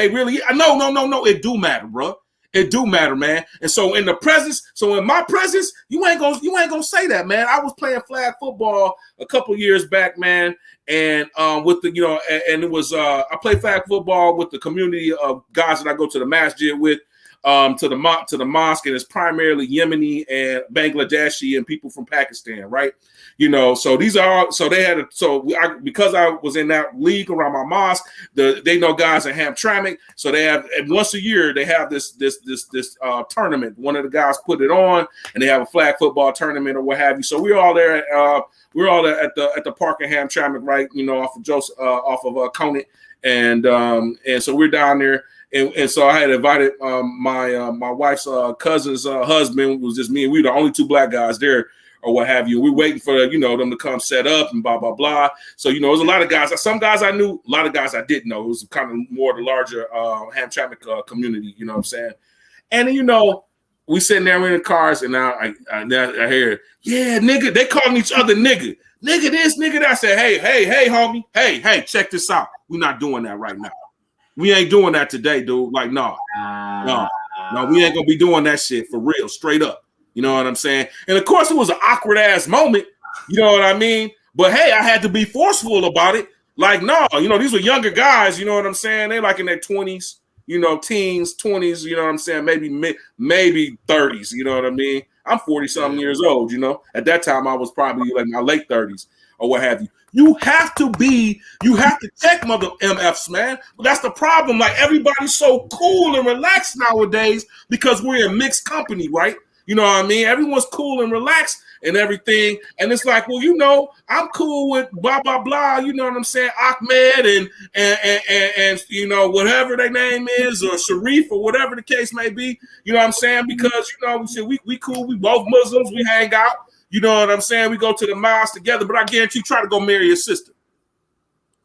Speaker 3: really, no, it do matter, bro. It do matter, man. And so in my presence, you ain't gonna say that, man. I was playing flag football a couple years back, man, and with the and it was I played flag football with the community of guys that I go to the masjid with. to the mosque, and it's primarily Yemeni and Bangladeshi and people from Pakistan, right? So these are all, so they had because I was in that league around my mosque, they know guys in Hamtramck, so they have, and once a year they have this tournament. One of the guys put it on, and they have a flag football tournament or what have you. So we're all there at the park in Hamtramck, right? Off of Conant, and so we're down there. And so I had invited my wife's cousin's husband. Was just me, and we were the only two black guys there, or what have you. We're waiting for them to come set up and blah blah blah. So there's a lot of guys. Some guys I knew, a lot of guys I didn't know. It was kind of more the larger Hamtramck community. You know what I'm saying? And we sitting there in the cars, and now I hear, yeah, nigga. They calling each other nigga this, nigga that. I said, hey, homie, hey, check this out. We're not doing that right now. We ain't doing that today, dude. Like, no, we ain't gonna be doing that shit for real, straight up. You know what I'm saying? And of course, it was an awkward ass moment. You know what I mean? But hey, I had to be forceful about it. Like, no, these were younger guys. You know what I'm saying? They like in their 20s, teens, 20s. You know what I'm saying? Maybe 30s. You know what I mean? I'm 40-something years old. At that time, I was probably like my late 30s or what have you. You have to check mother MFs, man. But that's the problem. Like, everybody's so cool and relaxed nowadays because we're in mixed company, right? You know what I mean? Everyone's cool and relaxed and everything. And it's like, well, I'm cool with blah, blah, blah. You know what I'm saying? Ahmed and whatever their name is, or Sharif, or whatever the case may be. You know what I'm saying? Because, we said we cool. We both Muslims. We hang out. You know what I'm saying? We go to the mosque together, but I guarantee try to go marry your sister.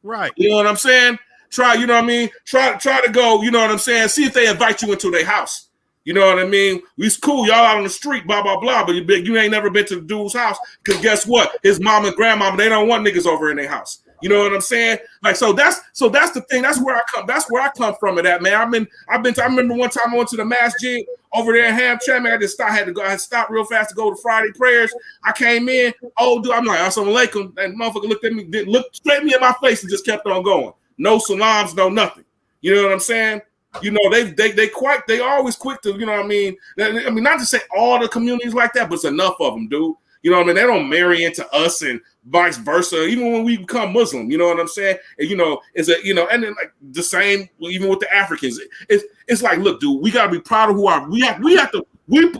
Speaker 4: Right.
Speaker 3: You know what I'm saying? Try, you know what I mean? Try to go, you know what I'm saying? See if they invite you into their house. You know what I mean? It's cool, y'all out on the street, blah, blah, blah, but you ain't never been to the dude's house, because guess what? His mom and grandmama, they don't want niggas over in their house. You know what I'm saying? Like, so that's the thing. That's where I come from at that, man. I remember one time I went to the masjid over there in Hamtramck. I had to stop real fast to go to Friday prayers. I came in, dude, I'm like, assalamu alaikum. That motherfucker looked at me, looked straight me in my face and just kept on going. No salams, no nothing. You know what I'm saying? They always quick to, you know what I mean? I mean, not to say all the communities like that, but it's enough of them, dude. You know what I mean? They don't marry into us and vice versa, even when we become Muslim, you know what I'm saying? And, and then like the same, even with the Africans, it's like, look, dude, we got to be proud of who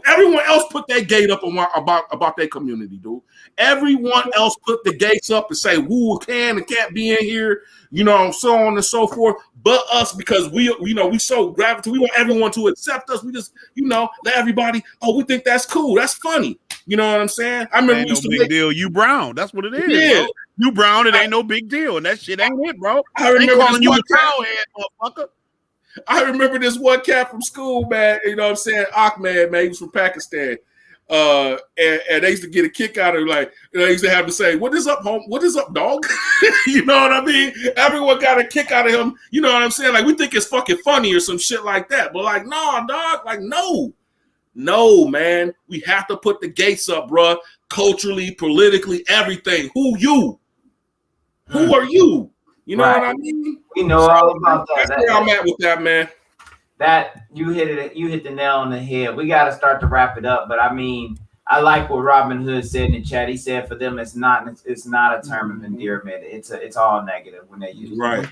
Speaker 3: everyone else put their gate up about their community, dude. Everyone else put the gates up and say who can and can't be in here, so on and so forth, but us, because we so gravitate. We want everyone to accept us. We just, let everybody, we think that's cool. That's funny. You know what I'm saying? I remember
Speaker 4: ain't no big deal. You brown. That's what it is. Yeah. Bro. You brown. It ain't no big deal. And that shit ain't it, bro.
Speaker 3: I remember
Speaker 4: calling you a cowhead, motherfucker.
Speaker 3: I remember this one cat from school, man. You know what I'm saying? Ahmed, man. He was from Pakistan. And they used to get a kick out of him. Like, they used to have to say, "What is up, home? What is up, dog?" You know what I mean? Everyone got a kick out of him. You know what I'm saying? Like, we think it's fucking funny or some shit like that. But like, nah, dog. Like, no, man. We have to put the gates up, bruh. Culturally, politically, everything. Who you? Who are you? You know what I mean?
Speaker 1: We know all about that.
Speaker 3: That's where I'm at with that, man.
Speaker 1: That you hit the nail on the head. We got to start to wrap it up. But I mean, I like what Robin Hood said in the chat. He said for them, it's not a term of endearment. It's all negative when they use it.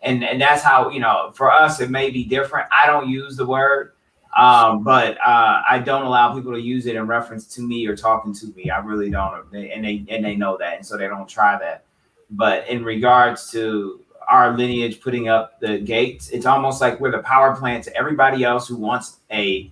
Speaker 1: And that's how, for us, it may be different. I don't use the word. But I don't allow people to use it in reference to me or talking to me. I really don't. They know that. And so they don't try that. But in regards to our lineage putting up the gates, it's almost like we're the power plant to everybody else who wants an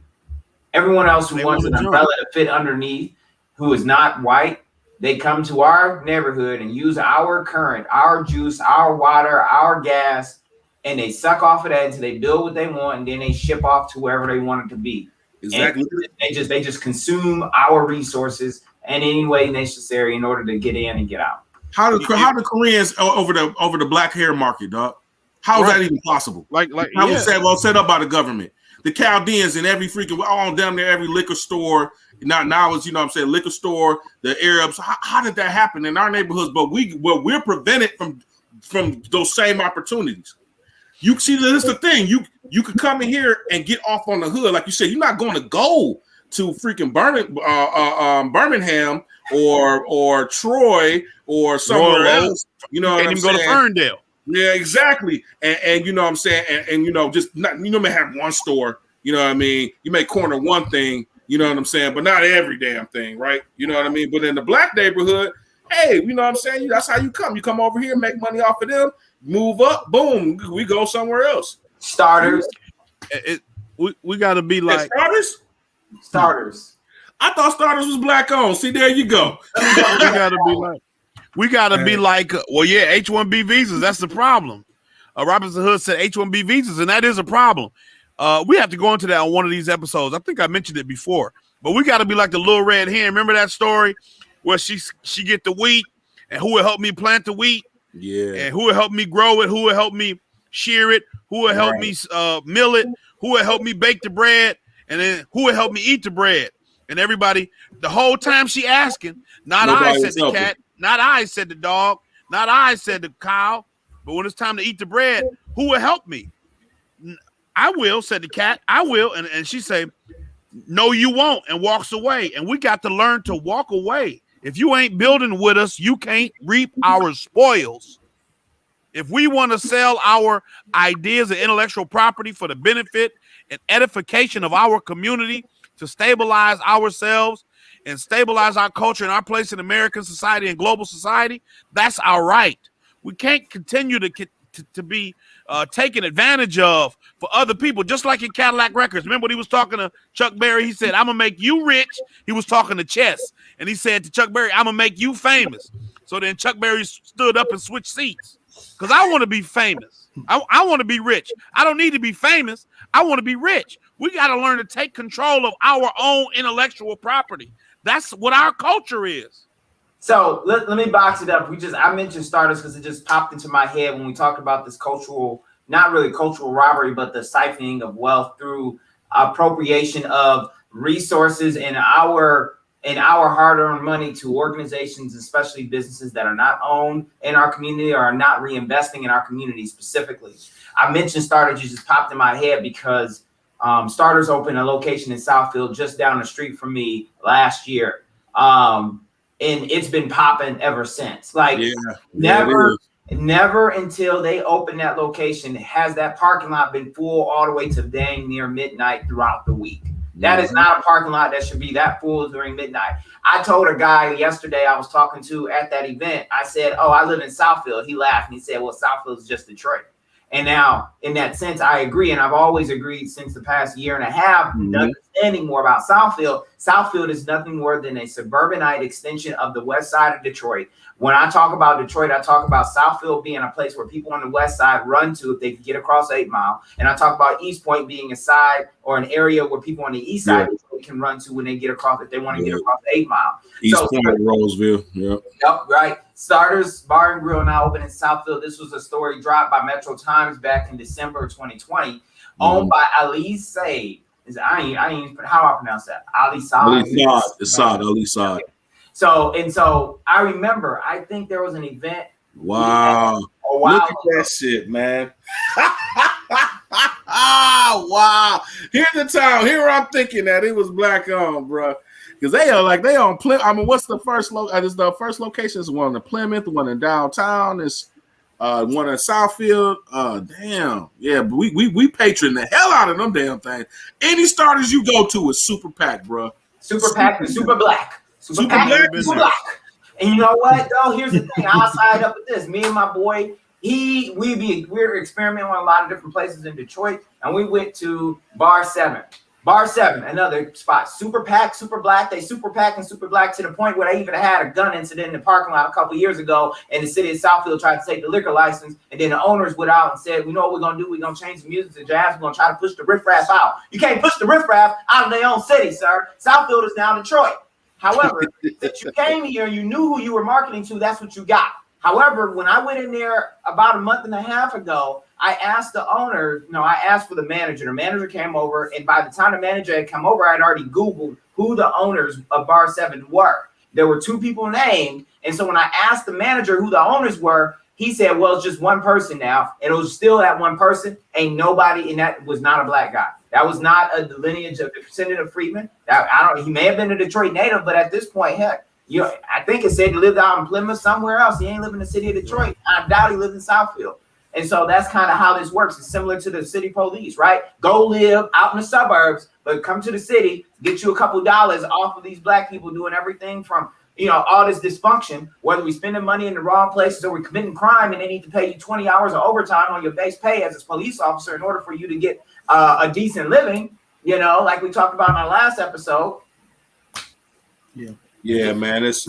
Speaker 1: umbrella to fit underneath, who is not white. They come to our neighborhood and use our current, our juice, our water, our gas, and they suck off of that until they build what they want, and then they ship off to wherever they want it to be.
Speaker 3: Exactly.
Speaker 1: And they just consume our resources in any way necessary in order to get in and get out.
Speaker 3: How the Koreans over the black hair market, dog? How is that even possible? Like I was set up by the government. The Chaldeans in every freaking all down there, every liquor store. Now it's liquor store. The Arabs. How did that happen in our neighborhoods? But we're prevented from those same opportunities. You see, this is the thing. You could come in here and get off on the hood, like you said. You're not going to go to freaking Birmingham or Troy or somewhere else. You know what I'm saying?
Speaker 4: Go to Ferndale.
Speaker 3: Yeah, exactly. And you know what I'm saying? And you know, just not, you know, may have one store, you know what I mean? You may corner one thing, you know what I'm saying, but not every damn thing, right? You know what I mean? But in the black neighborhood, hey, you know what I'm saying? That's how you come. You come over here, make money off of them, move up, boom, we go somewhere else.
Speaker 1: Starters.
Speaker 4: We got to be like
Speaker 1: starters.
Speaker 3: I thought starters was black owned. See, there you go.
Speaker 4: We got to be like, well, yeah, H-1B visas. That's the problem. Robinson Hood said H-1B visas, and that is a problem. We have to go into that on one of these episodes. I think I mentioned it before, but we got to be like the little red hen. Remember that story where she get the wheat, and who will help me plant the wheat?
Speaker 3: Yeah.
Speaker 4: And who will help me grow it? Who will help me shear it? Who will help me mill it? Who will help me bake the bread? And then who will help me eat the bread? And everybody, the whole time she asking, not I said the cat, not I said the dog, not I said the cow, but when it's time to eat the bread, who will help me? I will, said the cat, I will. And she say, no, you won't, and walks away. And we got to learn to walk away. If you ain't building with us, you can't reap our spoils. If we want to sell our ideas and intellectual property for the benefit and edification of our community, to stabilize ourselves and stabilize our culture and our place in American society and global society, that's our right. We can't continue to be taken advantage of for other people, just like in Cadillac Records. Remember when he was talking to Chuck Berry, he said, I'm going to make you rich. He was talking to Chess, and he said to Chuck Berry, I'm going to make you famous. So then Chuck Berry stood up and switched seats because I want to be famous. I want to be rich. I don't need to be famous. I want to be rich. We got to learn to take control of our own intellectual property. That's what our culture is.
Speaker 1: So let me box it up. I mentioned starters because it just popped into my head when we talked about this cultural, not really cultural robbery, but the siphoning of wealth through appropriation of resources in our hard-earned money to organizations, especially businesses that are not owned in our community or are not reinvesting in our community specifically. I mentioned starters, it just popped in my head because starters opened a location in Southfield just down the street from me last year. And it's been popping ever since. Like never until they opened that location has that parking lot been full all the way to dang near midnight throughout the week. That is not a parking lot that should be that full during midnight. I told a guy yesterday I was talking to at that event, I said, oh, I live in Southfield. He laughed and he said, well, Southfield is just Detroit. And now, in that sense, I agree. And I've always agreed since the past year and a half, understanding more about Southfield. Southfield is nothing more than a suburbanite extension of the west side of Detroit. When I talk about Detroit, I talk about Southfield being a place where people on the west side run to if they can get across 8 Mile. And I talk about East Point being a side or an area where people on the east side can run to when they get across, if they want to get across 8 Mile.
Speaker 3: East Point, Roseville. Yep, right. Starters Bar and Grill now open in Southfield. This was a story dropped by Metro Times back in December of 2020, owned by Ali Said. I ain't even how I pronounce that. Ali Saad. It's Saad. Ali Saad.
Speaker 1: So I remember, I think there was an event.
Speaker 3: Wow. Look at that shit, man. Wow. Here's the time. Here I'm thinking that it was black owned, bro. Because they on Plymouth. I mean, what's the first the first location is one in Plymouth, one in downtown, is one in Southfield. Damn. Yeah, but we patron the hell out of them damn things. Any starters you go to is super packed, bro.
Speaker 1: Super packed and super black. Super black. And you know what, though? Here's the thing. I'll side up with this. Me and my boy, we're experimenting on a lot of different places in Detroit, and we went to Bar 7. Bar 7, another spot. Super packed, super black. They super packed and super black to the point where they even had a gun incident in the parking lot a couple years ago, and the city of Southfield tried to take the liquor license, and then the owners went out and said, we know what we're going to do. We're going to change the music to jazz. We're going to try to push the riffraff out. You can't push the riffraff out of their own city, sir. Southfield is now Detroit. However, since you came here and you knew who you were marketing to, that's what you got. However, when I went in there about a month and a half ago, I asked the owner, I asked for the manager. The manager came over, and by the time the manager had come over, I'd already Googled who the owners of Bar 7 were. There were 2 people named, and so when I asked the manager who the owners were, He said, well, it's just one person now. And it was still that one person. Ain't nobody, and that was not a black guy. That was not a lineage of the descendant of freedmen. He may have been a Detroit native, but at this point, heck, I think it said he lived out in Plymouth, somewhere else. He ain't living in the city of Detroit. I doubt he lived in Southfield. And so that's kind of how this works. It's similar to the city police, right? Go live out in the suburbs, but come to the city, get you a couple dollars off of these black people doing everything from, all this dysfunction, whether we spending money in the wrong places or we're committing crime and they need to pay you 20 hours of overtime on your base pay as a police officer in order for you to get a decent living, like we talked about in our last episode.
Speaker 3: Yeah, man. It's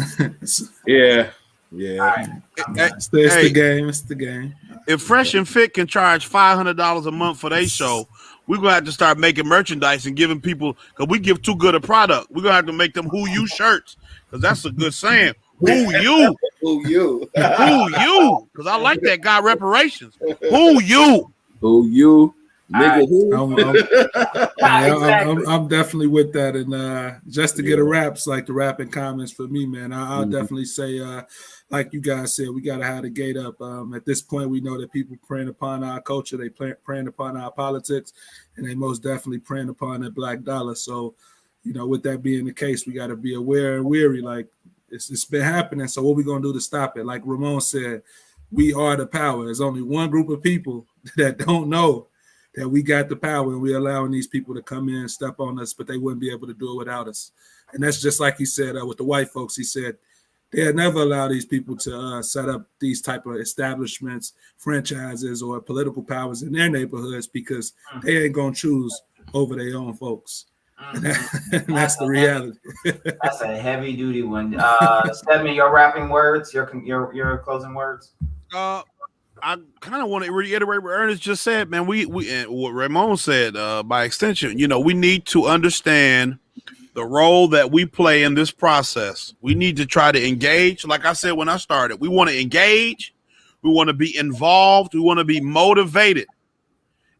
Speaker 3: yeah.
Speaker 1: Right.
Speaker 2: It's the game. It's the game.
Speaker 4: If Fresh and Fit can charge $500 a month for their show, we're gonna have to start making merchandise and giving people, because we give too good a product. We're gonna have to make them "Who You" shirts, because that's a good saying. Who you?
Speaker 3: Who you?
Speaker 4: Who you? Because I like that guy. Reparations. Who you?
Speaker 3: Who you? Nigga, who?
Speaker 2: I'm definitely with that, and just to get a raps, like the rapping comments for me, man, I'll definitely say, like you guys said, we got to have the gate up. At this point, we know that people preying upon our culture, they preying upon our politics, and they most definitely preying upon that black dollar. So, with that being the case, we got to be aware and weary. Like it's been happening. So what we gonna do to stop it? Like Ramon said, we are the power. There's only one group of people that don't know that we got the power, and we're allowing these people to come in and step on us, but they wouldn't be able to do it without us. And that's just like he said with the white folks. He said they'll never allow these people to set up these type of establishments, franchises, or political powers in their neighborhoods because they ain't going to choose over their own folks. And that's the reality.
Speaker 1: That's a heavy duty one. Stedman, your wrapping words, your closing words.
Speaker 4: I kind of want to reiterate what Ernest just said, man. We and what Ramon said by extension. We need to understand the role that we play in this process. We need to try to engage. Like I said when I started, we want to engage. We want to be involved. We want to be motivated,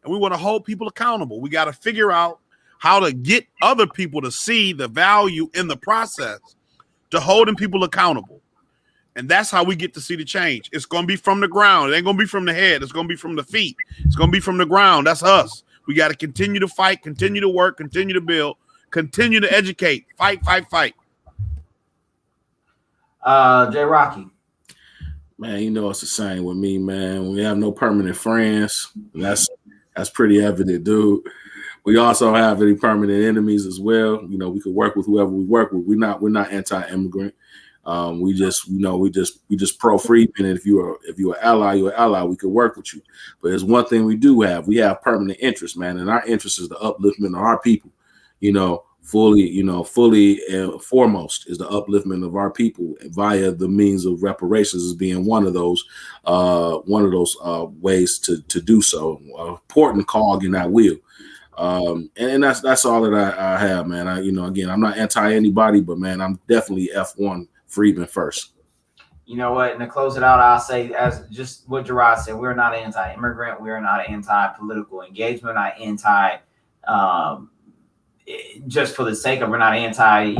Speaker 4: and we want to hold people accountable. We got to figure out how to get other people to see the value in the process, to holding people accountable. And that's how we get to see the change. It's going to be from the ground. It ain't going to be from the head. It's going to be from the feet. It's going to be from the ground. That's us. We got to continue to fight, continue to work, continue to build, continue to educate. Fight, fight, fight.
Speaker 1: J. Rocky.
Speaker 3: Man, it's the same with me, man. We have no permanent friends. That's pretty evident, dude. We also have any permanent enemies as well. We could work with whoever we work with. We're not anti-immigrant. We just pro freedom, and if you're an ally, you're an ally. We could work with you. But there's one thing we do have. We have permanent interest, man, and our interest is the upliftment of our people. Fully and foremost is the upliftment of our people via the means of reparations as being one of those ways to do so. Important cog in that wheel. And that's all that I have, man. Again, I'm not anti anybody, but man, I'm definitely F1 freedmen first.
Speaker 1: You know what? And to close it out, I'll say, as just what Gerard said, we're not anti-immigrant. We're not anti-political engagement. Not anti, just for the sake of, we're not anti,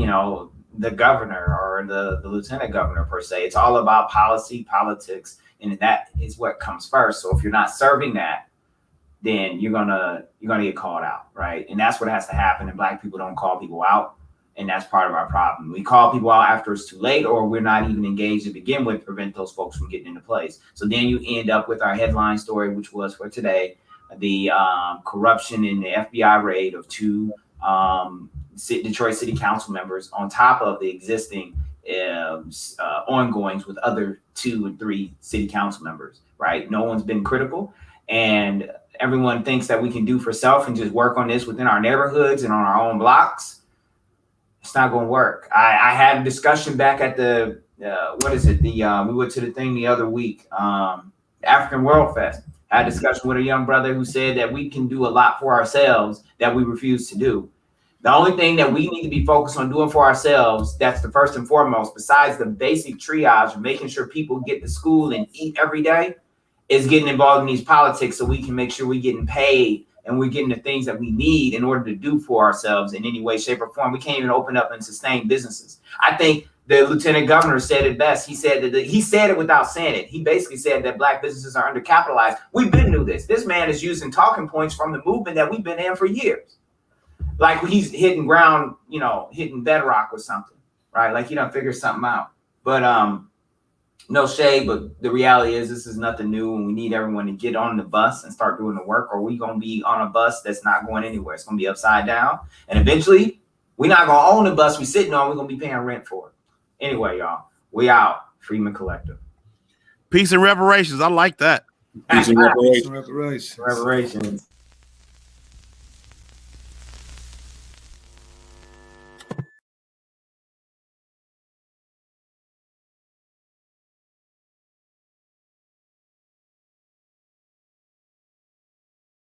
Speaker 1: the governor or the lieutenant governor per se. It's all about policy, politics, and that is what comes first. So if you're not serving that, then you're gonna get called out, right? And that's what has to happen. And Black people don't call people out, and that's part of our problem. We call people out after it's too late, or we're not even engaged to begin with, prevent those folks from getting into place. So then you end up with our headline story, which was for today, the corruption in the FBI raid of 2 Detroit City Council members, on top of the existing ongoings with other 2 and 3 City Council members, right? No one's been critical, and everyone thinks that we can do for self and just work on this within our neighborhoods and on our own blocks. It's not going to work. I had a discussion back at the, we went to the thing the other week, African World Fest. I had a discussion with a young brother who said that we can do a lot for ourselves that we refuse to do. The only thing that we need to be focused on doing for ourselves, that's the first and foremost, besides the basic triage of making sure people get to school and eat every day, is getting involved in these politics so we can make sure we're getting paid and we're getting the things that we need in order to do for ourselves in any way, shape, or form. We can't even open up and sustain businesses. I think the lieutenant governor said it best. He said that he said it without saying it. He basically said that black businesses are undercapitalized. We've been knew this. This man is using talking points from the movement that we've been in for years. Like he's hitting ground, you know, hitting bedrock or something, right? Like he done figured something out. But no shade, but the reality is this is nothing new, and we need everyone to get on the bus and start doing the work, or we're gonna be on a bus that's not going anywhere. It's gonna be upside down, and eventually we're not gonna own the bus we're sitting on. We're gonna be paying rent for it. Anyway, y'all, we out. Freeman Collective.
Speaker 4: Peace and reparations. I like that.
Speaker 3: Peace and reparations.
Speaker 2: Reparations.
Speaker 1: Reparations.